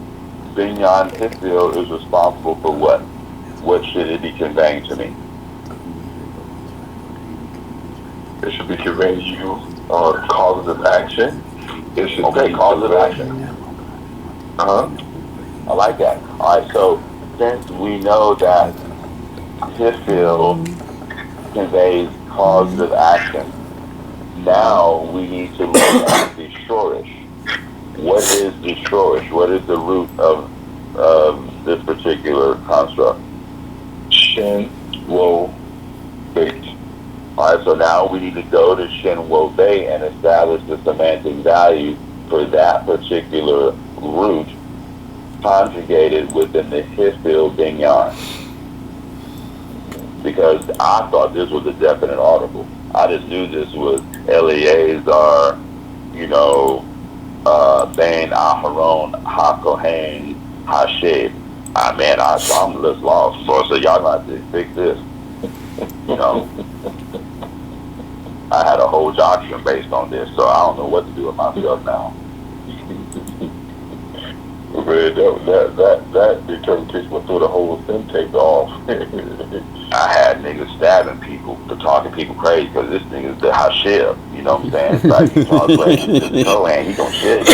Binyan Hifil is responsible for what? What should it be conveying to me? It should be conveying to you causes of action. It should Causes of action. Uh-huh. I like that. Alright, so since we know that Hifil conveys causes of action, now we need to look at the shorish. What is the shorish? What is the root of this particular construct? Shin, Wo, Beit. Alright, so now we need to go to Shin Wo Bei and establish the semantic value for that particular root conjugated within the Hifil Binyan. Because I thought this was a definite article. I just knew this was Eleazar, Bain Aharon, HaKohen, Hashem. I'm just lost. So y'all got to fix this. I had a whole doctrine based on this, so I don't know what to do with myself now. Man, that interpretation went through the whole thing taped off. I had niggas stabbing people for talking people crazy because this nigga's the Hashem. You know what I'm saying? It's like you talk crazy to the toe and he gonna shit.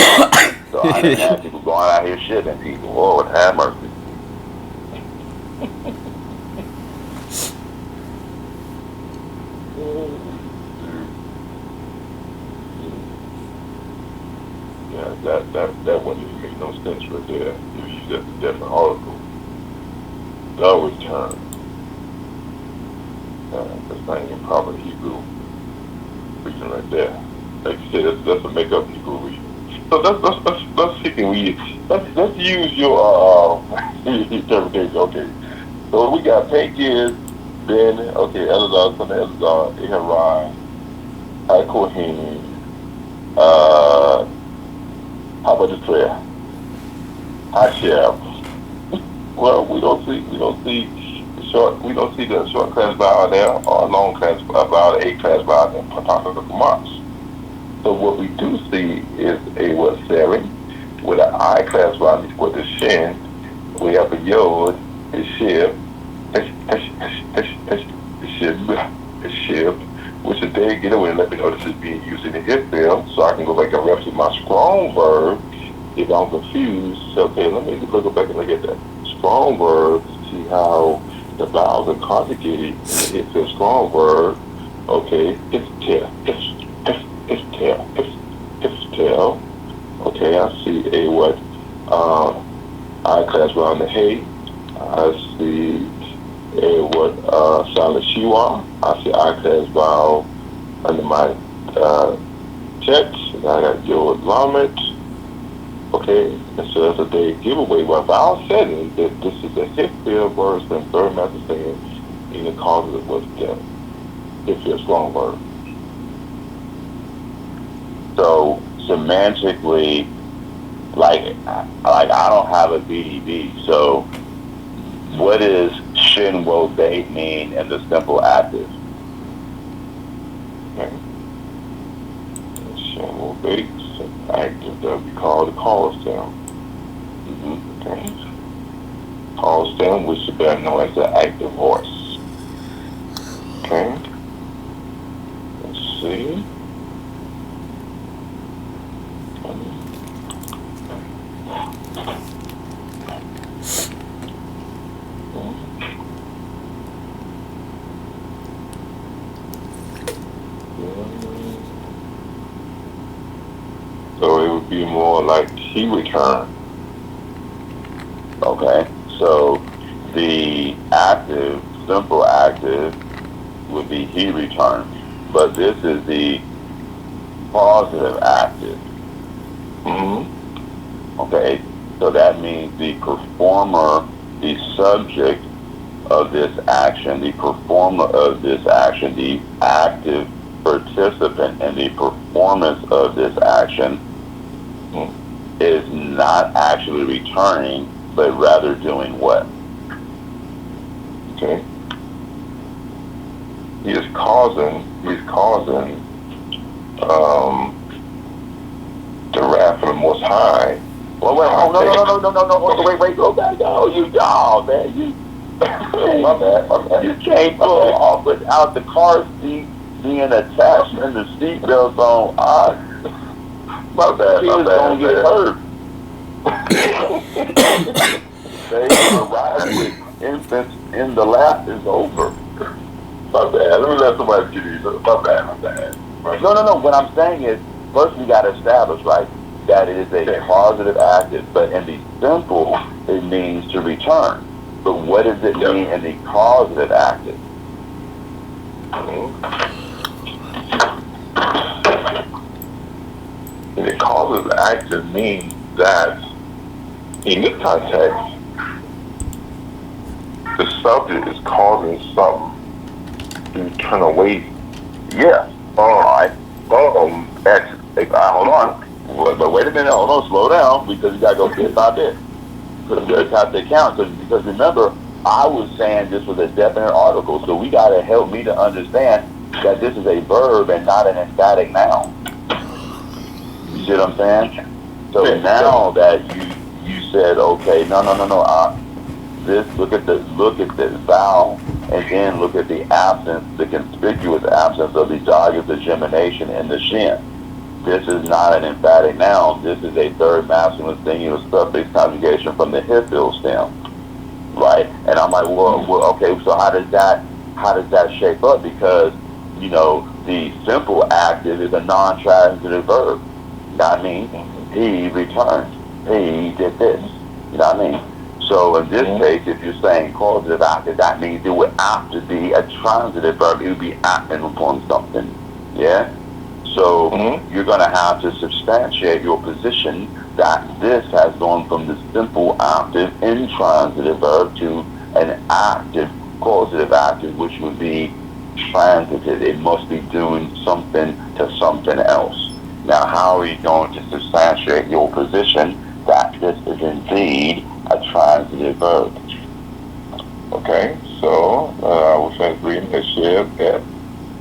So I didn't have people going out here shitting people. Lord have mercy. Yeah, that wouldn't even make no sense right there. You use that a different article. The return. That's not even proper Hebrew reading right there. Like you said, that's a make up Hebrew reading. So let's see, can we let's use your interpretation. Okay. So we got Pekid, Ben, okay, Elazar, son of Elazar, Eharai, Kohen, how about the prayer? Hashem. Well, we don't see the short class vowel there, or a long class vowel, the 8 class vowel in Pataka Mars. So what we do see is a what Sari with an I class vowel with the Shin. We have a Yod, a Shib, a Shib, which a day get away and let me know this is being used in the Israel, so I can go back and reference my strong verb if I'm confused. So, okay, let me go back and look at that strong verb to see how the vowels are conjugated in the Israel strong verb. Okay, it's tail, it's tail. Okay, I see a what I class around the hay. I see a what silent shiwa. I see I class vowel under my text. And I got your lamet. Okay, and so that's a big giveaway. What vowel said is that this is a hip-field verse and third master saying in the causes was the hip-field strong verb. So semantically, like I don't have a BDB. So what does shin wo bait mean in the simple active? Okay. Shin wo bait active that we call the call stem. Okay. Call stem, which is better known as the active voice. Okay. Let's see. So it would be more like he returned. Okay, so the active, simple active, would be he returned, but this is the positive active. Okay, so that means the performer, the subject of this action, the performer of this action, the active participant in the performance of this action is not actually returning, but rather doing what? Okay. He's causing the wrath of the Most High. Well, wait, no, wait, go back, man, you, my bad. You can't pull off without the car seat being attached and the seatbelt's on. My bad. Gonna get hurt. They arrive with infants in the lap is over. My bad. Let me let somebody get these. My bad. No. What I'm saying is, first we got to establish, right, that it is a positive active, but in the simple, it means to return. But what does it mean in the causative active? And the causative active means that in this context, the subject is causing something to turn away. Yeah. All right. Hold on. But wait a minute. Hold on. Slow down, because you got to go bit by bit. Because you have to count. Because remember, I was saying this was a definite article, so we got to help me to understand that this is a verb and not an emphatic noun. You see what I'm saying? So now that you said, okay, no. Look at the vowel, and then look at the absence, the conspicuous absence of the diagonal gemination in the shin. This is not an emphatic noun. This is a third masculine singular suffix conjugation from the hip-fill stem. right? And I'm like, well, okay, so how does that shape up? Because the simple active is a non-transitive verb. You know what I mean? He returned. He did this. You know what I mean? So in this case, if you're saying causative active, that means it would have to be a transitive verb. It would be acting upon something. Yeah? So you're going to have to substantiate your position that this has gone from the simple active intransitive verb to an active causative active, which would be transitive. It must be doing something to something else. Now, how are you going to substantiate your position that this is indeed a transitive verb? Okay, so I was just reading that said that.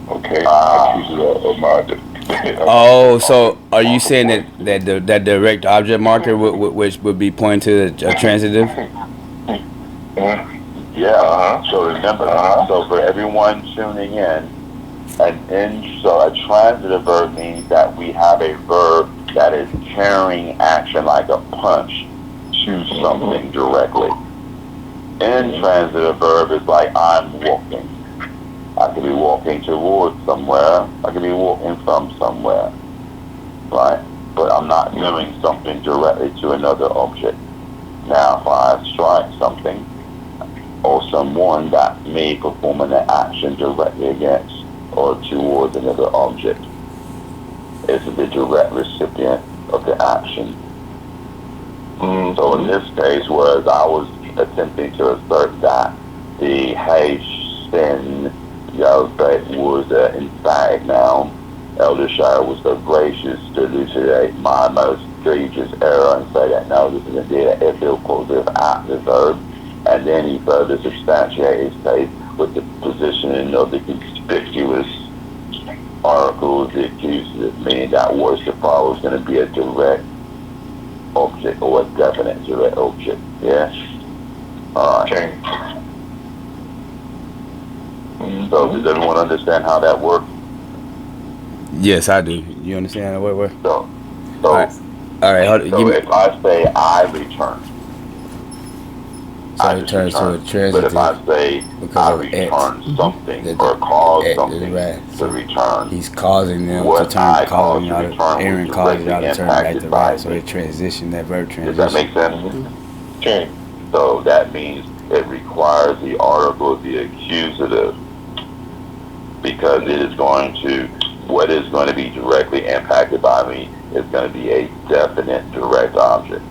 Okay, accuses of my. Oh, so are you saying that direct object marker which would be pointing to a transitive? Yeah. So remember, so for everyone tuning in, so a transitive verb means that we have a verb that is carrying action like a punch to something directly. Intransitive verb is like I'm walking. I could be walking towards somewhere. I could be walking from somewhere, right? But I'm not doing something directly to another object. Now, if I strike something or someone, that may perform an action directly against or towards another object. It's the direct recipient of the action. So in this case, whereas I was attempting to assert that the Haitian was an emphatic noun, Elder Shire was so gracious to elucidate my most egregious error and say that no, this is indeed an epithetical causative active verb. And then he further substantiated his case with the positioning of the conspicuous article, the accusative, meaning that was to follow is going to be a direct object or a definite direct object. Yeah? Alright. Okay. So does everyone understand how that works? Yes, I do. You understand where? So All right. So if I say I return, so I it just turns return. to a transitive. But if I say I return something or cause something to return, he's causing them what to turn, I causing cause to y'all return to, Aaron was causes y'all directly to turn back to impacted by right. So me. it transition, that verb transition. Does that make sense? Okay. So that means it requires the article of the accusative, because it is going to, what is going to be directly impacted by me is going to be a definite direct object.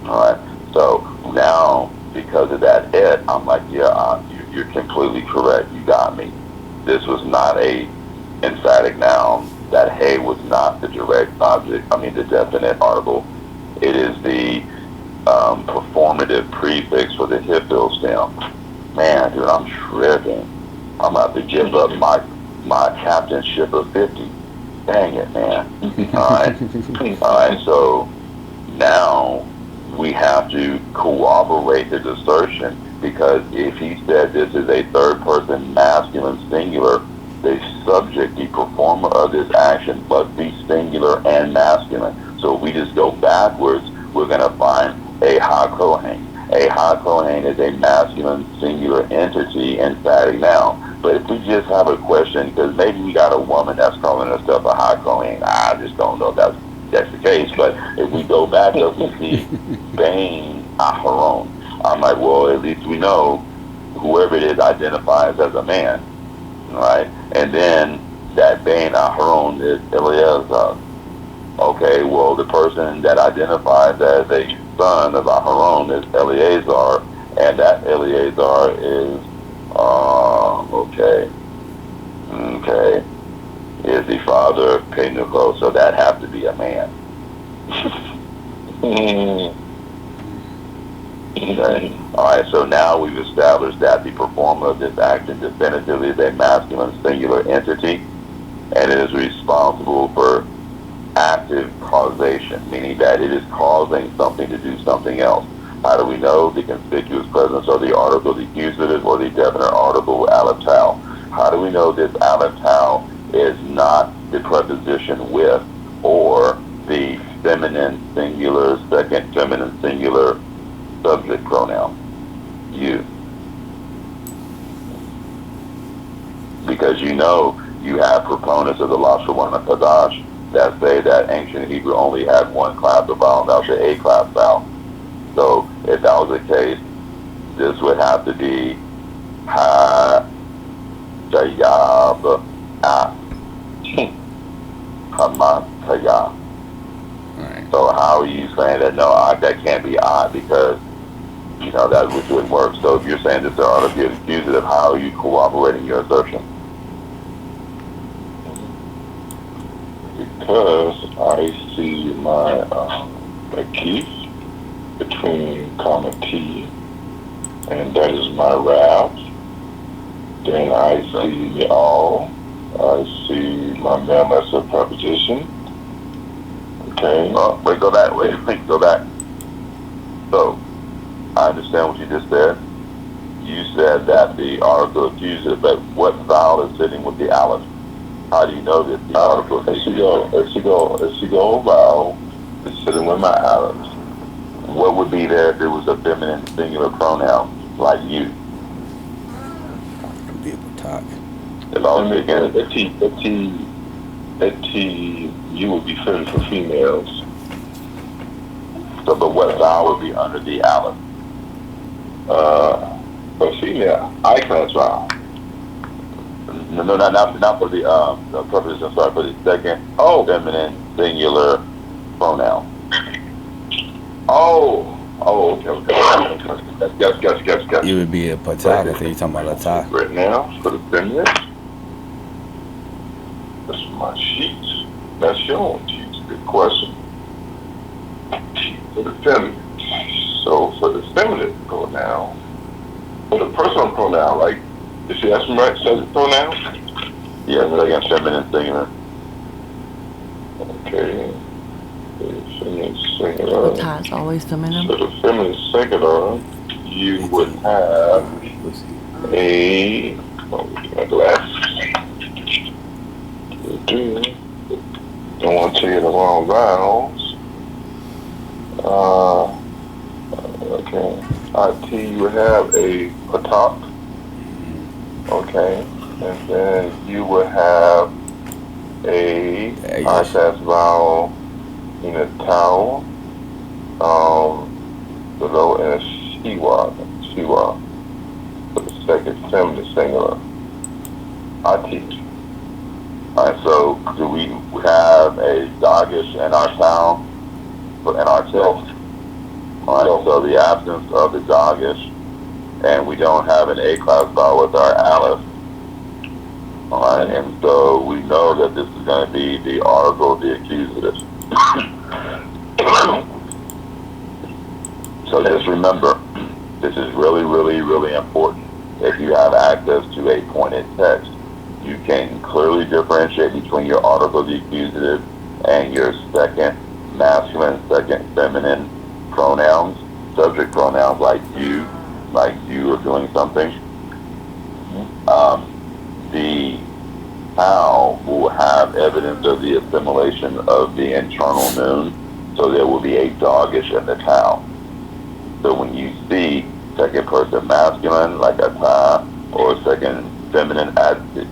Alright, so now because of that I'm like, yeah, you're completely correct, you got me. This was not a emphatic noun. That hey was not the direct object, the definite article. It is the performative prefix for the hippo stem. Man, dude, I'm tripping. I'm about to give up my captainship of 50. Dang it, man. Alright, so now we have to corroborate his assertion, because if he said this is a third person masculine singular, the subject, the performer of this action must be singular and masculine. So if we just go backwards, we're going to find a ha-kohen. A ha-kohen is a masculine singular entity, emphatic noun. But if we just have a question, because maybe we got a woman that's calling herself a ha-kohen, I just don't know if that's the case. But if we go back up, we see Bain Aharon. I'm like, well, at least we know whoever it is identifies as a man, right? And then that Bain Aharon is Eleazar. Okay, well, the person that identifies as a son of Aharon is Eleazar, and that Eleazar is, is the father of Penuel, so that has to be a man. Okay. Alright, so now we've established that the performer of this action definitively is a masculine singular entity, and it is responsible for active causation, meaning that it is causing something to do something else. How do we know? The conspicuous presence of the article, the accusative, or the definite article, allotal. How do we know this allotal is not the preposition with or the feminine singular, second feminine singular subject pronoun. You. Because you know you have proponents of the Lashon Kadash that say that ancient Hebrew only had one class of vowel, that was the A class vowel. So if that was the case, this would have to be ha, tayab, a, hamatayah. Right. So how are you saying that no, that can't be I because that which wouldn't work. So if you're saying this ought to be accusative, how are you corroborating your assertion? Because I see my keys between comma T, and that is my route. Then I see all. I see my mem as a preposition. Okay. Wait, go back. Go back. So I understand what you just said. You said that the article accusative, but what vowel is sitting with the aleph? How do you know that the article is Esigo vowel is sitting with my aleph. What would be there if it was a feminine singular pronoun, like you? Be able to talk. If I was again, That T, you would be fitted for females. so but what vowel would be under the aleph? For female, I class vowel. No, not for the preposition. Sorry, for the second feminine singular pronoun. Okay. Yes. You would be a patak. I think you're talking about a tak. Right now, for the feminine, that's my sheet. That's your own sheet. Good question. For the feminine. So for the feminine pronoun, for the personal pronoun, like, you see that's right, subject pronoun? Yes, second feminine singular. Okay. The feminine singular. Patai's always feminine. So the feminine singular, you would have my glasses. Don't want to tell you the wrong vowels. Okay. IT, you would have a top. Okay. And then you would have a I-class vowel in a towel. Below in a shiwa. For the second feminine singular. IT. Alright, so do we have a dagish in our town, in our text? Alright, so the absence of the dagish, and we don't have an A-class vowel with our aleph. Alright, and so we know that this is going to be the article, the accusative. So just remember, this is really, really, really important. If you have access to a pointed text, you can clearly differentiate between your article, the accusative, and your second masculine, second feminine pronouns, subject pronouns like you are doing something. The how will have evidence of the assimilation of the internal noon, so there will be a dogish in the tau. So when you see second person masculine, like a ta, or second feminine adjective,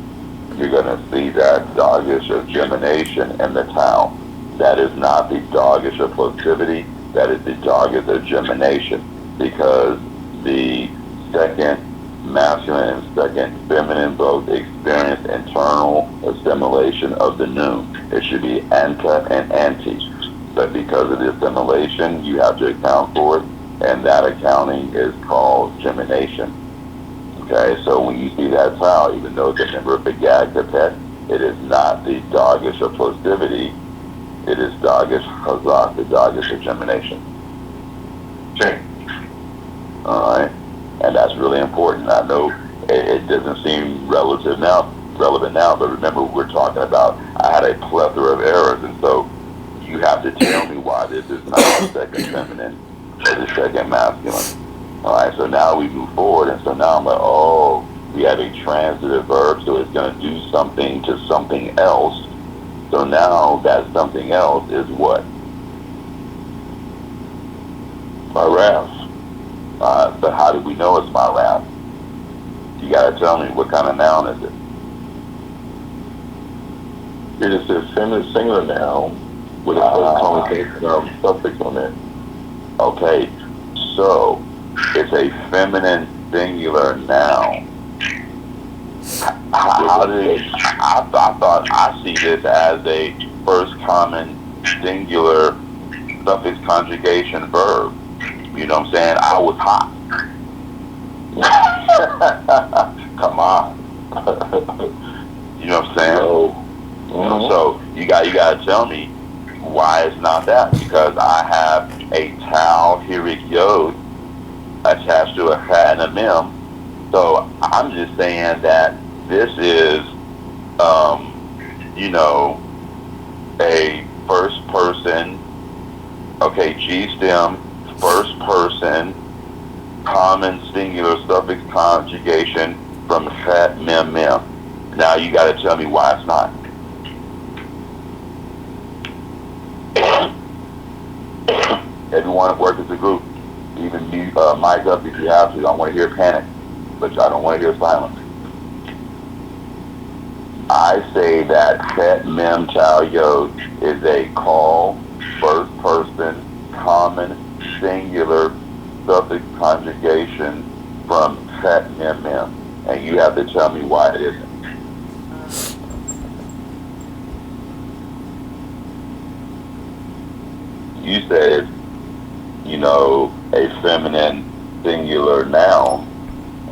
you're going to see that dogish of gemination in the tau. That is not the dogish of plosivity, that is the dogish of gemination, because the second masculine and second feminine both experience internal assimilation of the noon. It should be anta and anti. But because of the assimilation, you have to account for it, and that accounting is called gemination. Okay, so when you see that tau, even though it's a member of the gag pet, it is not the dogish of plosivity, it is dogish chazak, the dogish of gemination. Okay. Alright, and that's really important. I know it doesn't seem relevant now, but remember we're talking about, I had a plethora of errors, and so you have to tell me why this is not the second feminine or the second masculine. Alright, so now we move forward, and so now I'm like, we have a transitive verb, so it's going to do something to something else. So now that something else is what? My wrath. But how do we know it's my wrath? You gotta tell me what kind of noun is it? It is a feminine singular noun with a first common suffix on it. Okay, so it's a feminine singular noun. How did I thought I see this as a first common singular suffix conjugation verb. You know what I'm saying? I was hot. Come on. You know what I'm saying? So you gotta tell me why it's not that, because I have a tau hirik yod attached to a chat and a mem. So I'm just saying that this is a first person, okay, G stem, first person, common singular suffix conjugation from chat mem mem. Now you gotta tell me why it's not. Everyone work as a group. Even you, mic up if you have to. I don't want to hear panic, but I don't want to hear silence. I say that chet mem tau yod is a call, first person, common, singular, suffix conjugation from chet mem mem. And you have to tell me why it isn't. You said, a feminine singular noun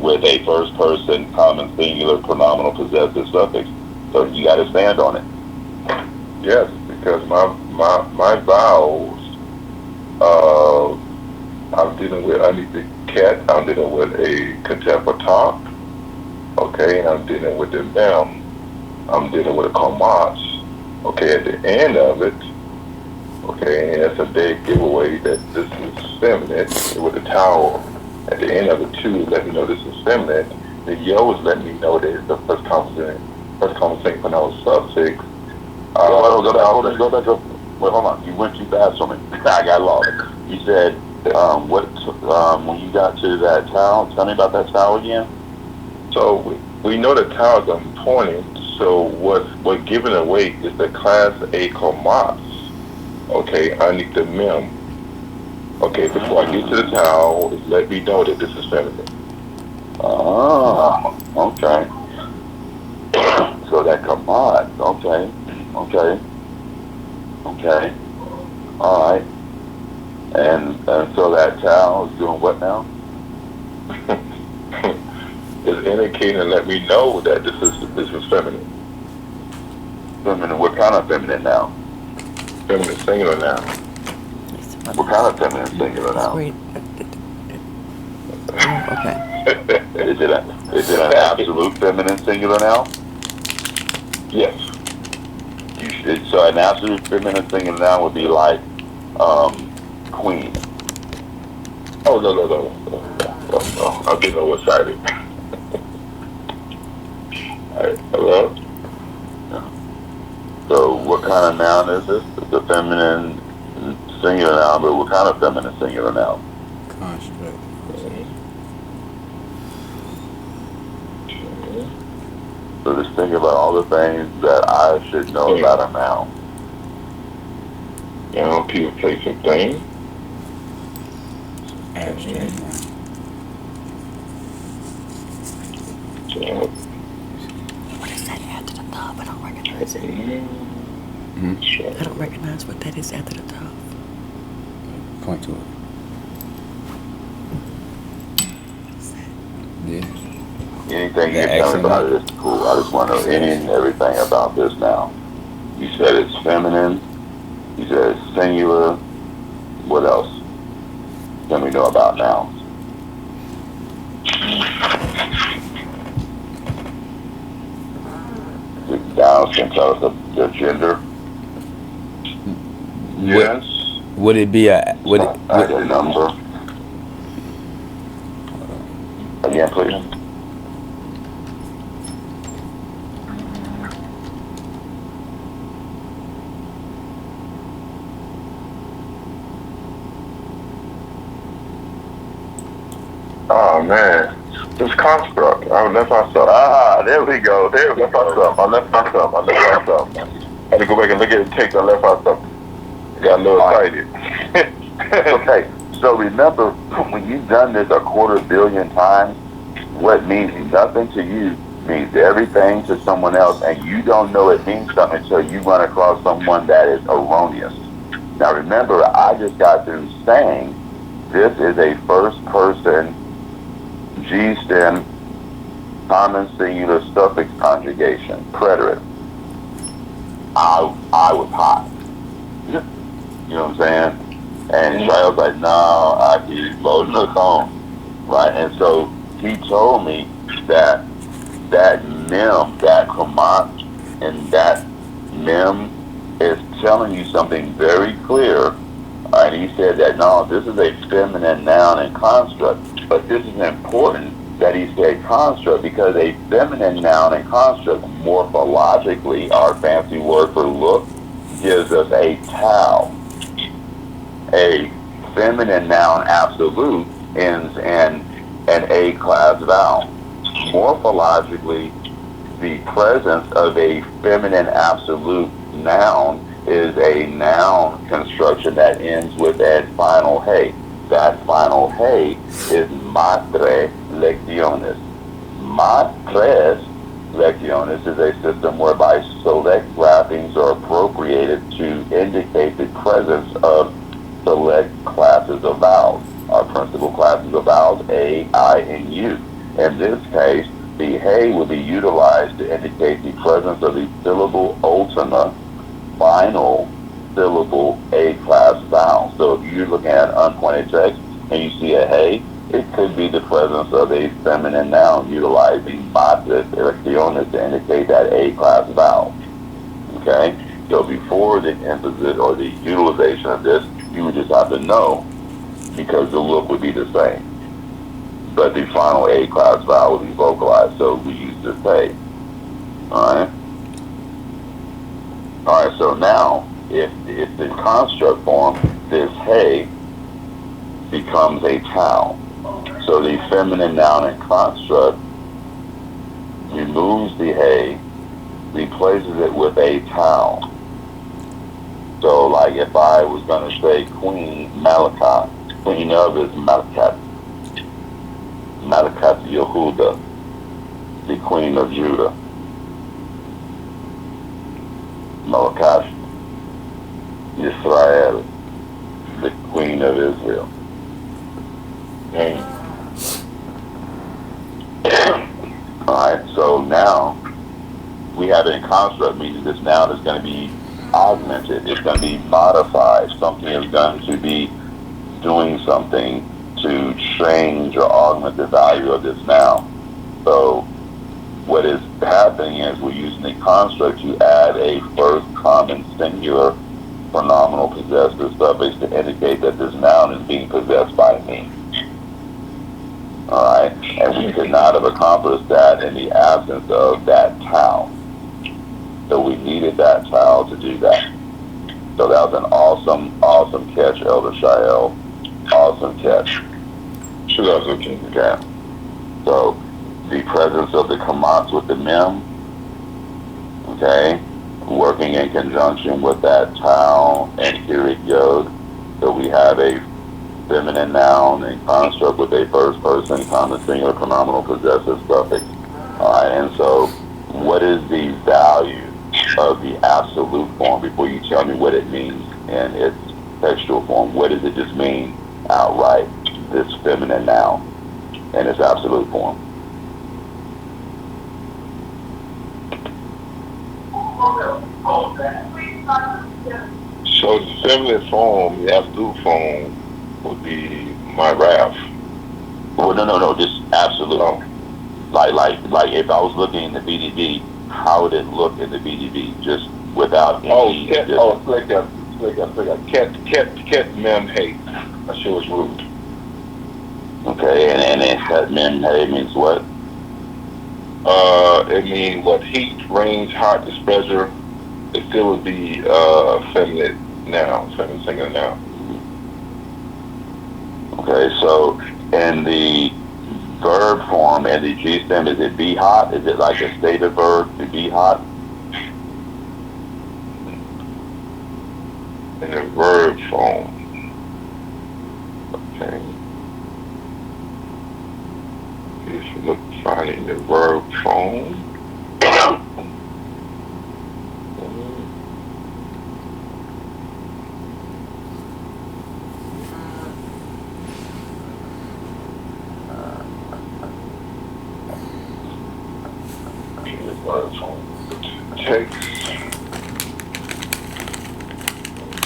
with a first person common singular pronominal possessive suffix. So you got to stand on it. Yes, because my vowels, I'm dealing with underneath the cat, I'm dealing with a contemporary, okay, and I'm dealing with the mem, I'm dealing with a komatz, okay, at the end of it, okay, and that's a big giveaway that this is feminine with the towel at the end of it too, let me know this is feminine. The yo is letting me know that it's the first common pronoun suffix. Go back. Wait, hold on. You went too fast for me. I got lost. You said, when you got to that towel, tell me about that towel again. So we know the towels are pointing, so what's given away is the class A komatz, okay, underneath the mem. Okay, before I get to the towel, let me know that this is feminine. Oh, okay. So that komatz, okay. All right. And so that towel is doing what now? It's indicating and let me know that this is feminine. Feminine. What kind of feminine now? Feminine singular now. What kind of feminine singular now? Okay. Is it an absolute feminine singular now? Yes. So an absolute feminine singular now would be like queen. Oh no. I'm getting overexcited. Alright, hello? Yeah. So what kind of noun is this? It's a feminine singular noun, but what kind of feminine singular noun? Construct. So just think about all the things that I should know about a noun. People, place, and thing. Abstract noun. What is that after the dove? I don't recognize it. I don't recognize what that is after the dove. Point to it. Yeah. Anything you can tell me about it is cool. I just want to know any and everything about this now. You said it's feminine. You said it's singular. What else can we know about nouns? The nouns can tell us the gender. Yes. Would it be a number? Again, please. construct. I left myself. There we go. There we Left go. myself. I left myself. I had to go back and look at the text. I left myself. Got a little excited. Okay, so remember, when you've done this 250 million times, what means nothing to you means everything to someone else, and you don't know it means something until you run across someone that is erroneous. Now remember, I just got through saying this is a first person G-stem common singular suffix conjugation, preterite. I was hot. You know what I'm saying? And Charles was like, no, I keep loading the phone, right? And so he told me that mem, that command, and that mem is telling you something very clear. And he said that, no, this is a feminine noun and construct. But this is important that he said construct, because a feminine noun and construct, morphologically, our fancy word for look, gives us a tau. A feminine noun absolute ends in an A-class vowel. Morphologically, the presence of a feminine absolute noun is a noun construction that ends with a final hey. That final hey is matre lecciones. Matres lecciones is a system whereby select wrappings are appropriated to indicate the presence of select classes of vowels. Our principal classes of vowels, A, I, and U. In this case, the hey will be utilized to indicate the presence of the syllable ultima, final syllable A-class vowel. So if you're looking at unpointed text and you see a hey, it could be the presence of a feminine noun utilizing matres elecciones to indicate that A-class vowel. Okay? So before the emphasis or the utilization of this, you would just have to know, because the look would be the same. But the final A-class vowel would be vocalized, so we use this hey. Alright? Alright, so now, if in construct form, this hey becomes a tau. So the feminine noun in construct removes the hey, replaces it with a tau. So, like, if I was going to say Queen Malachi, Queen of is Malachi. Malachi Yehuda, the Queen of Judah. Malachi Yisrael, the Queen of Israel. Alright, so now we have it in construct, meaning this noun is going to be augmented, it's going to be modified, something is going to be doing something to change or augment the value of this noun. So what is happening is we're using the construct to add a first common singular pronominal possessive suffix to indicate that this noun is being possessed by me. Alright, and we could not have accomplished that in the absence of that tau. So we needed that tau to do that. So that was an awesome catch, Elder Shael. Awesome catch. Sure, that was okay. Okay. So the presence of the kamatz with the mem, okay, working in conjunction with that tau and kirit yod. So we have a feminine noun and construct with a first person common singular pronominal possessive suffix. Alright, and so what is the value of the absolute form before you tell me what it means in its textual form? What does it just mean outright, this feminine noun in its absolute form? So the feminine form, the absolute form, would be my wrath. Well, no, just absolute. Oh. Like if I was looking in the BDB, how would it look in the BDB, just without any... It's like a cat, mem, hey. That shit was rude. Okay, and then cat, mem, hey means what? It means what? Heat, range, hot, displeasure. It still would be feminine noun, feminine singular noun. Okay, so in the verb form and the G stem, is it be hot? Is it like a stated verb to be hot? In the verb form. Okay. Just look, finding the verb form. Text.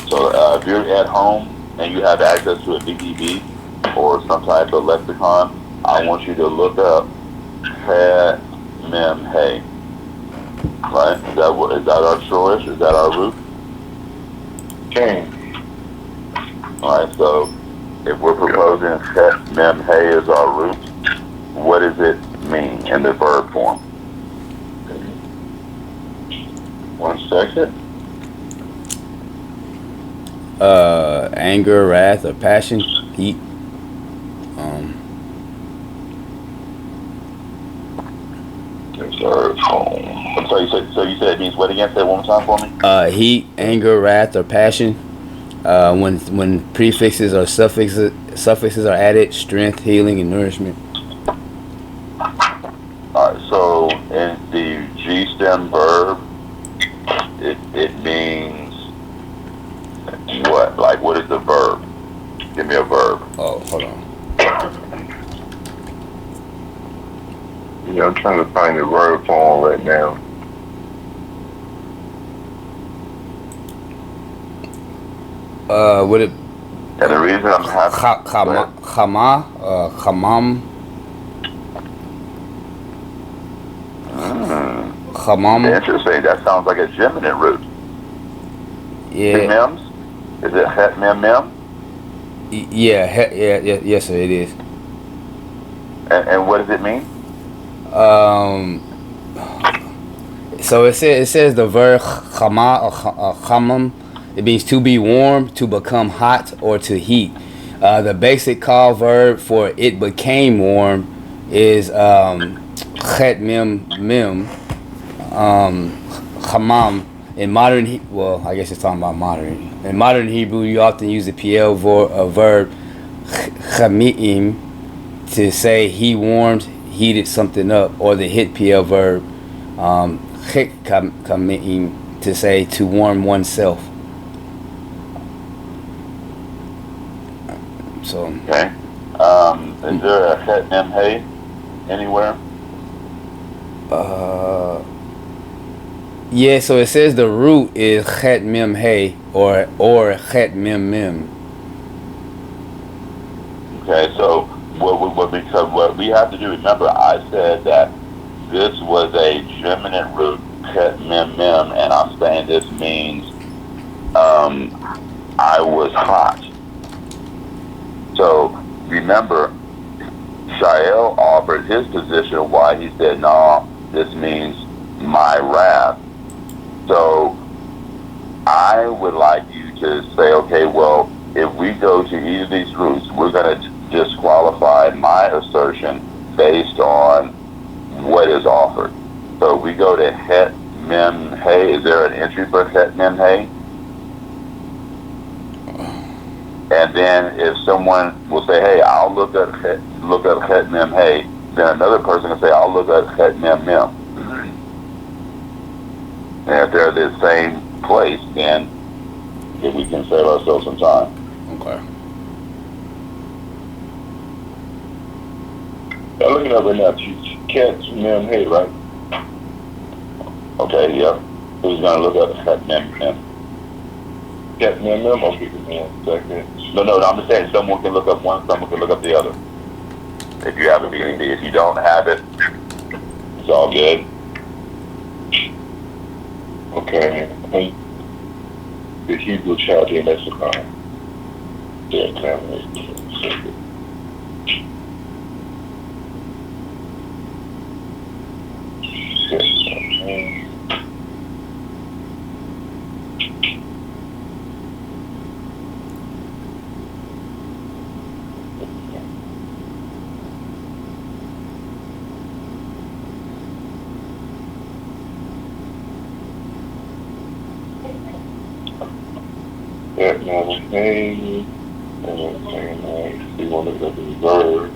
So if you're at home and you have access to a BDB or some type of lexicon, I want you to look up het mem hey. Right? Is that our shorish? Is that our root? Okay. Alright, so if we're proposing het mem hey is our root, what does it mean in the verb form? 1 second. Anger, wrath, or passion, heat. Verb form. I'm sorry, so you said it means what again? Say it one more time for me. Heat, anger, wrath, or passion. When prefixes or suffixes are added, strength, healing, and nourishment. Alright, so in the G stem verb, it means what? Like, what is the verb? Give me a verb. Oh, hold on. Yeah, I'm trying to find the verb form right now. Would it And the reason I'm having chamam? Chamam. Interesting. That sounds like a geminate root. Yeah. Mems? Is it het mem mem? Yeah. Yes, sir. It is. And what does it mean? So it says the verb chama or chamam. It means to be warm, to become hot, or to heat. The basic call verb for it became warm is het mem mem. Chamam. In modern, well, I guess it's talking about modern. In modern Hebrew, you often use the PL verb chami'im to say he warmed, heated something up, or the hit PL verb chami'im to say to warm oneself. So. Okay. Is there a het mem hey anywhere? Yeah, so it says the root is het mem hey or het mem mem. Okay, so because what we have to do, remember I said that this was a geminate root, het mem mem, and I'm saying this means I was hot. So remember, Shael offered his position why he said, no, this means my wrath. So I would like you to say, okay, well, if we go to either of these roots, we're going to disqualify my assertion based on what is offered. So we go to het mem hey. Is there an entry for het mem hey? And then if someone will say, hey, I'll look at het mem hey, then another person can say, I'll look at het mem mem. And if they're the same place, then we can save ourselves some time. Okay. I'm looking up right now. Catch mem hey, right? Okay, yeah. Who's going to look at het mem mem? Catch mem mem. I'll give you 1 second. No, I'm just saying someone can look up one, someone can look up the other. If you have a BDB. If you don't have it, it's all good. Okay. The Hebrew Chaldean lexicon. Yeah, That man hey, and then see one of the verb.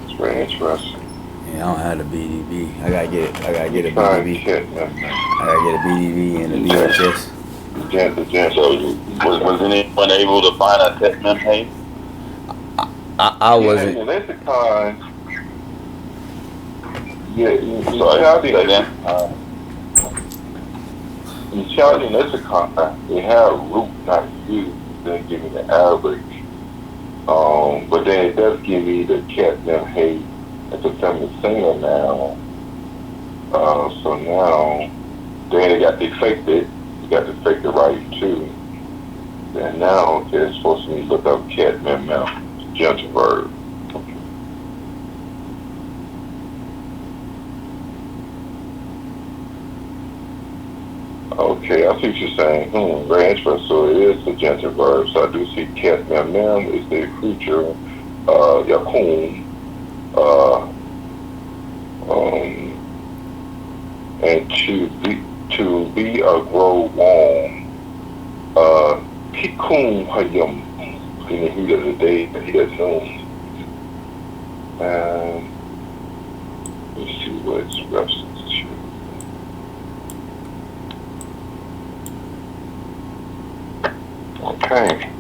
It's very interesting. Yeah, I don't have the BDB. I gotta get it. I gotta get a Trying BDB. cat man. I gotta get a BDB and a DHS. So was anyone able to find a Tetman Hay? I wasn't. In the lexicon, in Sorry, say again. in Chaldee lexicon, they have root not used. Then give me the average. But then it does give me the cat them hey at the feminine singular now. So now then they faked it. You got to fake it right too. And now they're supposed to look up cat mem gentle verb. Okay, I see what you're saying. Very interesting. So it is a gentle verb. So I do see cat mem is the creature, yakum, and to be a grow warm, tikkun hayam in the heat of the day and heat of noon. And let's see what it's reference to. Okay.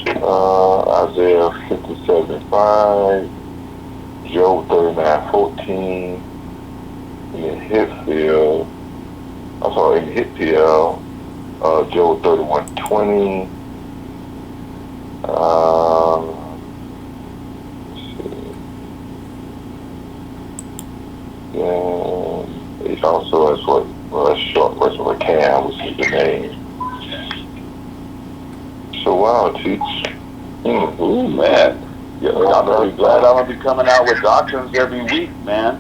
Isaiah 57:5, Job 39:14, in the Hitfield, I'm sorry, in the Hitfield, Job 31:20, and it's also as a short version of a Cam, which is the name. So wow, teach. Ooh, man. Yeah, I'm really glad I'm going to be coming out with doctrines every week, man.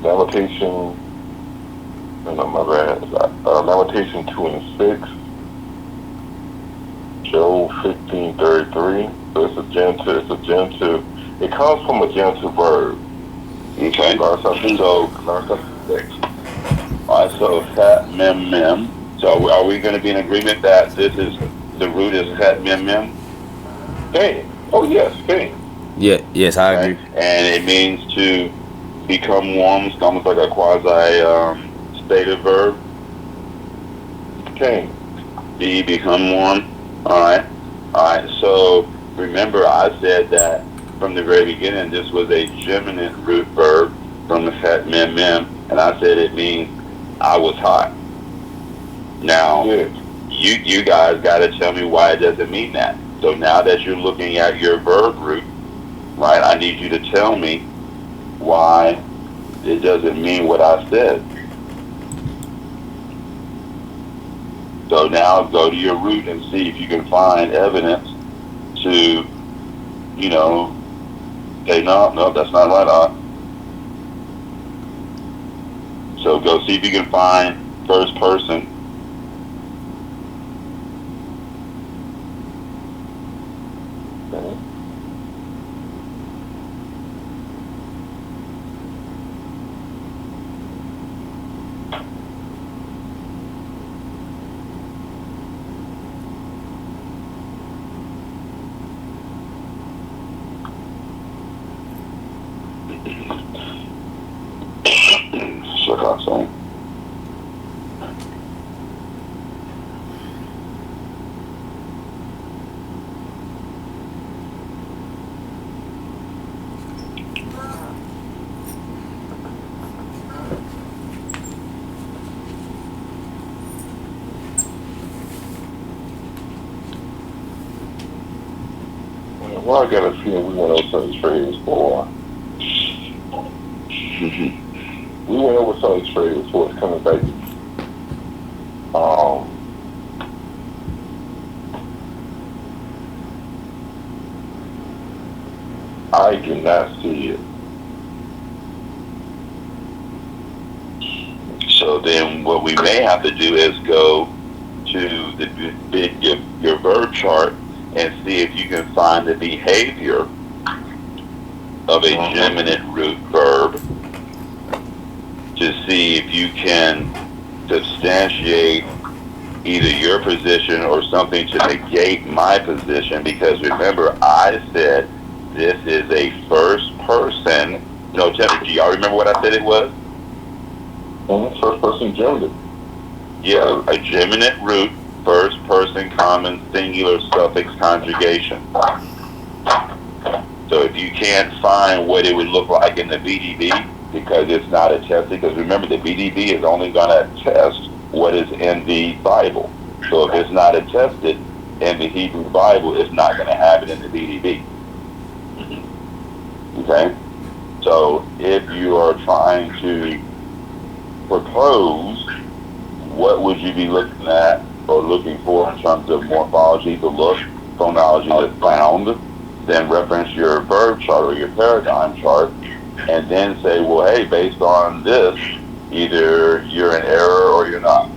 Lamentation, no, my bad. Lamentation 2:6, Job 15:33. So it's a genitive. It comes from a genitive verb. Okay. Learn something. So, Learn something next. all right, so Tet Mem Mem. So are we going to be in agreement that the root is Tet Mem Mem? Pain. Oh yes, pain. Yeah. Yes, I agree. And it means to become warm. It's almost like a quasi stative verb. Pain. Become warm. All right. So remember, I said that from the very beginning, this was a geminate root verb from the Tet Mem Mem, and I said it means I was hot. Now, you guys got to tell me why it doesn't mean that. So now that you're looking at your verb root, right, I need you to tell me why it doesn't mean what I said. So now go to your root and see if you can find evidence to, say, no, that's not right. So go see if you can find first person. Well, I got a feeling we went over some of these phrases before. We went over some of these phrases before. It's coming back. Um, I do not see it. So then what we may have to do is go to your verb chart and see if you can find the behavior of a geminate root verb to see if you can substantiate either your position or something to negate my position, because remember I said this is a first person. No, do y'all remember what I said it was? First person gender. Yeah, a geminate root, first person common singular suffix conjugation. So if you can't find what it would look like in the BDB, because it's not attested, because remember the BDB is only going to attest what is in the Bible. So if it's not attested in the Hebrew Bible, it's not going to have it in the BDB. Okay? So if you are trying to propose, what would you be looking at or looking for in terms of morphology, the look, phonology, the sound? Then reference your verb chart or your paradigm chart, and then say, well, hey, based on this, either you're in error or you're not.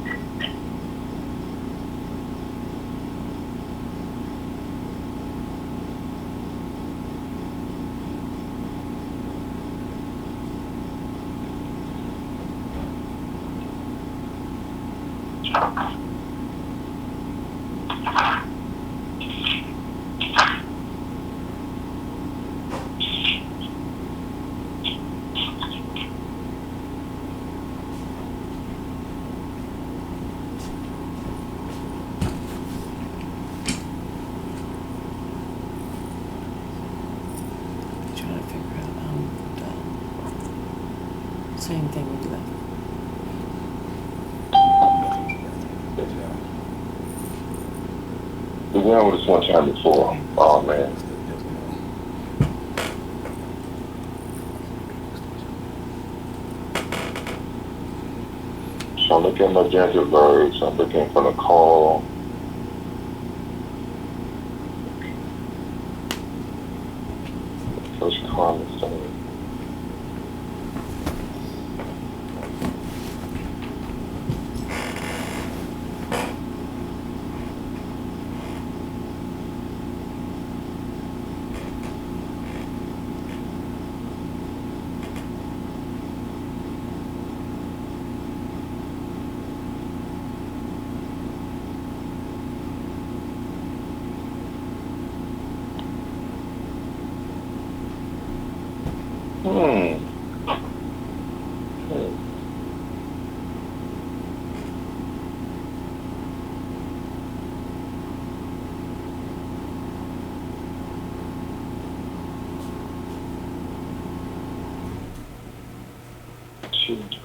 Trying to figure out the same thing we left. We went over this one time before. Oh man. So I'm looking at my gender verbs. I'm looking for the call. First common thing. Shoot.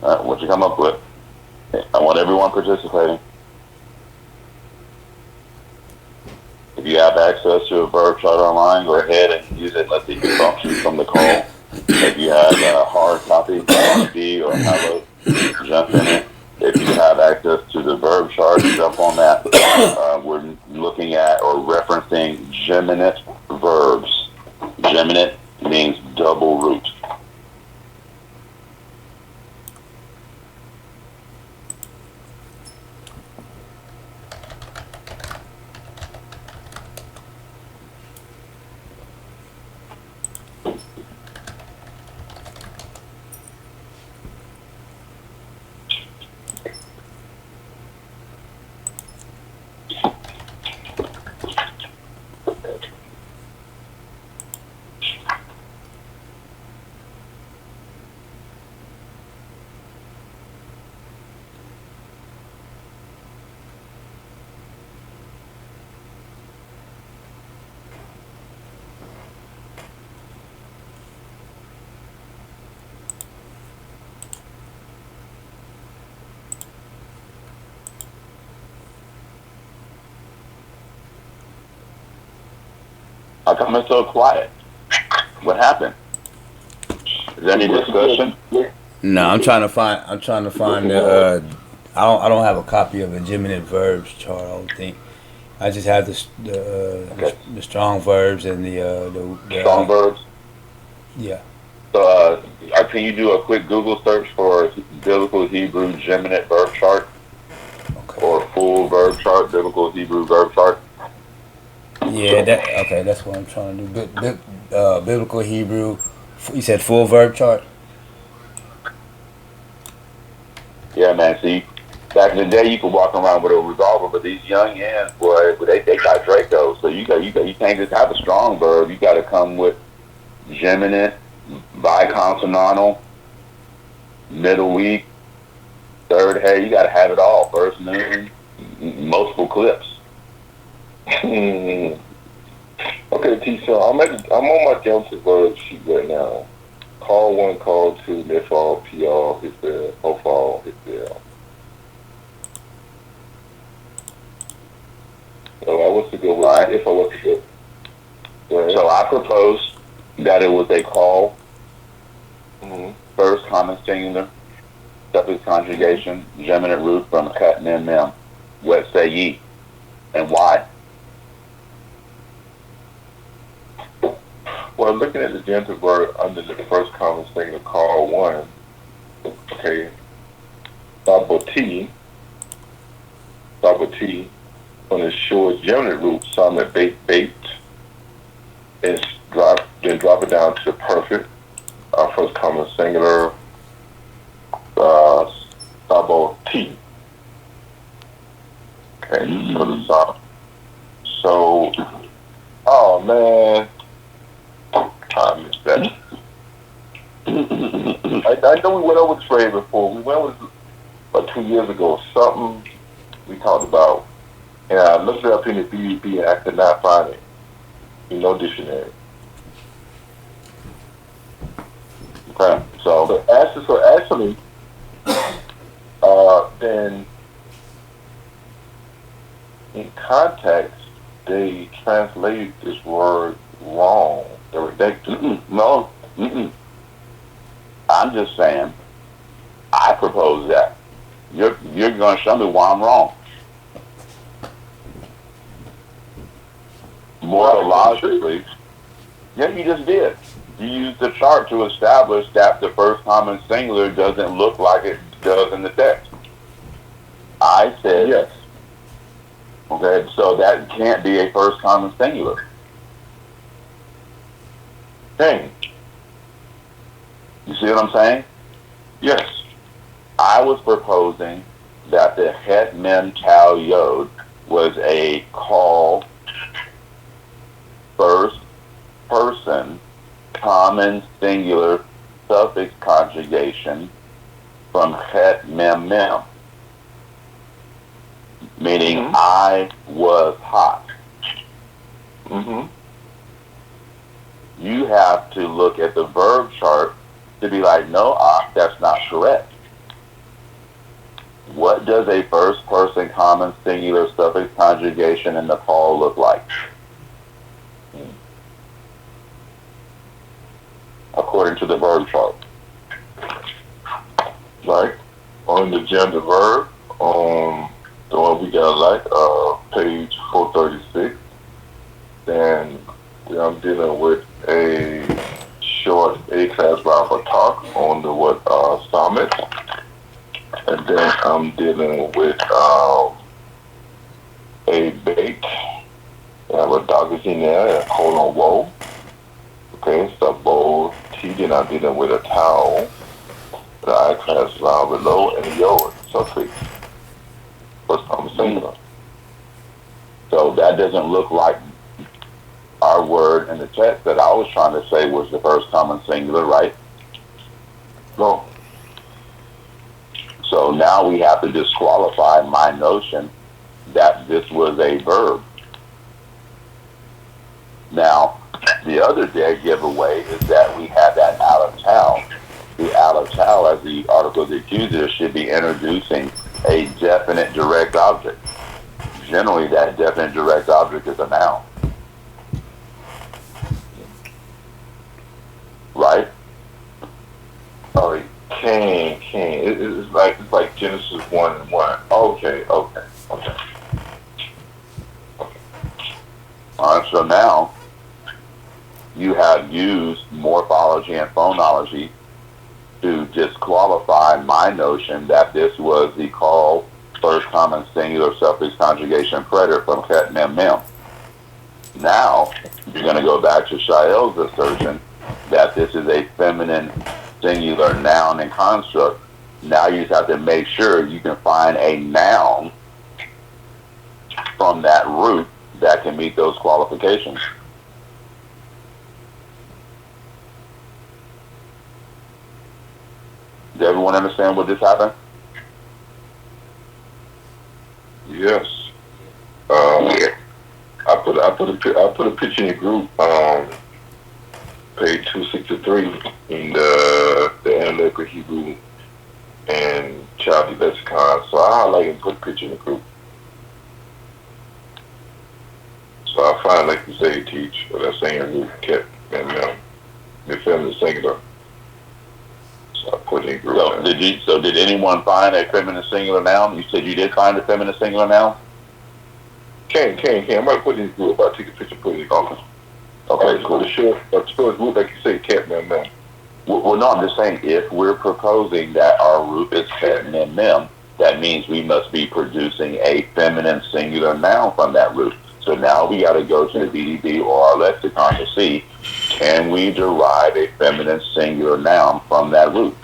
What you come up with? I want everyone participating. If you have access to a verb chart online, go ahead and use it. Let the function from the call. If you have a hard copy, B or Hello, jump in it. If you have access to the verb chart, jump on that. We're looking at or referencing geminate verbs. Geminate means double root. How come it's so quiet? What happened? Is there any discussion? No, I'm trying to find. the. I don't have a copy of a geminate verbs chart. I don't think. I just have Okay. the strong verbs and the Strong verbs. yeah. So, can you do a quick Google search for biblical Hebrew geminate verb chart Okay. or full verb chart, biblical Hebrew verb chart? Yeah. That's what I'm trying to do. Biblical Hebrew. You said full verb chart. Yeah, man. See, back in the day, you could walk around with a revolver, but these young hands, boy, they got Draco. So you can't just have a strong verb. You got to come with geminate, biconsonantal, middle week, third hey. You got to have it all. First noon, multiple clips. Okay, T. So I'm on my Delta verb sheet right now. Call 1, call 2, if all, PR, hit the, off all, hit the. So I was to go with, Right. if I was to go. So I proposed that it was a call, first common singular, suffix conjugation, geminate root from cut mem mem. What say ye? And why? Well, looking at the genitive verb under the first common singular, call 1, okay, saboti, on the short geminate root, summit, bait, is then drop it down to perfect, our first common singular, saboti. Okay, for the sub. So, oh man, I missed that. I know we went over trade before. We went over about 2 years ago or something we talked about. And I looked it up in the BEP and I could not find it in no dictionary. Okay, so Actually, then in context, they translated this word wrong. no, I'm just saying. I propose that. You're going to show me why I'm wrong. More logically, yeah, you just did. You used the chart to establish that the first common singular doesn't look like it does in the text. I said Yes. Okay, so that can't be a first common singular. Dang. You see what I'm saying? Yes. I was proposing that the het mem tau yod was a call first person common singular suffix conjugation from het mem mem, meaning I was hot. You have to look at the verb chart to be like, no, that's not correct. What does a first person common singular suffix conjugation in the call look like? According to the verb chart. Like on the gender verb, the one we got page 436, then I'm dealing with a short A-class round for talk on the summit, and then I'm dealing with a bait. I have a dog is in there, a colon woe. Okay, so bowl T, then I'm dealing with a towel, the I-class round below, and a yod suffix. First common singular. So that doesn't look like our word in the text that I was trying to say was the first common singular, right? No. So now we have to disqualify my notion that this was a verb. Now, the other dead giveaway is that we have that out of tau. The out of tau, as the article of the accuser, should be introducing a definite direct object. Generally, that definite direct object is a noun. Can. It's like Genesis 1:1. Okay. All right, so now you have used morphology and phonology to disqualify my notion that this was the called first common singular suffix conjugation preterite from ket mem mem. Now you're going to go back to Shael's assertion that this is a feminine singular noun and construct. Now you just have to make sure you can find a noun from that root that can meet those qualifications. Does everyone understand what just happened? Yes. I put a picture in the group. Page 263 in the Analytical Hebrew and Chaldee Lexicon. So I highlight and put a picture in the group. So I find, like you say, teach, or that saying root kept and the feminine singular. So I put it in group. So did anyone find a feminine singular noun? You said you did find a feminine singular noun? Can. I might put it in group. I'll take a picture, put it in group. Okay, cool. The short root, like you say, cat mem mem. Well, no, I'm just saying, if we're proposing that our root is cat mem mem, that means we must be producing a feminine singular noun from that root. So now we got to go to the BDB or our lexicon to see, can we derive a feminine singular noun from that root?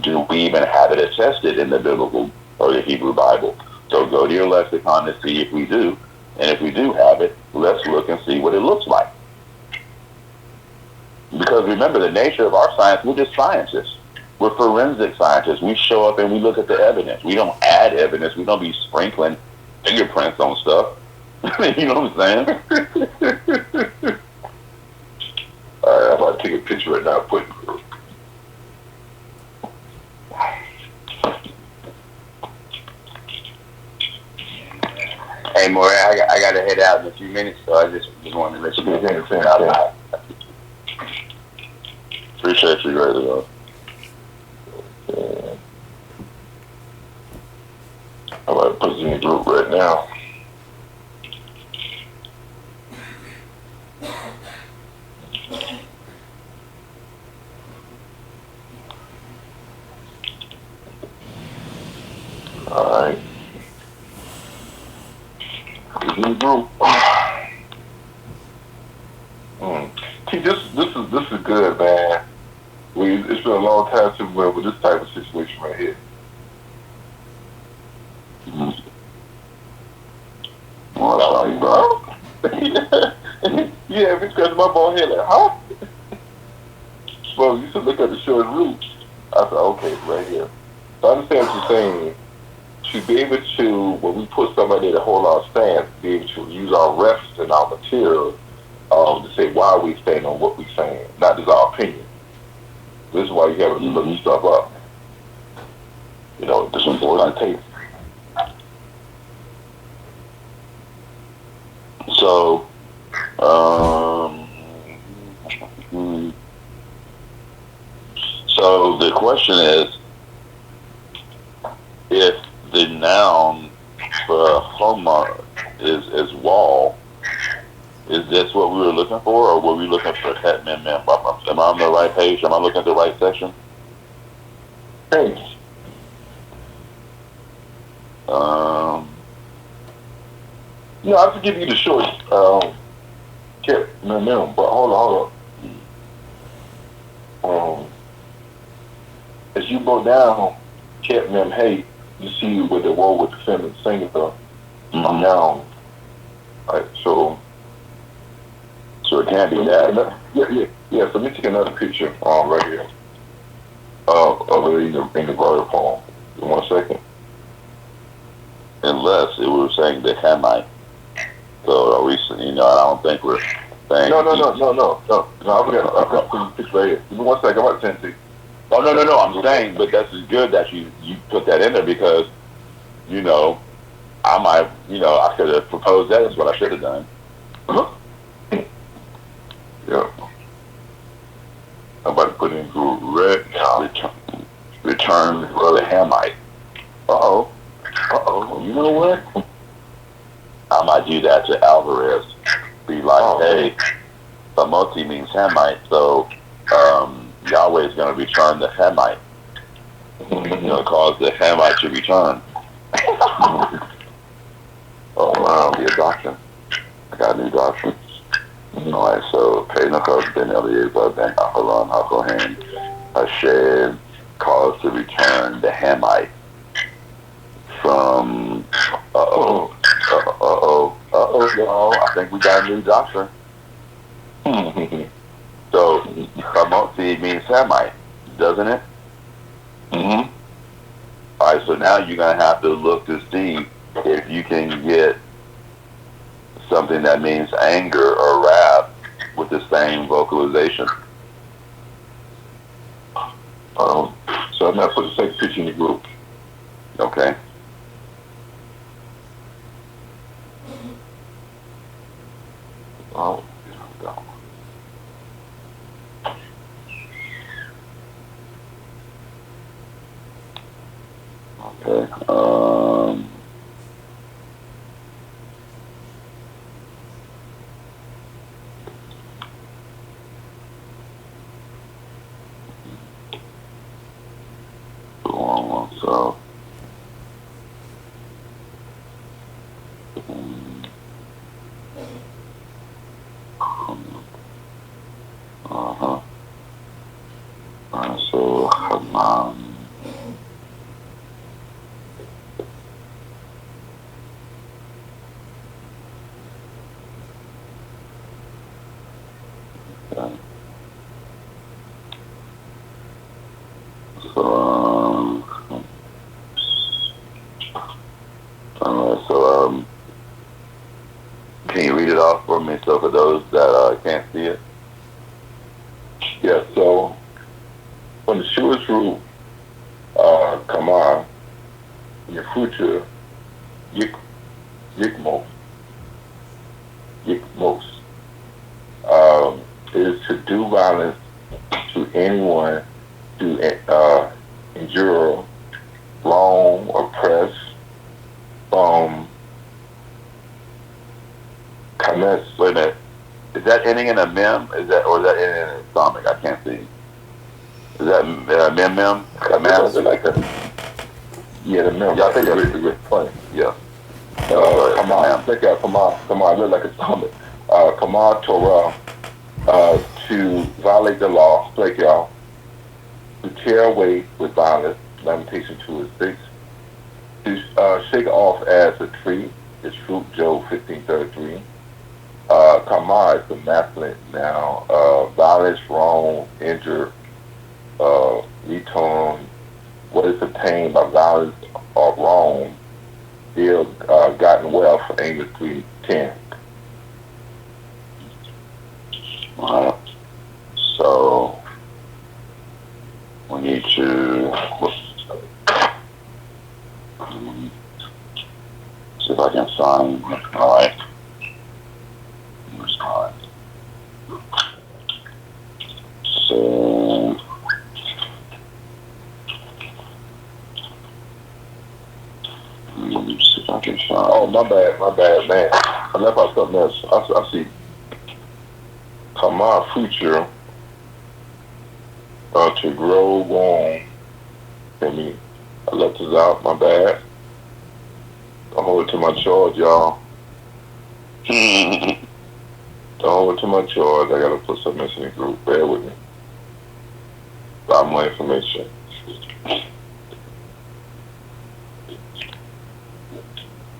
Do we even have it attested in the biblical or the Hebrew Bible? So go to your lexicon to see if we do. And if we do have it, let's look and see what it looks like. Because remember, the nature of our science, we're just scientists. We're forensic scientists. We show up and we look at the evidence. We don't add evidence. We don't be sprinkling fingerprints on stuff. You know what I'm saying? All right, I'm about to take a picture right now. Put it in group. Hey, moreh, I got to head out in a few minutes, so I just wanted to let you know. Appreciate you greatly, though. I'm about to put it in the group right now. All right. It's in the group. See, this is good, man. It's been a long time since we went with this type of situation right here. Well, bro. Yeah, we scratched my bald head like, huh? Well, you should look at the short root. I said, okay, it's right here. So I understand what you're saying. To be able to, when we put somebody to hold our stance, be able to use our reference and our material to say why we stand on what we're saying, not just our opinion. This is why you have to look stuff up. You know, this is important tape. So, so the question is, if the noun for Homer is wall, is this what we were looking for, or were we looking for het mem mem? Am I on the right page? Am I looking at the right section? Thanks. No, I have to give you the short kept mem mem, but hold on. As you go down kept mem hey, you see with the word with the feminine singular noun. Right, so it can't be that. Yeah. So let me take another picture right here of it in the broader poem. In 1 second. Unless it was saying the Hamite. So are we, I don't think we're saying. No. I've got a picture right here. Give me 1 second. I'm about to send it to you. Oh, no. I'm saying, but that's good that you put that in there because, I might, I could have proposed that. That's what I should have done. Yeah. I'm about to put it in group right now. return the Hamite. You know what? I might do that to Alvarez. Be like, hey, Samoti means Hamite, so Yahweh is going to return the Hamite. Cause the Hamite to return. Oh, wow, be a doctrine. I got a new doctrine. All right, so pay no cost, Ben Eliezer, Ben Aharon, Hakohen, Hashem, cause to return the Hamite from, y'all. I think we got a new doctrine. So, Kamotzi means Hamite, doesn't it? All right, so now you're going to have to look to see if you can get something that means anger or wrath with the same vocalization. So I'm not put the second picture in the group. Okay. Oh, Okay. So. So Haman. Okay. So, can you read it off for me? So for those that can't see it. yeah. So when the Jewish rule, Kamar, in the future, Yikmos, is to do violence to anyone to endure wrong, oppress, commence. Wait a minute. Is that ending in a mem? Or is that ending in a stomach? I can't see. Is that mem? Like a, yeah, the mem. Yeah, I think it's really funny. Yeah. Come on, look at come on, look like a stomach. Come on, Torah, to violate the law, like y'all, to tear away with violence, Lamentation 2:6, to shake off as a tree, its fruit, Job 15:33. Kama is the masculine now. Violence, wrong, injure, return, what is obtained by violence or wrong, ill gotten wealth, Amos 3:10. So we need to see if I can find. All right. So let me see if I can find. Oh, my bad, man. I left out something else. I see. Kama future to grow wrong. I left this out. My bad. Don't hold it to my charge, y'all. Don't hold it to my charge. I gotta put something else in the group. Bear with me. A lot more information.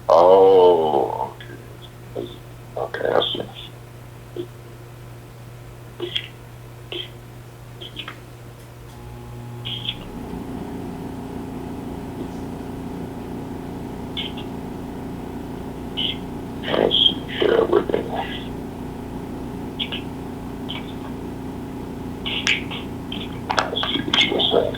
Oh, okay. Okay, I see. Bear with me. Let's see what you were saying.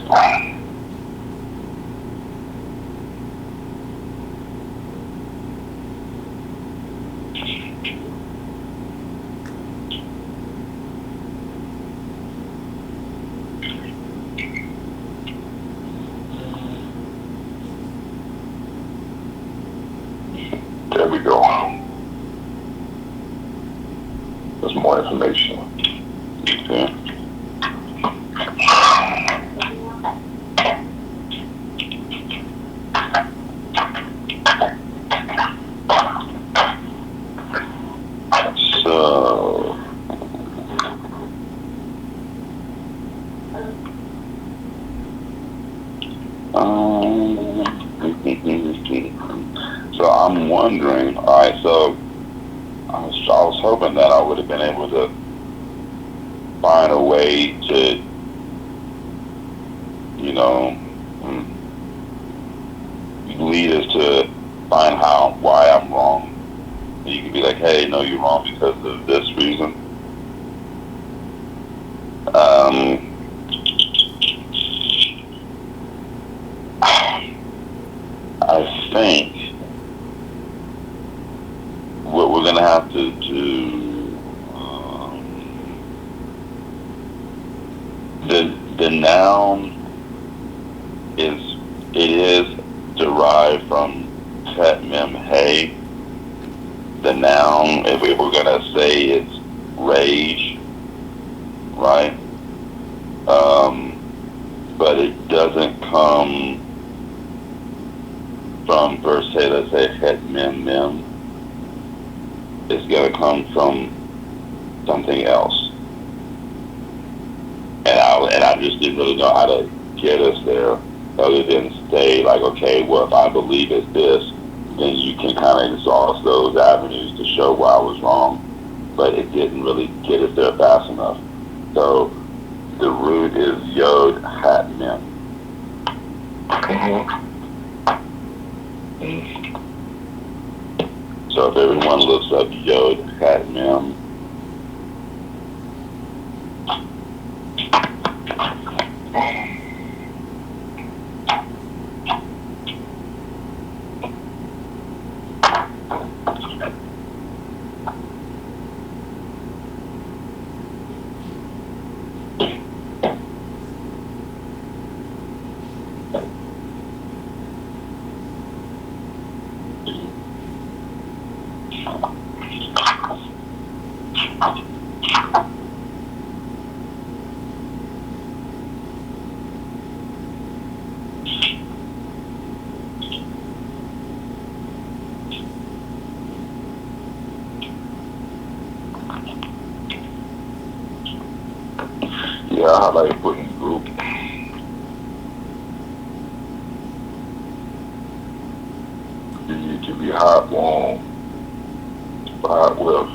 more information. Okay. So, so I'm wondering. All right, so I was hoping that I would have been able to find a way to, you know, lead us to find why I'm wrong. And you can be like, hey, no, you're wrong because of this reason. I think what we're gonna have to do, the noun is derived from pet mem hey. The noun, if we were gonna say it's rage, right? But it doesn't come from per se, let's say het mem mem. It's gonna come from something else. And I just didn't really know how to get us there, other than say like, okay, well, if I believe it's this, then you can kind of exhaust those avenues to show why I was wrong. But it didn't really get us there fast enough. So the root is yod hat mem. So if everyone looks up yod hat mem, yeah, I like putting group. To be hot warm, hot with.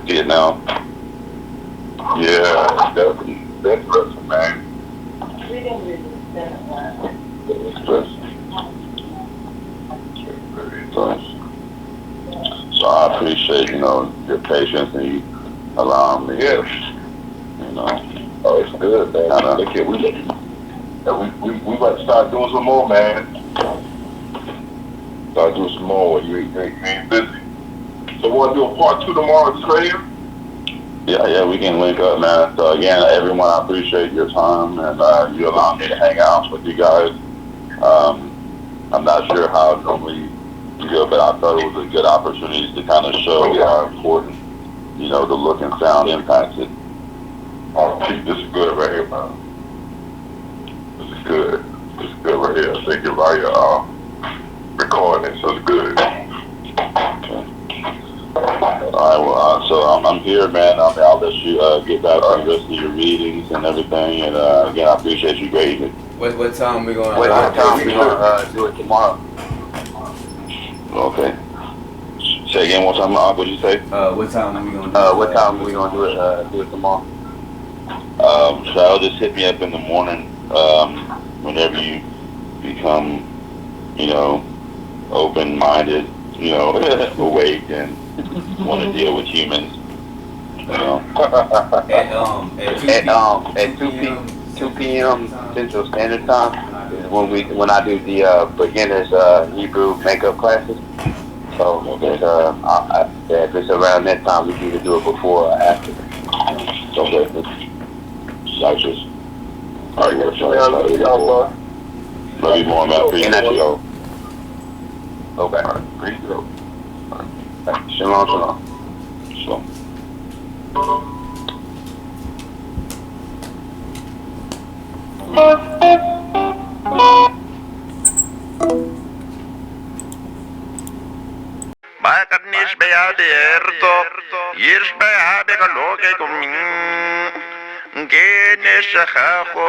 See it now? Yeah, that's interesting, man. That's interesting. Very interesting. So I appreciate, your patience and you allowing me Yes. Oh, it's good, man. Look here, we about to start doing some more, man. Start doing some more when you ain't busy. So we'll do a part 2 tomorrow, just right here? Yeah, we can link up, man. So again, everyone, I appreciate your time and you allowing me to hang out with you guys. I'm not sure how normally you go, but I thought it was a good opportunity to kind of show how important, the look and sound impacts it. Oh, this is good right here, man. This is good. This is good right here. Thank you for your recording, so it's good. Okay. All right, well, so I'm here, man. I'll let you get back to the rest of your readings and everything. And again, I appreciate you greatly. What time we gonna? What time we gonna do it tomorrow? Okay. Say again one time, what did you say? What time are we gonna do it? What time are we gonna do it tomorrow? So just hit me up in the morning, whenever you become, open-minded, awake and want to deal with humans, At 2 p.m. Central Standard Time is when I do the beginners Hebrew makeup classes. So if it's around that time, we can either do it before or after. Okay. Righteous. All right, love you more, man. Appreciate you. Okay. All right. Appreciate you. All right. Shalom, shalom. Shalom. Bakanish beaderto, yish beabe galoge gumin. Genesh hacho